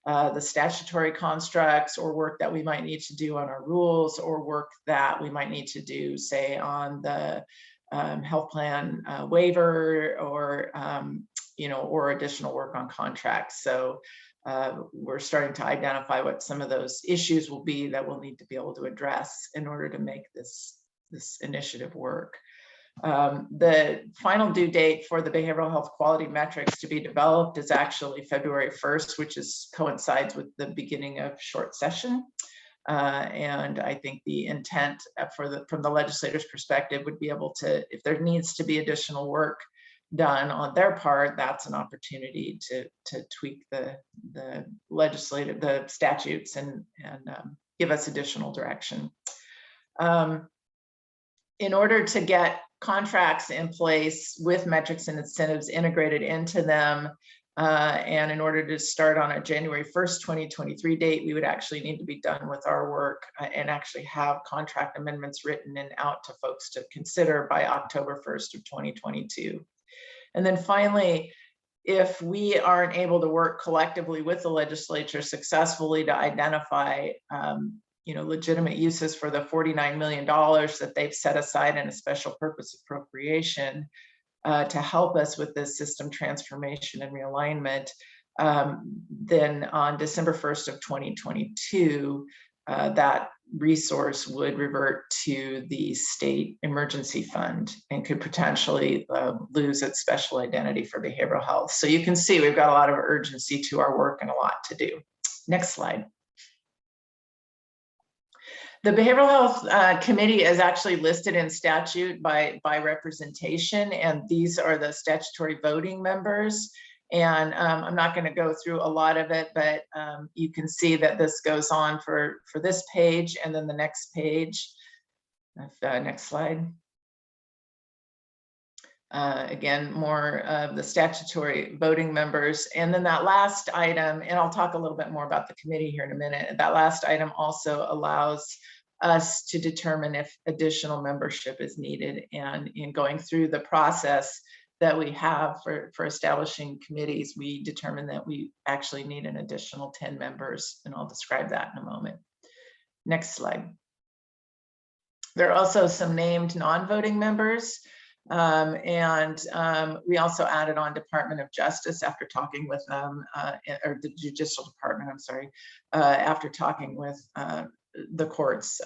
the statutory constructs, or work that we might need to do on our rules, or work that we might need to do, say, on the health plan waiver, or or additional work on contracts. So we're starting to identify what some of those issues will be that we'll need to be able to address in order to make this initiative work. The final due date for the behavioral health quality metrics to be developed is actually February 1st, which coincides with the beginning of short session. And I think the intent from the legislator's perspective would be able to, if there needs to be additional work done on their part, that's an opportunity to tweak the statutes and give us additional direction. In order to get contracts in place with metrics and incentives integrated into them, And in order to start on a January 1st, 2023 date, we would actually need to be done with our work and actually have contract amendments written and out to folks to consider by October 1st of 2022. And then finally, if we aren't able to work collectively with the legislature successfully to identify legitimate uses for the $49 million that they've set aside in a special purpose appropriation to help us with this system transformation and realignment, then on December 1st of 2022, that resource would revert to the state emergency fund and could potentially lose its special identity for behavioral health. So you can see we've got a lot of urgency to our work and a lot to do. Next slide. The Behavioral Health Committee is actually listed in statute by representation, and these are the statutory voting members. And I'm not going to go through a lot of it, but you can see that this goes on for this page and then the next page. Next slide. Again, more of the statutory voting members. And then that last item, and I'll talk a little bit more about the committee here in a minute, that last item also allows us to determine if additional membership is needed. And in going through the process that we have for establishing committees, we determine that we actually need an additional 10 members, and I'll describe that in a moment. Next slide. There are also some named non-voting members. We also added on Department of Justice after talking with them, or the Judicial Department, I'm sorry, after talking with the courts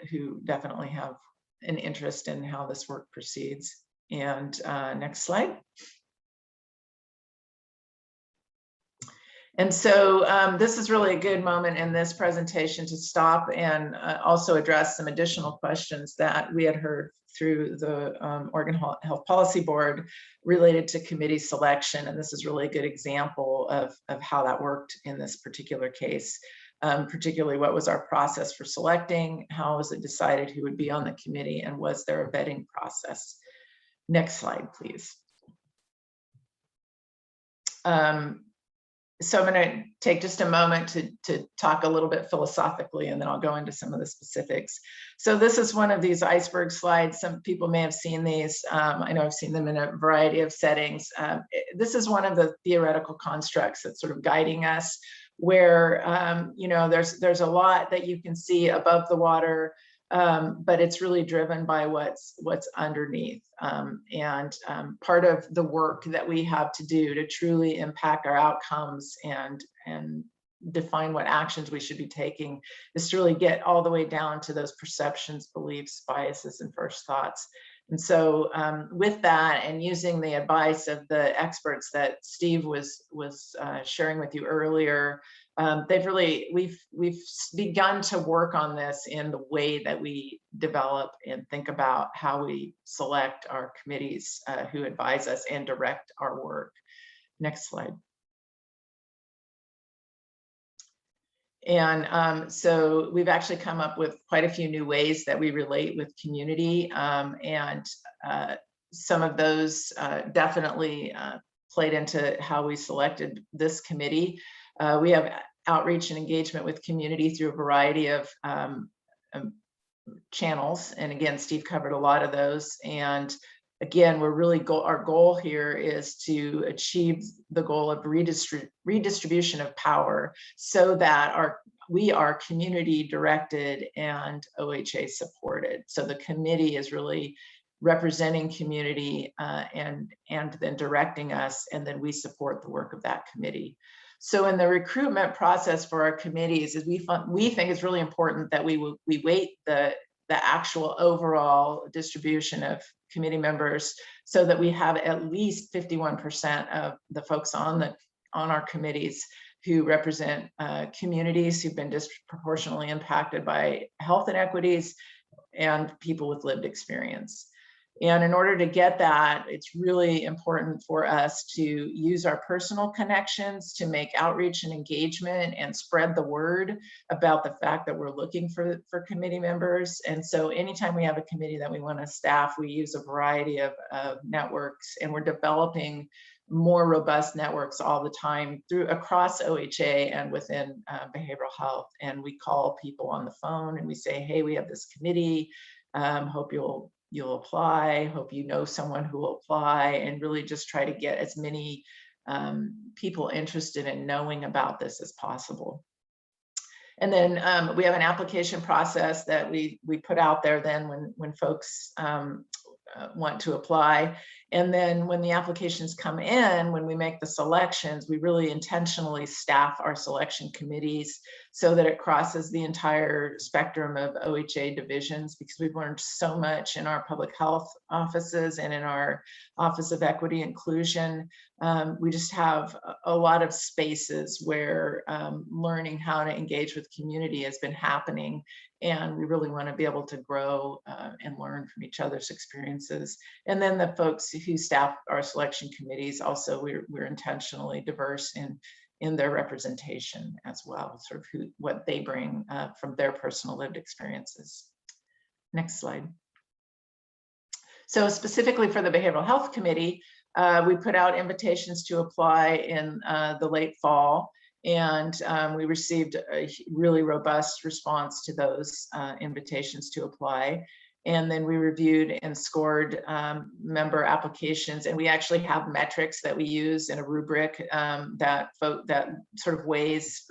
who definitely have an interest in how this work proceeds. And next slide. And so this is really a good moment in this presentation to stop and also address some additional questions that we had heard through the Oregon Health Policy Board related to committee selection. And this is really a good example of how that worked in this particular case, particularly what was our process for selecting, how was it decided who would be on the committee, and was there a vetting process? Next slide, please. So I'm going to take just a moment to talk a little bit philosophically, and then I'll go into some of the specifics. So this is one of these iceberg slides. Some people may have seen these. I know I've seen them in a variety of settings. This is one of the theoretical constructs that's sort of guiding us, where there's a lot that you can see above the water, but it's really driven by what's underneath. Part of the work that we have to do to truly impact our outcomes and define what actions we should be taking is to really get all the way down to those perceptions, beliefs, biases, and first thoughts. And so with that, and using the advice of the experts that Steve was sharing with you earlier, we've begun to work on this in the way that we develop and think about how we select our committees who advise us and direct our work. Next slide. And so we've actually come up with quite a few new ways that we relate with community, and some of those definitely played into how we selected this committee. We have outreach and engagement with community through a variety of channels. And again, Steve covered a lot of those. And again, our goal here is to achieve the goal of redistribution of power so that we are community directed and OHA supported. So the committee is really representing community and then directing us, and then we support the work of that committee. So in the recruitment process for our committees, we think it's really important that we weight the actual overall distribution of committee members so that we have at least 51% of the folks on our committees who represent communities who've been disproportionately impacted by health inequities and people with lived experience. And in order to get that, it's really important for us to use our personal connections to make outreach and engagement and spread the word about the fact that we're looking for committee members. And so anytime we have a committee that we want to staff, we use a variety of networks, and we're developing more robust networks all the time across OHA and within behavioral health. And we call people on the phone and we say, hey, we have this committee. Hope you'll apply. Hope you know someone who will apply, and really just try to get as many people interested in knowing about this as possible. And then we have an application process that we put out there then when folks want to apply. And then when the applications come in, when we make the selections, we really intentionally staff our selection committees so that it crosses the entire spectrum of OHA divisions, because we've learned so much in our public health offices and in our Office of Equity Inclusion. We just have a lot of spaces where learning how to engage with community has been happening. And we really want to be able to grow and learn from each other's experiences. And then the folks who staff our selection committees, also we're intentionally diverse in their representation as well, sort of what they bring from their personal lived experiences. Next slide. So specifically for the Behavioral Health Committee, we put out invitations to apply in the late fall. And we received a really robust response to those invitations to apply. And then we reviewed and scored member applications. And we actually have metrics that we use in a rubric that sort of weighs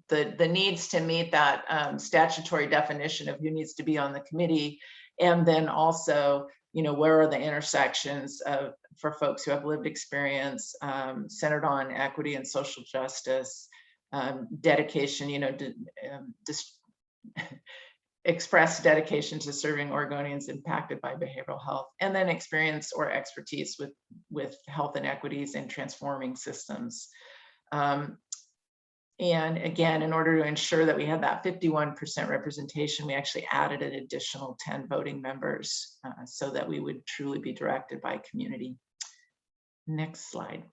the needs to meet that statutory definition of who needs to be on the committee. And then also, where are the intersections for folks who have lived experience centered on equity and social justice, dedication, express dedication to serving Oregonians impacted by behavioral health, and then experience or expertise with health inequities and transforming systems. And again, in order to ensure that we had that 51% representation, we actually added an additional 10 voting members so that we would truly be directed by community. Next slide.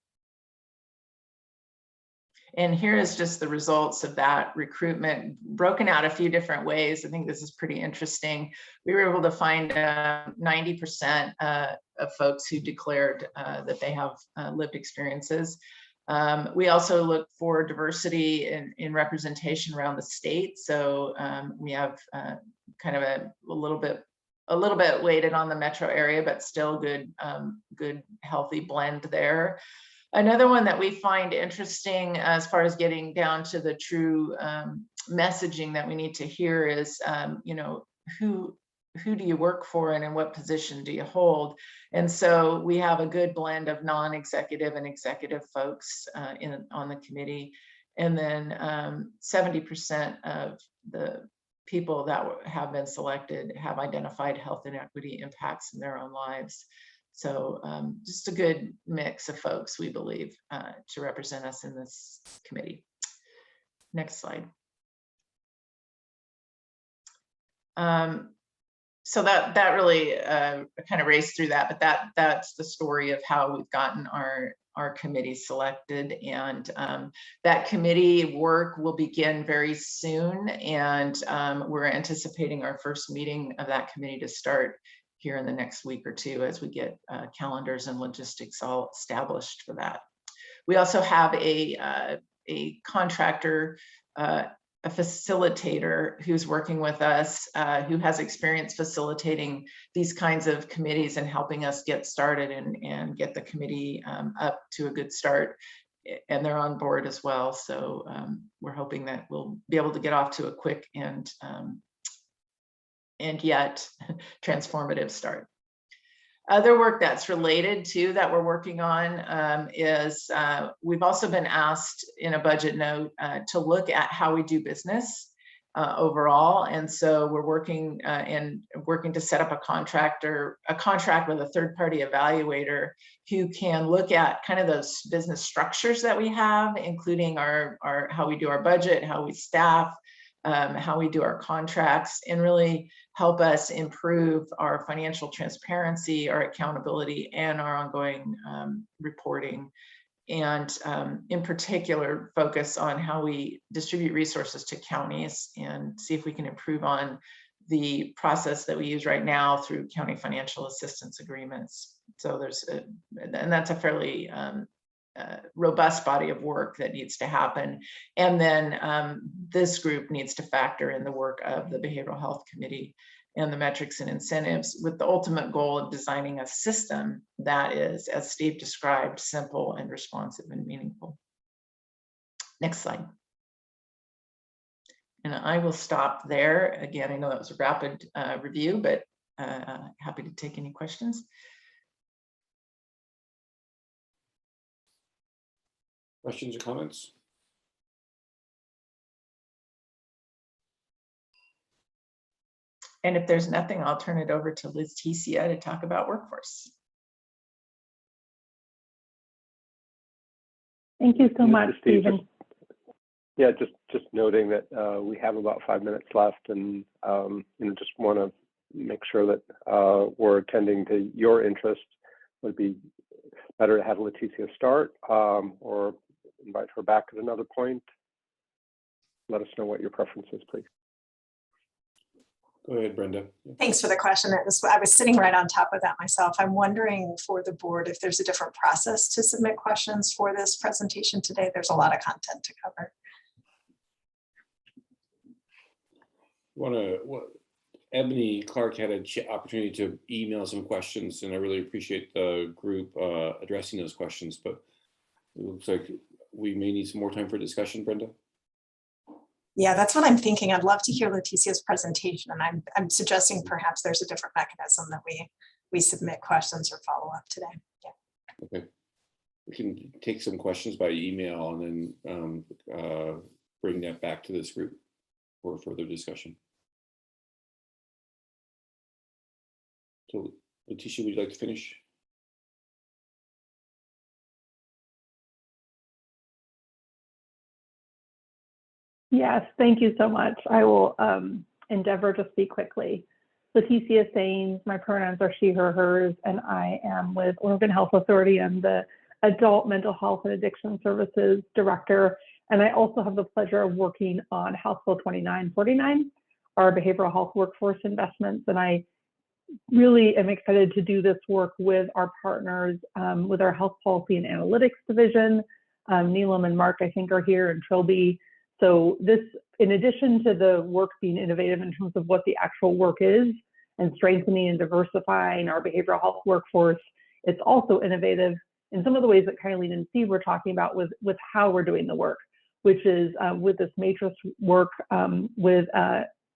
And here is just the results of that recruitment, broken out a few different ways. I think this is pretty interesting. We were able to find 90% of folks who declared that they have lived experiences. We also look for diversity in representation around the state. So we have kind of a little bit weighted on the metro area, but still good healthy blend there. Another one that we find interesting as far as getting down to the true messaging that we need to hear is, who do you work for and in what position do you hold? And so we have a good blend of non-executive and executive folks on the committee. And then 70% of the people that have been selected have identified health inequity impacts in their own lives. So just a good mix of folks, we believe, to represent us in this committee. Next slide. So that really kind of raced through that, but that's the story of how we've gotten our committee selected. And that committee work will begin very soon. And we're anticipating our first meeting of that committee to start here in the next week or two as we get calendars and logistics all established for that. We also have a contractor, a facilitator who's working with us, who has experience facilitating these kinds of committees and helping us get started and get the committee up to a good start. And they're on board as well. So we're hoping that we'll be able to get off to a quick and yet transformative start. Other work that's related to that we're working on is we've also been asked in a budget note to look at how we do business overall. And so we're working to set up a contract with a third-party evaluator who can look at kind of those business structures that we have, including our how we do our budget, how we staff, how we do our contracts, and really help us improve our financial transparency, our accountability, and our ongoing reporting. And in particular, focus on how we distribute resources to counties and see if we can improve on the process that we use right now through county financial assistance agreements. So and that's a fairly robust body of work that needs to happen. And then this group needs to factor in the work of the Behavioral Health Committee and the metrics and incentives, with the ultimate goal of designing a system that is, as Steve described, simple and responsive and meaningful. Next slide. And I will stop there. Again, I know that was a rapid review, but happy to take any questions. Questions or comments? And if there's nothing, I'll turn it over to Leticia to talk about workforce. Thank you so much, Steve. Stephen. Yeah, just noting that we have about 5 minutes left, and just want to make sure that we're attending to your interest. Would be better to have Leticia start, or invite her back at another point. Let us know what your preference is, please. Go ahead, Brenda. Thanks for the question. I was sitting right on top of that myself. I'm wondering for the board if there's a different process to submit questions for this presentation today. There's a lot of content to cover. Ebony Clark had an opportunity to email some questions, and I really appreciate the group addressing those questions, but it looks like we may need some more time for discussion, Brenda. Yeah, that's what I'm thinking. I'd love to hear Leticia's presentation, and I'm suggesting perhaps there's a different mechanism that we submit questions or follow up today. Yeah. Okay. We can take some questions by email and then bring that back to this group for further discussion. So, Leticia, would you like to finish? Yes, thank you so much. I will endeavor to speak quickly. Leticia Sains, my pronouns are she, her, hers, and I am with Oregon Health Authority. I'm the Adult Mental Health and Addiction Services Director, and I also have the pleasure of working on House Bill 2949, our behavioral health workforce investments, and I really am excited to do this work with our partners, with our Health Policy and Analytics Division. Neelam and Mark, I think, are here, and Trilby. So this, in addition to the work being innovative in terms of what the actual work is and strengthening and diversifying our behavioral health workforce, it's also innovative in some of the ways that Kylene and Steve were talking about with how we're doing the work, which is with this matrix work with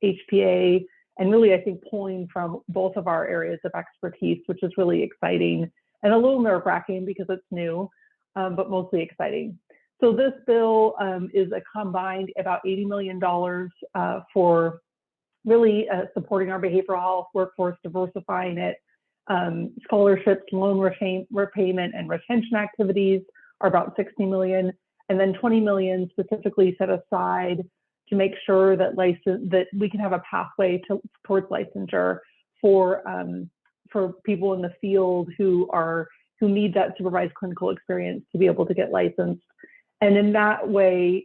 HPA, and really, I think, pulling from both of our areas of expertise, which is really exciting and a little nerve-wracking because it's new, but mostly exciting. So this bill is a combined about $80 million for really supporting our behavioral health workforce, diversifying it. Scholarships, loan repayment, and retention activities are about $60 million, and then $20 million specifically set aside to make sure that that we can have a pathway towards licensure for people in the field who need that supervised clinical experience to be able to get licensed. And in that way,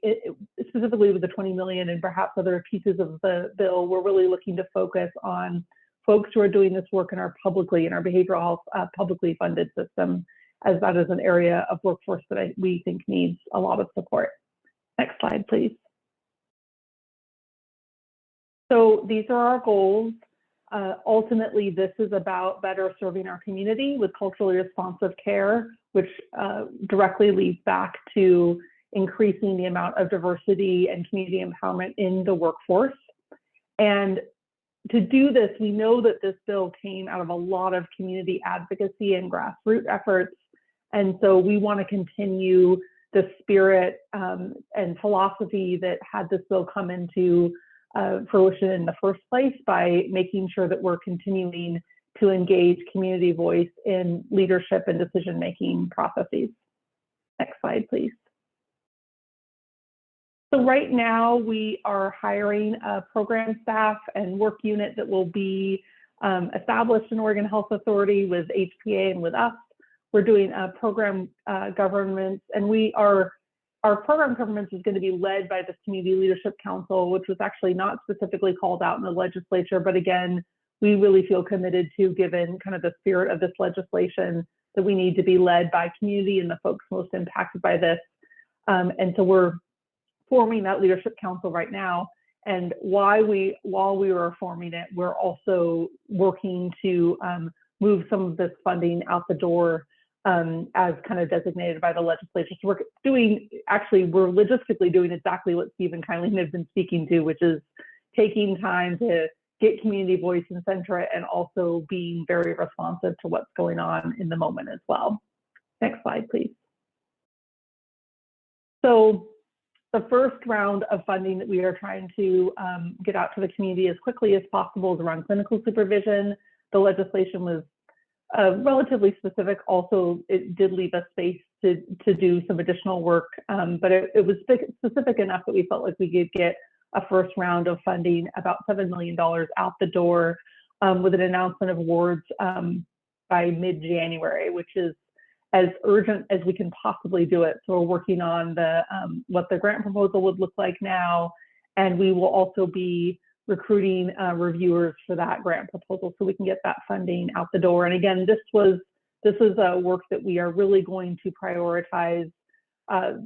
specifically with the $20 million and perhaps other pieces of the bill, we're really looking to focus on folks who are doing this work in our behavioral health publicly funded system, as that is an area of workforce that we think needs a lot of support. Next slide, please. So these are our goals. Ultimately, this is about better serving our community with culturally responsive care, which directly leads back to increasing the amount of diversity and community empowerment in the workforce. And to do this, we know that this bill came out of a lot of community advocacy and grassroots efforts. And so we want to continue the spirit and philosophy that had this bill come into fruition in the first place by making sure that we're continuing to engage community voice in leadership and decision-making processes. Next slide, please. So right now we are hiring a program staff and work unit that will be established in Oregon Health Authority with HPA and with us. We're doing program governance, and our program governance is going to be led by the Community Leadership Council, which was actually not specifically called out in the legislature, but again, we really feel committed to, given kind of the spirit of this legislation, that we need to be led by community and the folks most impacted by this. And so we're forming that leadership council right now. And while we were forming it, we're also working to move some of this funding out the door as kind of designated by the legislature. So we're logistically doing exactly what Stephen kindly has been speaking to, which is taking time to get community voice in center and also being very responsive to what's going on in the moment as well. Next slide, please. So the first round of funding that we are trying to get out to the community as quickly as possible is around clinical supervision. The legislation was relatively specific. Also, it did leave us space to do some additional work, but it was specific enough that we felt like we could get a first round of funding, about $7 million out the door, with an announcement of awards by mid-January, which is as urgent as we can possibly do it. So we're working on what the grant proposal would look like now, and we will also be recruiting reviewers for that grant proposal so we can get that funding out the door. And again, this is a work that we are really going to prioritize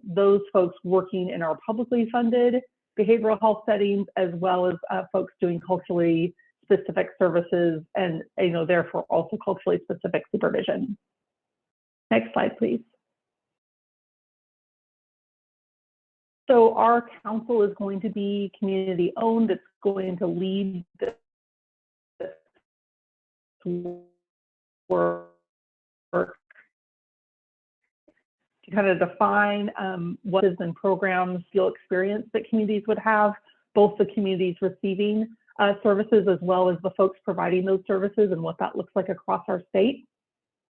those folks working in our publicly funded behavioral health settings, as well as folks doing culturally specific services and therefore also culturally specific supervision. Next slide, please. So our council is going to be community owned. It's going to lead this work to kind of define what is in programs, skill experience that communities would have, both the communities receiving services as well as the folks providing those services and what that looks like across our state.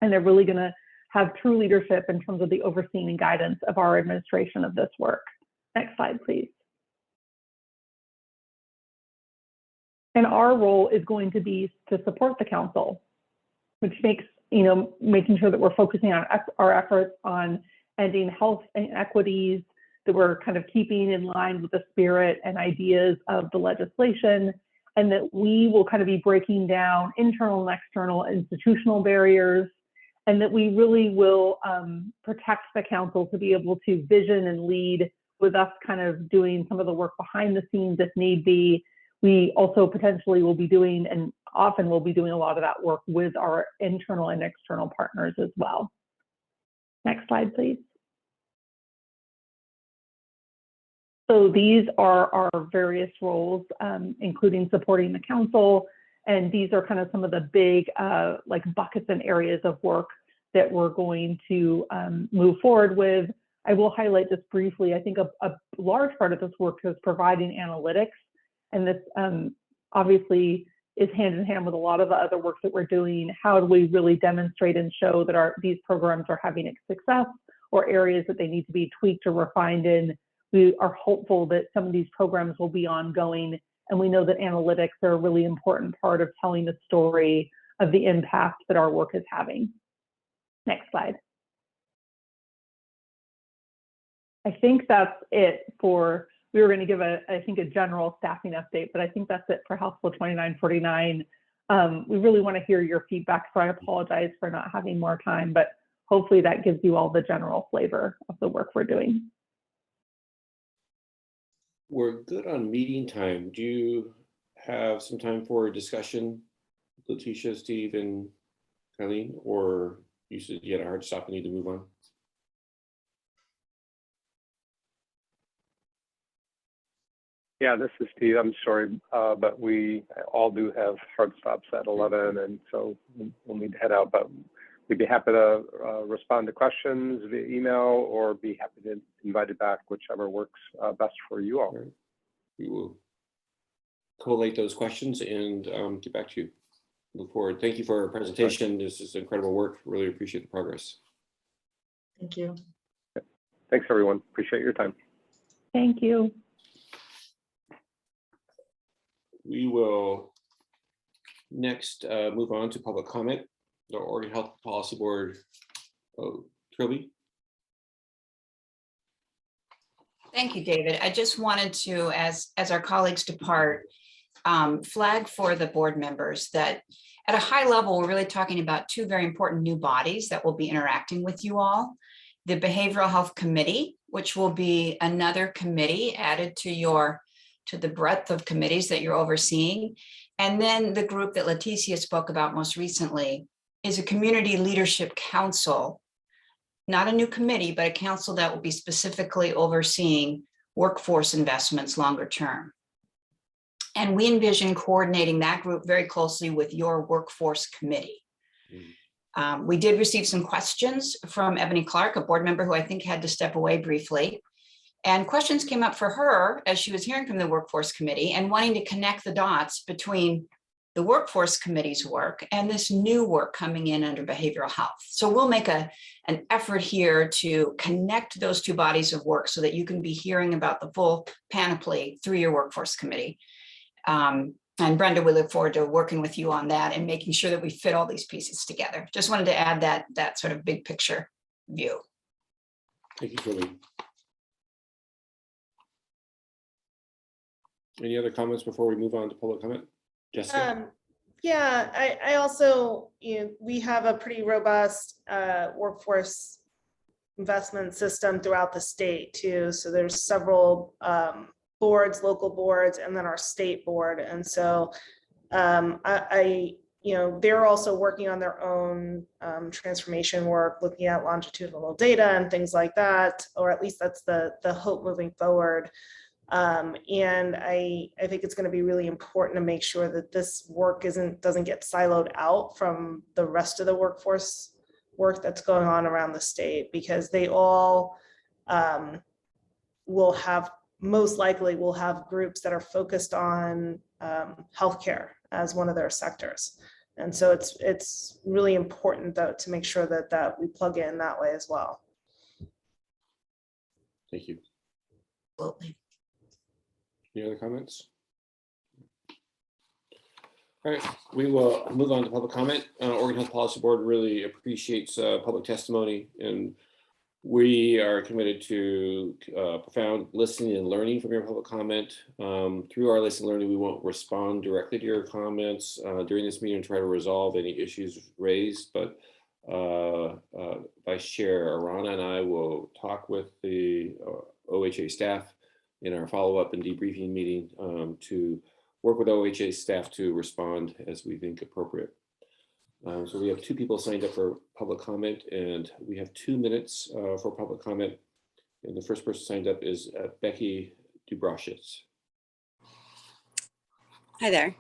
And they're really going to have true leadership in terms of the overseeing and guidance of our administration of this work. Next slide, please. And our role is going to be to support the council, which makes, making sure that we're focusing on our efforts on ending health inequities, that we're kind of keeping in line with the spirit and ideas of the legislation, and that we will kind of be breaking down internal and external institutional barriers, and that we really will protect the council to be able to vision and lead, with us kind of doing some of the work behind the scenes if need be. We also potentially will be doing, and often will be doing, a lot of that work with our internal and external partners as well. Next slide, please. So these are our various roles, including supporting the council. And these are kind of some of the big like buckets and areas of work that we're going to move forward with. I will highlight just briefly, I think a large part of this work is providing analytics. And this obviously is hand in hand with a lot of the other work that we're doing. How do we really demonstrate and show that these programs are having success, or areas that they need to be tweaked or refined in? We are hopeful that some of these programs will be ongoing, and we know that analytics are a really important part of telling the story of the impact that our work is having. Next slide. I think that's it for, we were going to give I think a general staffing update, but I think that's it for House Bill 2949. We really want to hear your feedback, so I apologize for not having more time, but hopefully that gives you all the general flavor of the work we're doing. We're good on meeting time. Do you have some time for a discussion, Letitia, Steve, and Colleen, or you said you had a hard stop and need to move on? Yeah, this is Steve. I'm sorry, but we all do have hard stops at 11, and so we'll need to head out. But we'd be happy to respond to questions via email, or be happy to invite it back, whichever works best for you all. Right. We will collate those questions and get back to you. Look forward. Thank you for our presentation. This is incredible work. Really appreciate the progress. Thank you. Thanks, everyone. Appreciate your time. Thank you. We will next move on to public comment. The Oregon Health Policy Board, Trilby. Thank you, David. I just wanted to, as our colleagues depart, flag for the board members that at a high level, we're really talking about two very important new bodies that will be interacting with you all. The Behavioral Health Committee, which will be another committee added to the breadth of committees that you're overseeing. And then the group that Leticia spoke about most recently is a Community Leadership Council, not a new committee, but a council that will be specifically overseeing workforce investments longer term. And we envision coordinating that group very closely with your workforce committee. We did receive some questions from Ebony Clark, a board member who I think had to step away briefly. And questions came up for her as she was hearing from the workforce committee and wanting to connect the dots between the workforce committee's work and this new work coming in under behavioral health. So we'll make an effort here to connect those two bodies of work so that you can be hearing about the full panoply through your workforce committee. And Brenda, we look forward to working with you on that and making sure that we fit all these pieces together. Just wanted to add that sort of big picture view. Thank you, Julie. Any other comments before we move on to public comment? Jessica? Yeah, I also, we have a pretty robust workforce investment system throughout the state too. So there's several boards, local boards, and then our state board. And so they're also working on their own transformation work, looking at longitudinal data and things like that, or at least that's the hope moving forward. And I think it's going to be really important to make sure that this work doesn't get siloed out from the rest of the workforce work that's going on around the state, because they all most likely will have groups that are focused on healthcare as one of their sectors. And so it's really important though to make sure that we plug in that way as well. Thank you. Absolutely. Any other comments? All right, we will move on to public comment. Oregon Health Policy Board really appreciates public testimony, and we are committed to profound listening and learning from your public comment. Through our listening and learning, we won't respond directly to your comments during this meeting and try to resolve any issues raised, but Vice Chair Arana and I will talk with the OHA staff in our follow-up and debriefing meeting to work with OHA staff to respond as we think appropriate. So we have two people signed up for public comment, and we have 2 minutes for public comment. And the first person signed up is Becky Dubrashitz. Hi there.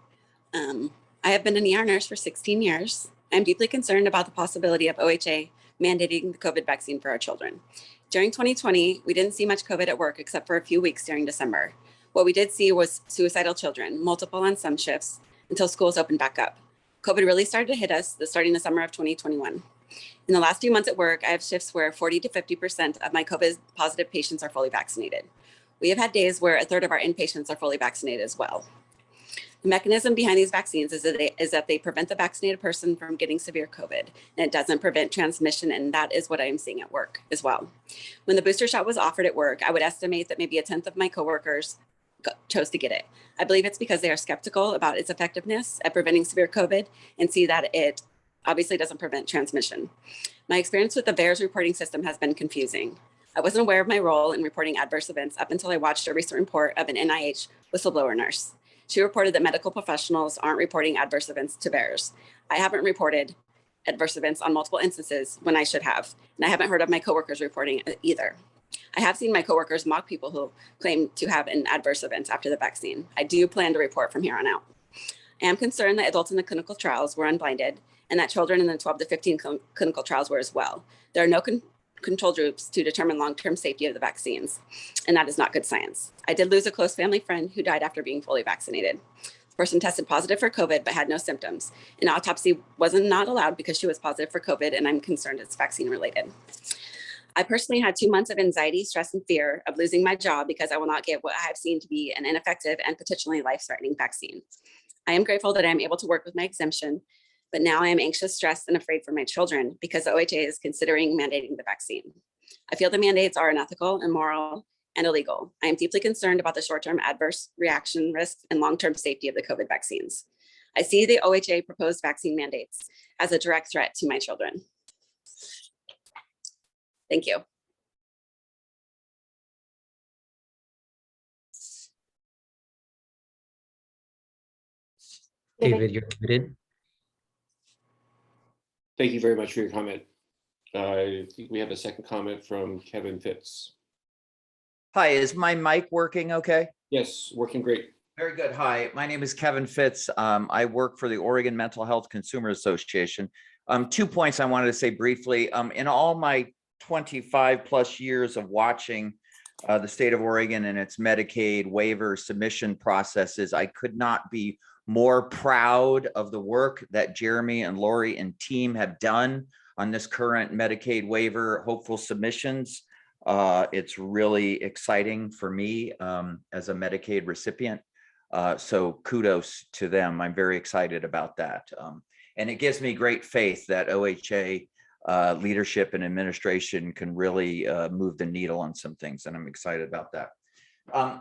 I have been an ER nurse for 16 years. I'm deeply concerned about the possibility of OHA mandating the COVID vaccine for our children. During 2020, we didn't see much COVID at work except for a few weeks during December. What we did see was suicidal children, multiple on some shifts, until schools opened back up. COVID really started to hit us starting the summer of 2021. In the last few months at work, I have shifts where 40 to 50% of my COVID positive patients are fully vaccinated. We have had days where a third of our inpatients are fully vaccinated as well. The mechanism behind these vaccines is that they prevent the vaccinated person from getting severe COVID, and it doesn't prevent transmission, and that is what I am seeing at work as well. When the booster shot was offered at work, I would estimate that maybe 1/10 of my coworkers chose to get it. I believe it's because they are skeptical about its effectiveness at preventing severe COVID and see that it obviously doesn't prevent transmission. My experience with the VAERS reporting system has been confusing. I wasn't aware of my role in reporting adverse events up until I watched a recent report of an NIH whistleblower nurse. She reported that medical professionals aren't reporting adverse events to VAERS. I haven't reported adverse events on multiple instances when I should have, and I haven't heard of my coworkers reporting either. I have seen my coworkers mock people who claim to have an adverse event after the vaccine. I do plan to report from here on out. I am concerned that adults in the clinical trials were unblinded and that children in the 12 to 15 clinical trials were as well. There are no control groups to determine long-term safety of the vaccines, and that is not good science. I did lose a close family friend who died after being fully vaccinated. The person tested positive for COVID but had no symptoms. An autopsy wasn't not allowed because she was positive for COVID, and I'm concerned it's vaccine related. I personally had 2 months of anxiety, stress, and fear of losing my job because I will not get what I have seen to be an ineffective and potentially life-threatening vaccine. I am grateful that I am able to work with my exemption, but now I am anxious, stressed, and afraid for my children because the OHA is considering mandating the vaccine. I feel the mandates are unethical, immoral, and illegal. I am deeply concerned about the short-term adverse reaction risks and long-term safety of the COVID vaccines. I see the OHA proposed vaccine mandates as a direct threat to my children. Thank you. David, you're muted. Thank you very much for your comment. I think we have a second comment from Kevin Fitz. Hi, is my mic working okay? Yes, working great. Very good. Hi, my name is Kevin Fitz. I work for the Oregon Mental Health Consumer Association. 2 points I wanted to say briefly. In all my 25 plus years of watching the state of Oregon and its Medicaid waiver submission processes, I could not be more proud of the work that Jeremy and Lori and team have done on this current Medicaid waiver hopeful submissions. It's really exciting for me as a Medicaid recipient. So kudos to them. I'm very excited about that. And it gives me great faith that OHA leadership and administration can really move the needle on some things. And I'm excited about that. I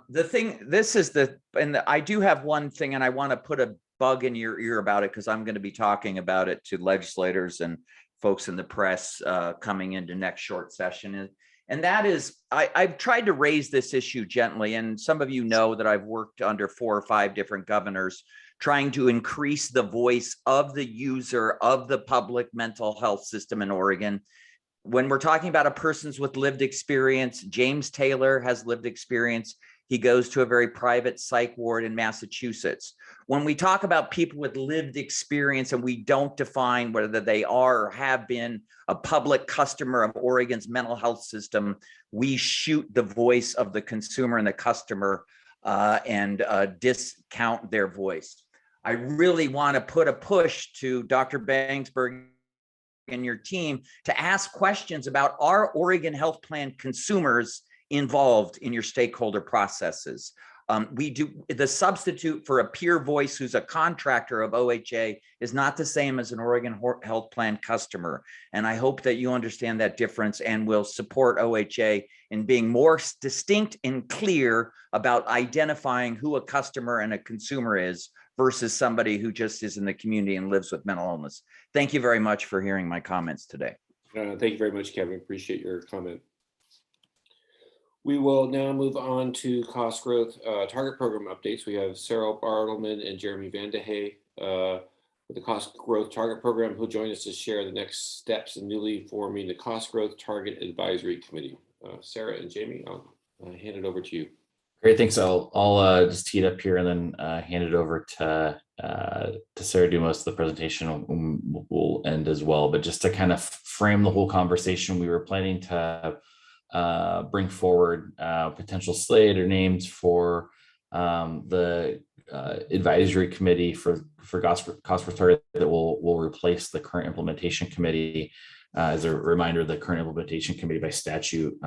do have one thing, and I want to put a bug in your ear about it because I'm going to be talking about it to legislators and folks in the press coming into next short session. And that is, I've tried to raise this issue gently, and some of you know that I've worked under 4 or 5 different governors trying to increase the voice of the user of the public mental health system in Oregon. When we're talking about a person's with lived experience, James Taylor has lived experience. He goes to a very private psych ward in Massachusetts. When we talk about people with lived experience and we don't define whether they are or have been a public customer of Oregon's mental health system, we shoot the voice of the consumer and the customer and discount their voice. I really want to put a push to Dr. Bangsberg and your team to ask questions about, are Oregon health plan consumers involved in your stakeholder processes? We do the substitute for a peer voice who's a contractor of OHA is not the same as an Oregon health plan customer. And I hope that you understand that difference and will support OHA in being more distinct and clear about identifying who a customer and a consumer is versus somebody who just is in the community and lives with mental illness. Thank you very much for hearing my comments today. Thank you very much, Kevin. Appreciate your comment. We will now move on to cost growth target program updates. We have Sarah Bartleman and Jeremy Vandehey with the cost growth target program, who'll join us to share the next steps in newly forming the cost growth target advisory committee. Sarah and Jamie, I'll hand it over to you. Great, thanks. I'll just tee it up here and then hand it over to Sarah to do most of the presentation. We'll end as well, but just to kind of frame the whole conversation, we were planning to bring forward potential slate or names for the advisory committee for cost growth target that will replace the current implementation committee. As a reminder, the current implementation committee by statute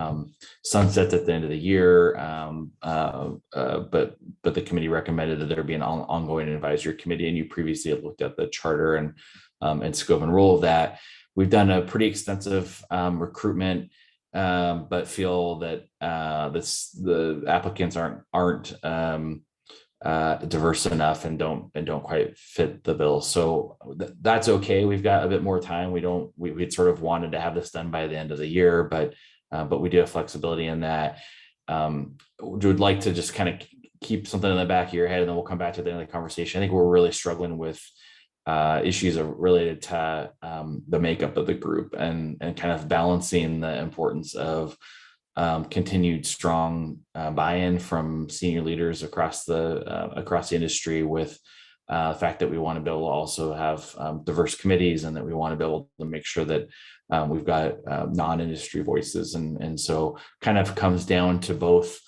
sunsets at the end of the year, but the committee recommended that there be an ongoing advisory committee, and you previously had looked at the charter and scope and role of that. We've done a pretty extensive recruitment, but feel that the applicants aren't diverse enough and don't quite fit the bill. So that's okay. We've got a bit more time. We'd sort of wanted to have this done by the end of the year, but we do have flexibility in that. Would like to just kind of keep something in the back of your head, and then we'll come back to the end of the conversation. I think we're really struggling with issues related to the makeup of the group and kind of balancing the importance of continued strong buy-in from senior leaders across the industry with the fact that we want to be able to also have diverse committees, and that we want to be able to make sure that we've got non-industry voices. And so kind of comes down to both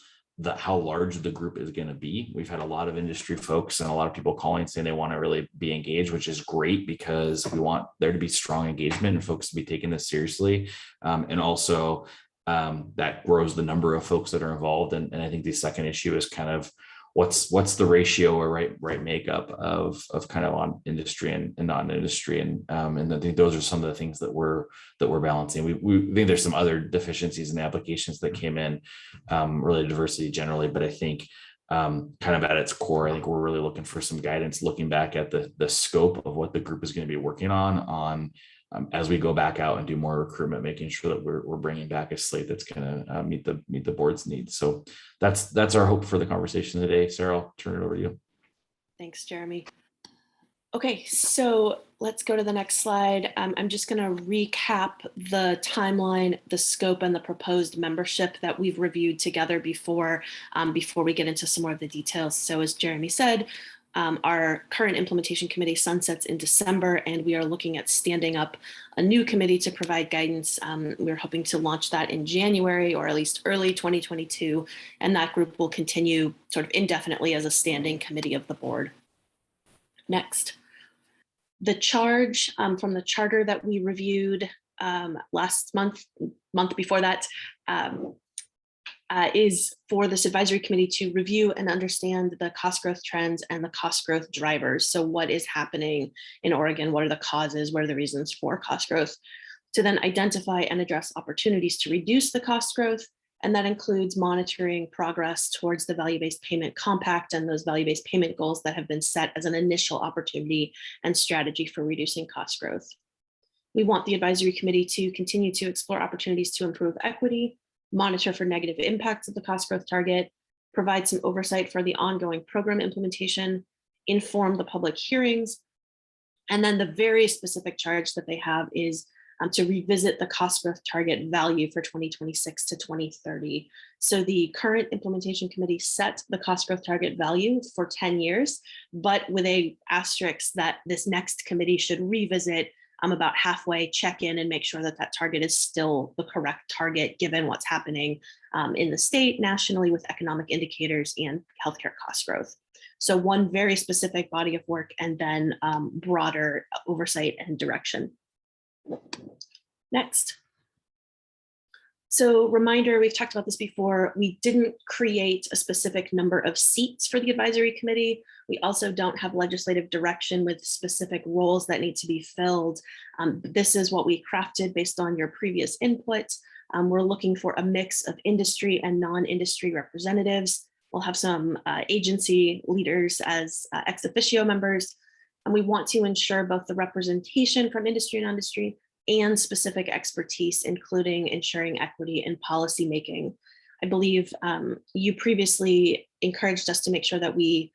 how large the group is going to be. We've had a lot of industry folks and a lot of people calling saying they want to really be engaged, which is great because we want there to be strong engagement and folks to be taking this seriously. And also that grows the number of folks that are involved. And I think the second issue is kind of what's the ratio or right makeup of kind of on industry and non-industry, and I think those are some of the things that we're balancing. We think there's some other deficiencies in the applications that came in related to diversity generally, but I think kind of at its core, I think we're really looking for some guidance, looking back at the scope of what the group is going to be working on as we go back out and do more recruitment, making sure that we're bringing back a slate that's going to meet the board's needs. So that's our hope for the conversation today. Sarah, I'll turn it over to you. Thanks, Jeremy. Okay, so let's go to the next slide. I'm just going to recap the timeline, the scope, and the proposed membership that we've reviewed together before we get into some more of the details. So as Jeremy said, our current implementation committee sunsets in December, and we are looking at standing up a new committee to provide guidance. We're hoping to launch that in January or at least early 2022, and that group will continue sort of indefinitely as a standing committee of the board. Next. The charge from the charter that we reviewed last month before that, is for this advisory committee to review and understand the cost growth trends and the cost growth drivers. So what is happening in Oregon? What are the causes? What are the reasons for cost growth? To then identify and address opportunities to reduce the cost growth. And that includes monitoring progress towards the value-based payment compact and those value-based payment goals that have been set as an initial opportunity and strategy for reducing cost growth. We want the advisory committee to continue to explore opportunities to improve equity, monitor for negative impacts of the cost growth target, provide some oversight for the ongoing program implementation, inform the public hearings, and then the very specific charge that they have is to revisit the cost growth target value for 2026 to 2030. So the current implementation committee set the cost growth target value for 10 years, but with a asterisk that this next committee should revisit about halfway, check in and make sure that that target is still the correct target given what's happening in the state, nationally with economic indicators and healthcare cost growth. So one very specific body of work and then broader oversight and direction. Next. So reminder, we've talked about this before, we didn't create a specific number of seats for the advisory committee. We also don't have legislative direction with specific roles that need to be filled. This is what we crafted based on your previous input. We're looking for a mix of industry and non-industry representatives. We'll have some agency leaders as ex officio members. And we want to ensure both the representation from industry and non-industry and specific expertise, including ensuring equity in policy making. I believe you previously encouraged us to make sure that we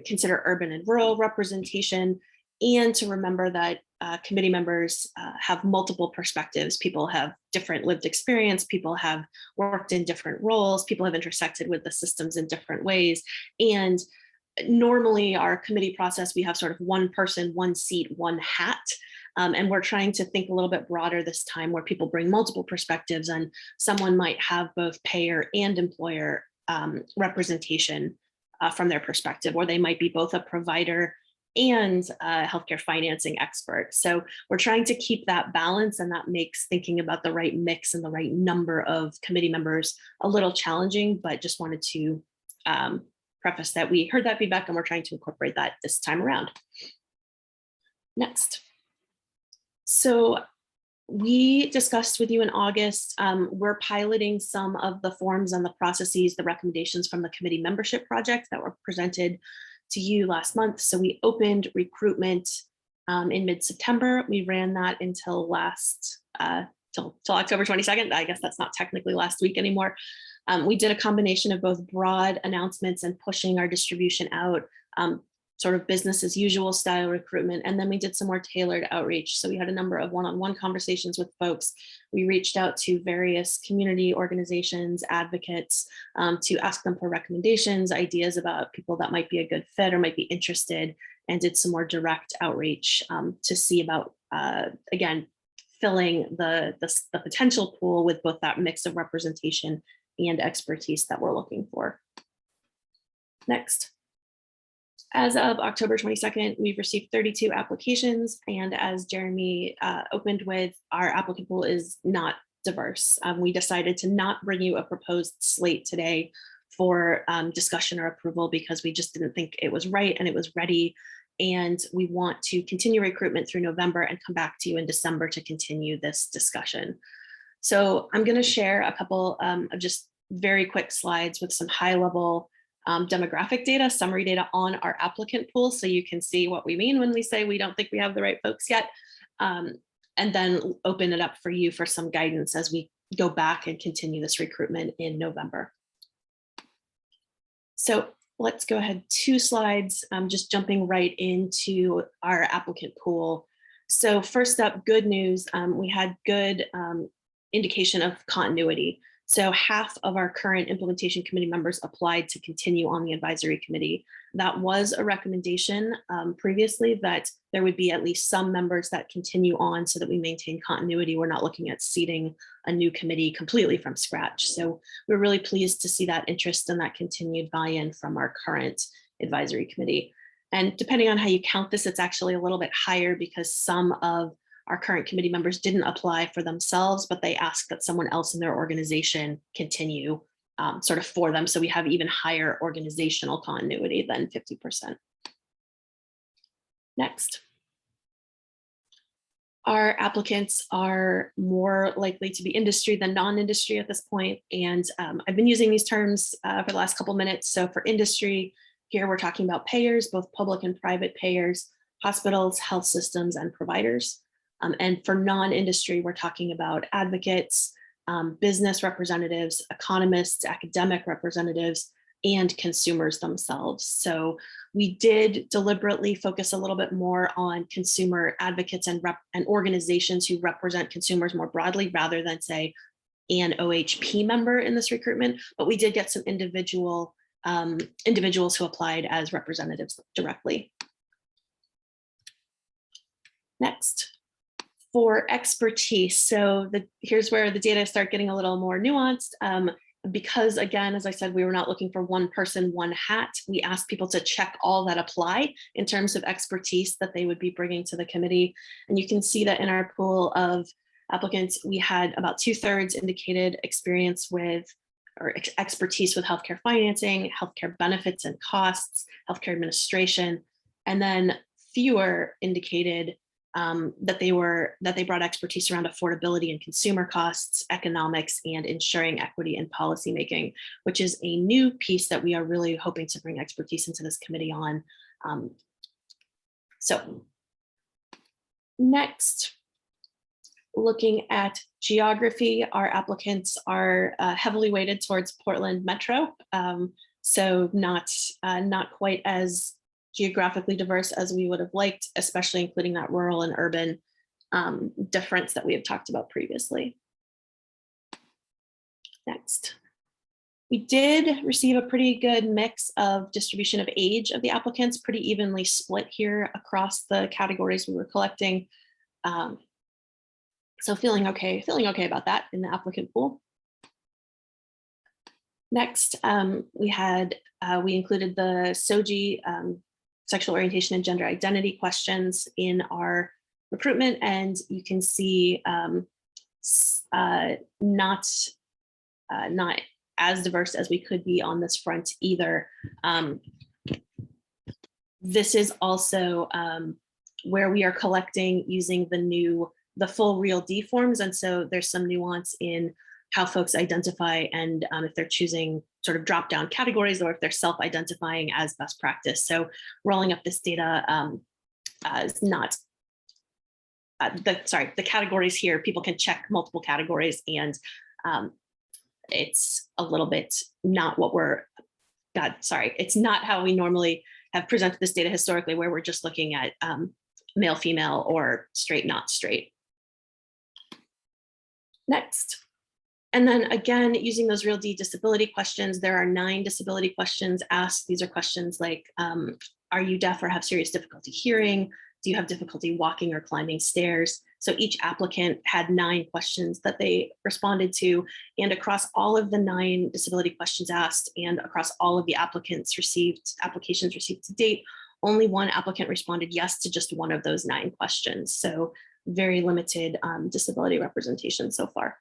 consider urban and rural representation, and to remember that committee members have multiple perspectives. People have different lived experience, people have worked in different roles, people have intersected with the systems in different ways. And normally our committee process, we have sort of one person, one seat, one hat. And we're trying to think a little bit broader this time where people bring multiple perspectives and someone might have both payer and employer representation from their perspective, or they might be both a provider and a healthcare financing expert. So we're trying to keep that balance, and that makes thinking about the right mix and the right number of committee members a little challenging, but just wanted to preface that we heard that feedback and we're trying to incorporate that this time around. Next. So we discussed with you in August, we're piloting some of the forms and the processes, the recommendations from the committee membership project that were presented to you last month. So we opened recruitment in mid-September. We ran that until till October 22nd. I guess that's not technically last week anymore. We did a combination of both broad announcements and pushing our distribution out, sort of business as usual style recruitment. And then we did some more tailored outreach. So we had a number of one-on-one conversations with folks. We reached out to various community organizations, advocates, to ask them for recommendations, ideas about people that might be a good fit or might be interested, and did some more direct outreach to see about, again, filling the potential pool with both that mix of representation and expertise that we're looking for. Next. As of October 22nd, we've received 32 applications, and as Jeremy opened with, our applicant pool is not diverse. We decided to not bring you a proposed slate today for discussion or approval because we just didn't think it was right and it was ready. And we want to continue recruitment through November and come back to you in December to continue this discussion. So I'm going to share a couple of just very quick slides with some high level demographic data, summary data on our applicant pool, so you can see what we mean when we say we don't think we have the right folks yet, and then open it up for you for some guidance as we go back and continue this recruitment in November. So let's go ahead 2 slides, just jumping right into our applicant pool. So first up, good news, we had good indication of continuity. So half of our current implementation committee members applied to continue on the advisory committee. That was a recommendation previously that there would be at least some members that continue on so that we maintain continuity. We're not looking at seating a new committee completely from scratch. So we're really pleased to see that interest and that continued buy-in from our current advisory committee. And depending on how you count this, it's actually a little bit higher because some of our current committee members didn't apply for themselves, but they asked that someone else in their organization continue sort of for them. So we have even higher organizational continuity than 50%. Next. Our applicants are more likely to be industry than non-industry at this point. And I've been using these terms for the last couple minutes. So for industry, here we're talking about payers, both public and private payers, hospitals, health systems, and providers. And for non-industry, we're talking about advocates, business representatives, economists, academic representatives, and consumers themselves. So we did deliberately focus a little bit more on consumer advocates and organizations who represent consumers more broadly, rather than say an OHP member in this recruitment. But we did get some individuals who applied as representatives directly. Next. For expertise, so here's where the data start getting a little more nuanced. Because again, as I said, we were not looking for one person, one hat. We asked people to check all that apply in terms of expertise that they would be bringing to the committee. And you can see that in our pool of applicants, we had about 2/3 indicated experience with or expertise with healthcare financing, healthcare benefits and costs, healthcare administration, and then fewer indicated that they brought expertise around affordability and consumer costs, economics, and ensuring equity in policymaking, which is a new piece that we are really hoping to bring expertise into this committee on. So next, looking at geography, our applicants are heavily weighted towards Portland Metro, so not quite as geographically diverse as we would have liked, especially including that rural and urban difference that we have talked about previously. Next. We did receive a pretty good mix of distribution of age of the applicants, pretty evenly split here across the categories we were collecting. So feeling okay about that in the applicant pool. Next, we included the SOGI, sexual orientation and gender identity questions in our recruitment, and you can see not as diverse as we could be on this front either. This is also where we are collecting using the full Real D forms, and so there's some nuance in how folks identify and if they're choosing sort of drop down categories or if they're self-identifying as best practice. So rolling up this data is not, the categories here, people can check multiple categories, and it's a little bit not what it's not how we normally have presented this data historically, where we're just looking at male, female, or straight, not straight. Next. And then again, using those Real D disability questions, there are 9 disability questions asked. These are questions like, are you deaf or have serious difficulty hearing? Do you have difficulty walking or climbing stairs? So each applicant had 9 questions that they responded to, and across all of the 9 disability questions asked and across all of the applications received to date, only 1 applicant responded yes to just one of those 9 questions. So very limited disability representation so far.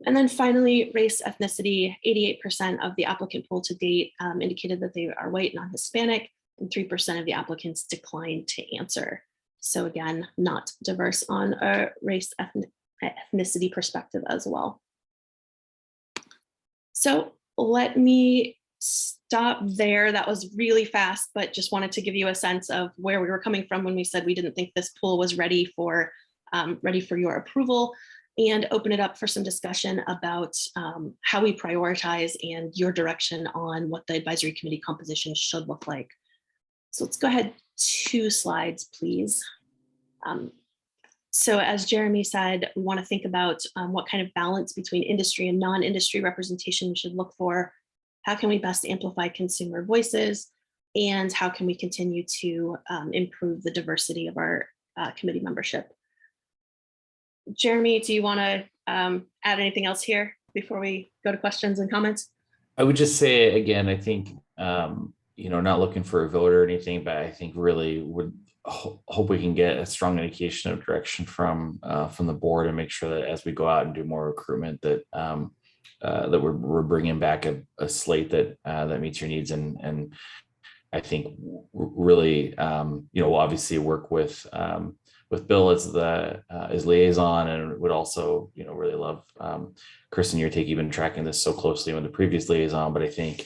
And then finally, race, ethnicity, 88% of the applicant pool to date indicated that they are white, non-Hispanic, and 3% of the applicants declined to answer. So again, not diverse on a race, ethnicity perspective as well. So let me stop there. That was really fast, but just wanted to give you a sense of where we were coming from when we said we didn't think this pool was ready for your approval, and open it up for some discussion about how we prioritize and your direction on what the advisory committee composition should look like. So let's go ahead 2 slides, please. So as Jeremy said, we want to think about what kind of balance between industry and non-industry representation we should look for. How can we best amplify consumer voices? And how can we continue to improve the diversity of our committee membership? Jeremy, do you want to add anything else here before we go to questions and comments? I would just say again, I think not looking for a vote or anything, but I think really would hope we can get a strong indication of direction from the board and make sure that as we go out and do more recruitment that that we're bringing back a slate that meets your needs, and I think really we'll obviously work with Bill as liaison, and would also really love Kristen, you're been tracking this so closely with the previous liaison, but I think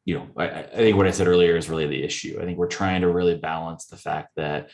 I think what I said earlier is really the issue. I think we're trying to really balance the fact that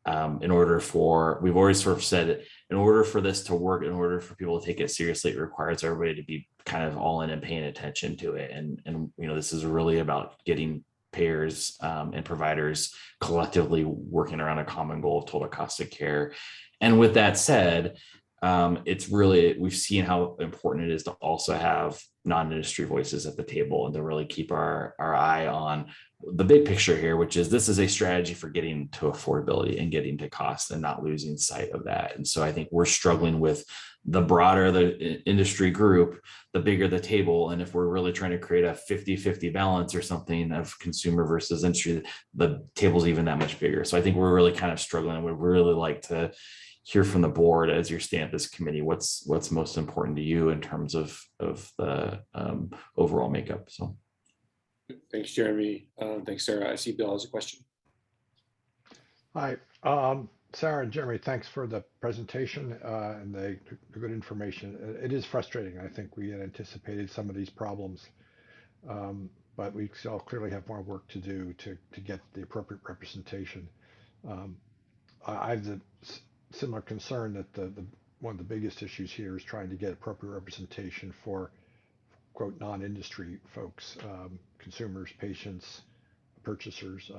we've always sort of said, in order for this to work, in order for people to take it seriously, it requires everybody to be kind of all in and paying attention to it. And this is really about getting payers and providers collectively working around a common goal of total cost of care. And with that said, it's really, we've seen how important it is to also have non-industry voices at the table and to really keep our eye on the big picture here, which is this is a strategy for getting to affordability and getting to cost and not losing sight of that. And so I think we're struggling with the broader the industry group, the bigger the table. And if we're really trying to create a 50-50 balance or something of consumer versus industry, the table's even that much bigger. So I think we're really kind of struggling. We'd really like to hear from the board as your stay at this committee, what's most important to you in terms of the overall makeup. So thanks, Jeremy. Thanks, Sarah. I see Bill has a question. Hi, Sarah and Jeremy, thanks for the presentation and the good information. It is frustrating. I think we had anticipated some of these problems, but we still clearly have more work to do to get the appropriate representation. I have the similar concern that one of the biggest issues here is trying to get appropriate representation for quote non-industry folks, consumers, patients, purchasers,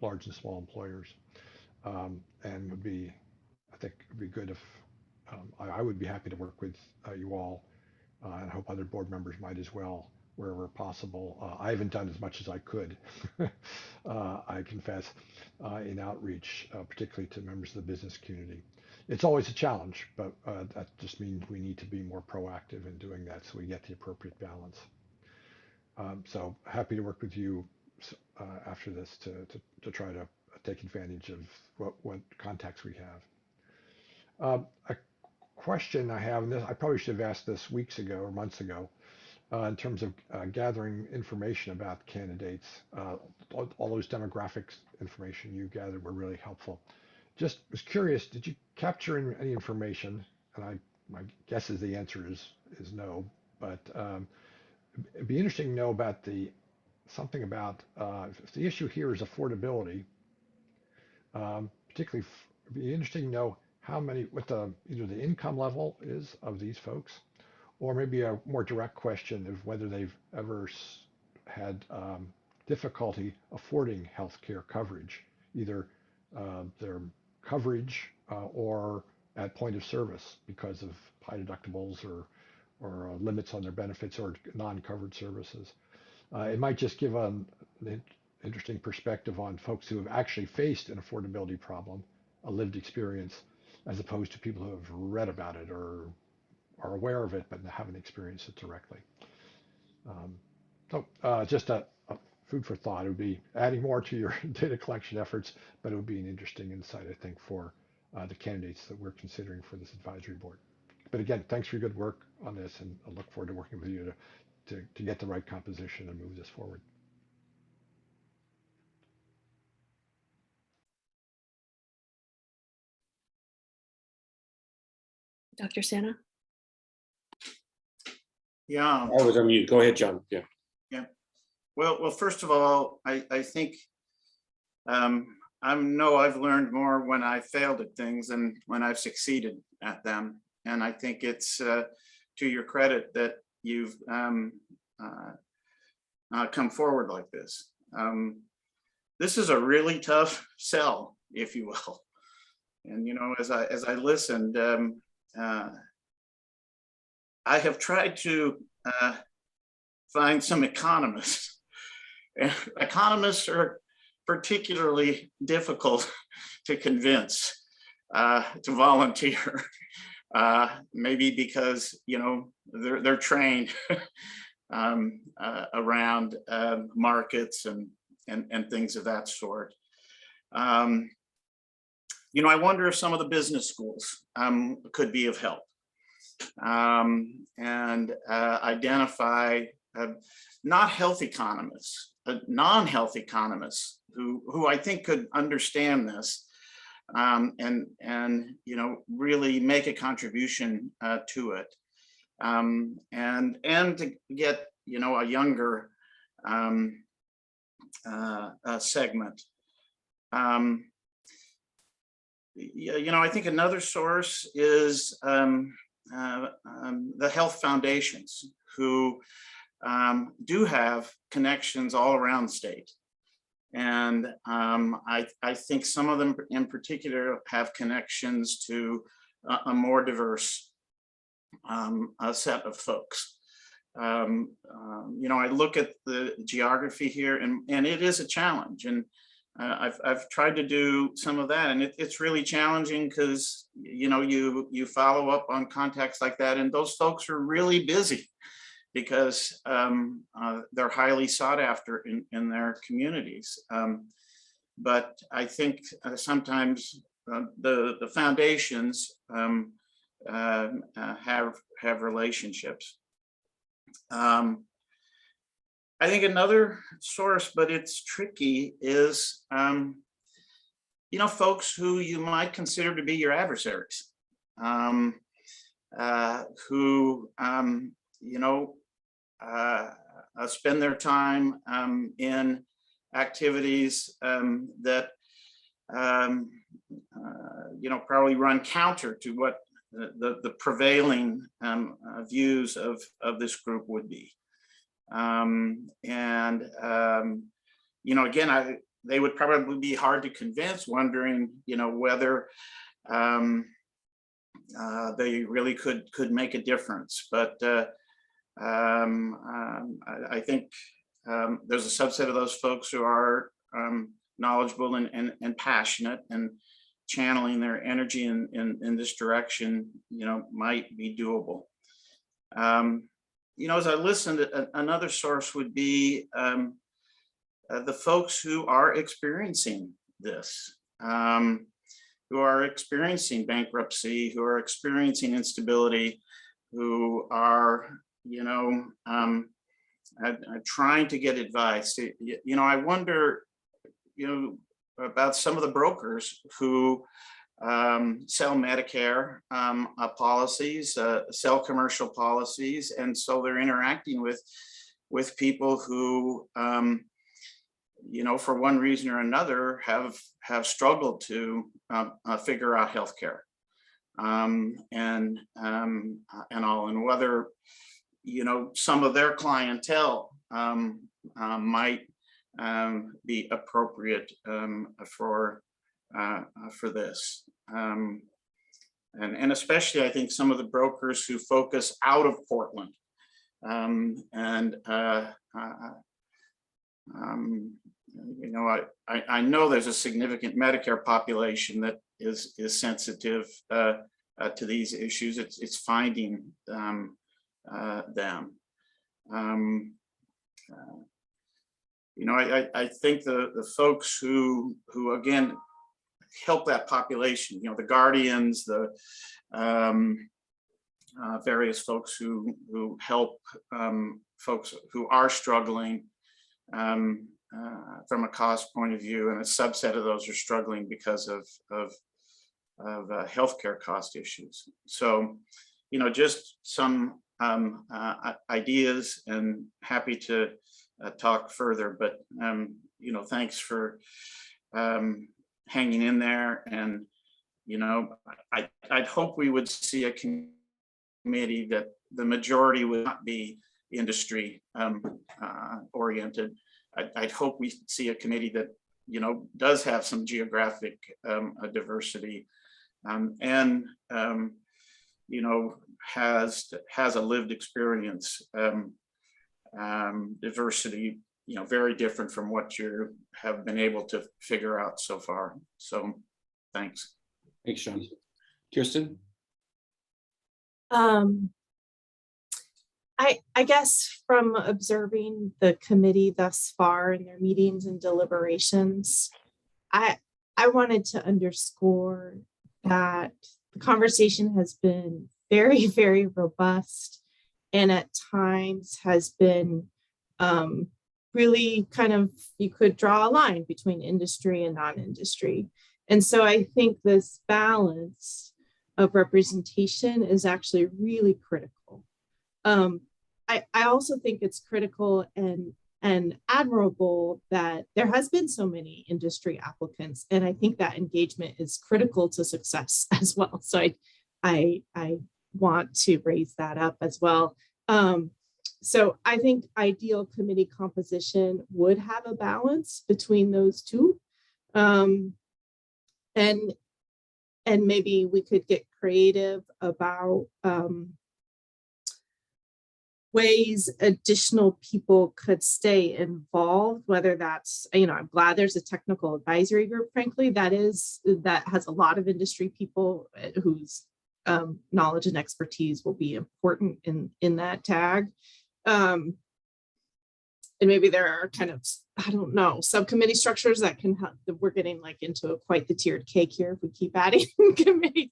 large and small employers, and would be, I think it would be good if I would be happy to work with you all, and I hope other board members might as well, wherever possible. I haven't done as much as I could, I confess, in outreach, particularly to members of the business community. It's always a challenge, but that just means we need to be more proactive in doing that so we get the appropriate balance. So happy to work with you after this to try to take advantage of what contacts we have. A question I have, and this, I probably should have asked this weeks ago or months ago, in terms of gathering information about candidates. All those demographics information you gathered were really helpful. Just was curious, did you capture any information? And my guess is the answer is no, but it'd be interesting to know about something about if the issue here is affordability, particularly it'd be interesting to know what either the income level is of these folks, or maybe a more direct question of whether they've ever had difficulty affording healthcare coverage, either their coverage or at point of service because of high deductibles or limits on their benefits or non-covered services. It might just give an interesting perspective on folks who have actually faced an affordability problem, a lived experience, as opposed to people who have read about it or are aware of it but haven't experienced it directly. Just a food for thought. It would be adding more to your data collection efforts, but it would be an interesting insight, I think, for the candidates that we're considering for this advisory board. But again, thanks for your good work on this, and I look forward to working with you to get the right composition and move this forward. Dr. Santa? Yeah. I was on mute. Go ahead, John. Yeah. Yeah. Well, first of all, I think I've learned more when I failed at things than when I've succeeded at them. And I think it's to your credit that you've come forward like this. This is a really tough sell, if you will. And as I listened, I have tried to find some economists. Economists are particularly difficult to convince to volunteer. Maybe because they're trained around markets and things of that sort. I wonder if some of the business schools could be of help and identify not health economists, but non-health economists who I think could understand this and really make a contribution to it, and to get a younger segment. I think another source is the health foundations, who do have connections all around the state. And I think some of them in particular have connections to a more diverse set of folks. I look at the geography here, and it is a challenge. And I've tried to do some of that, and it's really challenging because you follow up on contacts like that, and those folks are really busy because they're highly sought after in their communities. But I think sometimes the foundations have relationships. I think another source, but it's tricky, is folks who you might consider to be your adversaries, who spend their time in activities that probably run counter to what the prevailing views of this group would be. Again, they would probably be hard to convince, wondering, whether they really could make a difference. But I think there's a subset of those folks who are knowledgeable and passionate, and channeling their energy in this direction, might be doable. As I listened, another source would be the folks who are experiencing this, who are experiencing bankruptcy, who are experiencing instability, who are, trying to get advice. I wonder, about some of the brokers who sell Medicare policies, sell commercial policies, and so they're interacting with people who, for one reason or another, have struggled to figure out healthcare, and all, and whether some of their clientele might be appropriate for this. And especially, I think, some of the brokers who focus out of Portland. I know there's a significant Medicare population that is sensitive to these issues. It's finding them. I think the folks who again help that population, the guardians, the various folks who help folks who are struggling from a cost point of view, and a subset of those are struggling because of healthcare cost issues. So, just some ideas, and happy to talk further, but thanks for hanging in there. And I'd hope we would see a committee that the majority would not be industry oriented. I'd hope we see a committee that does have some geographic diversity, and has a lived experience diversity, very different from what you have been able to figure out so far. So thanks. Thanks, Sean. Kirsten? I guess from observing the committee thus far in their meetings and deliberations, I wanted to underscore that the conversation has been very, very robust, and at times has been really kind of, you could draw a line between industry and non-industry. And so I think this balance of representation is actually really critical. I also think it's critical and admirable that there has been so many industry applicants, and I think that engagement is critical to success as well. So I want to raise that up as well. So I think ideal committee composition would have a balance between those two. And maybe we could get creative about ways additional people could stay involved, whether that's, I'm glad there's a technical advisory group, frankly, that has a lot of industry people whose knowledge and expertise will be important in that tag. And maybe there are kind of, I don't know, subcommittee structures that can help. We're getting into quite the tiered cake here if we keep adding committees,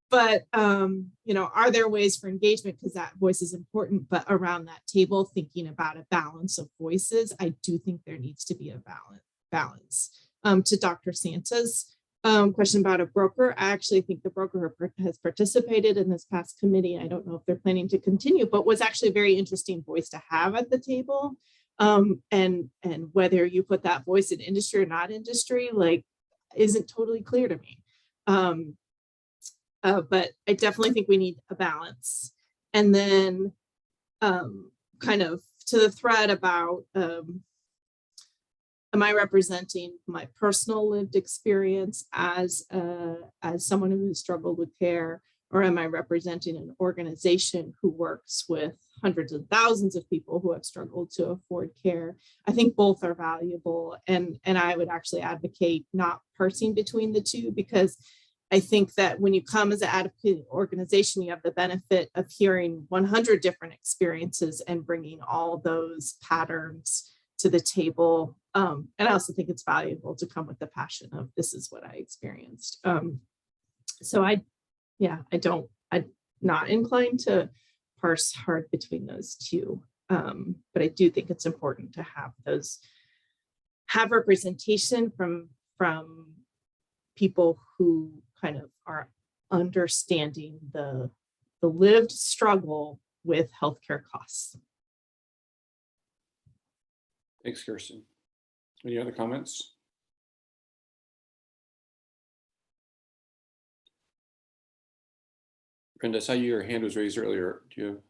but are there ways for engagement, because that voice is important, but around that table, thinking about a balance of voices, I do think there needs to be a balance. To Dr. Santa's question about a broker, I actually think the broker has participated in this past committee. I don't know if they're planning to continue, but was actually a very interesting voice to have at the table. And whether you put that voice in industry or not industry, isn't totally clear to me. But I definitely think we need a balance. And then kind of to the thread about, am I representing my personal lived experience as someone who has struggled with care, or am I representing an organization who works with hundreds of thousands of people who have struggled to afford care? I think both are valuable, and I would actually advocate not parsing between the two, because I think that when you come as an advocate organization, you have the benefit of hearing 100 different experiences and bringing all those patterns to the table. And I also think it's valuable to come with the passion of, this is what I experienced. So I'm not inclined to parse hard between those two. But I do think it's important to have representation from people who kind of are understanding the lived struggle with healthcare costs. Thanks, Kirsten. Any other comments? Brenda, I saw your hand was raised earlier. Do you?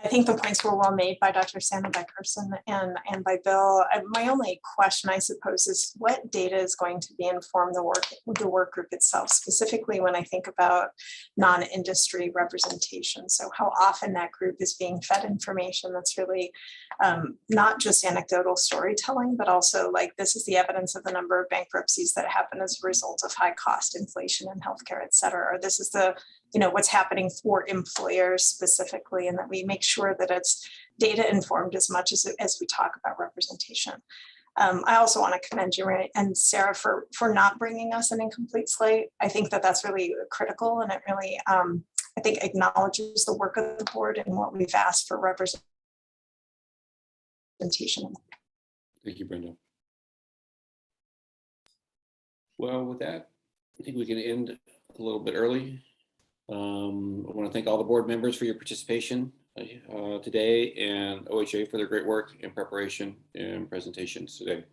I think the points were well made by Dr. Santa, by Kirsten, and by Bill. My only question, I suppose, is what data is going to inform the work group itself, specifically when I think about non-industry representation. So how often that group is being fed information that's really not just anecdotal storytelling, but also this is the evidence of the number of bankruptcies that happen as a result of high cost inflation in healthcare, et cetera. Or this is the what's happening for employers specifically, and that we make sure that it's data informed as much as we talk about representation. I also want to commend you and Sarah for not bringing us an incomplete slate. I think that that's really critical, and it really, I I think acknowledges the work of the board and what we've asked for representation. Thank you, Brenda. Well, with that, I think we can end a little bit early. I want to thank all the board members for your participation today, and OHA for their great work in preparation and presentations today.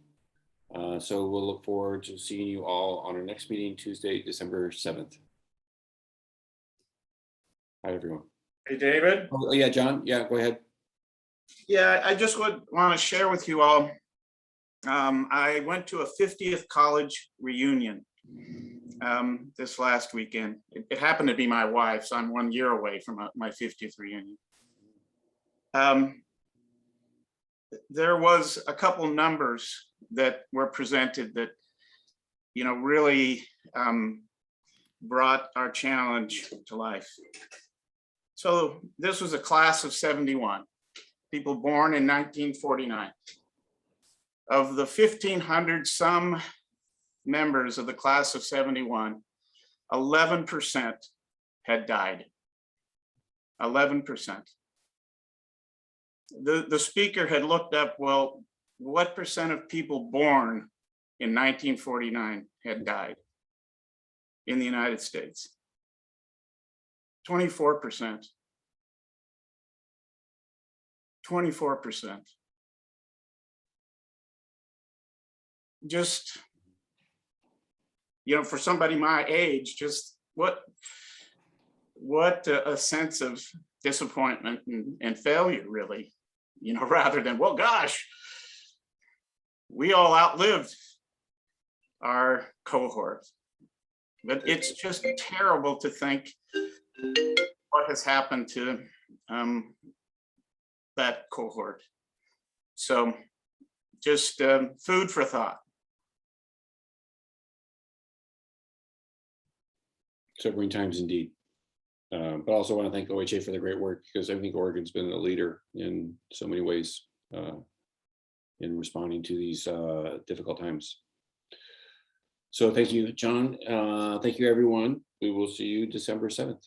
So we'll look forward to seeing you all on our next meeting, Tuesday, December 7th. Hi, everyone. Hey, David. Oh, yeah, John. Yeah, go ahead. Yeah, I just would want to share with you all. I went to a 50th college reunion this last weekend. It happened to be my wife's. I'm 1 year away from my 50th reunion. There was a couple numbers that were presented that, you know, really brought our challenge to life. So this was a class of 71, people born in 1949. Of the 1,500 some members of the class of 71, 11% had died. 11%. The speaker had looked up, well, what percent of people born in 1949 had died in the United States? 24%. 24%. Just, you know, for somebody my age, just what a sense of disappointment and failure, really, you know, rather than, well, gosh, we all outlived our cohort. But it's just terrible to think what has happened to that cohort. So just food for thought. Sobering times indeed. But also want to thank OHA for the great work, because I think Oregon's been a leader in so many ways in responding to these difficult times. So thank you, John. Thank you, everyone. We will see you December 7th.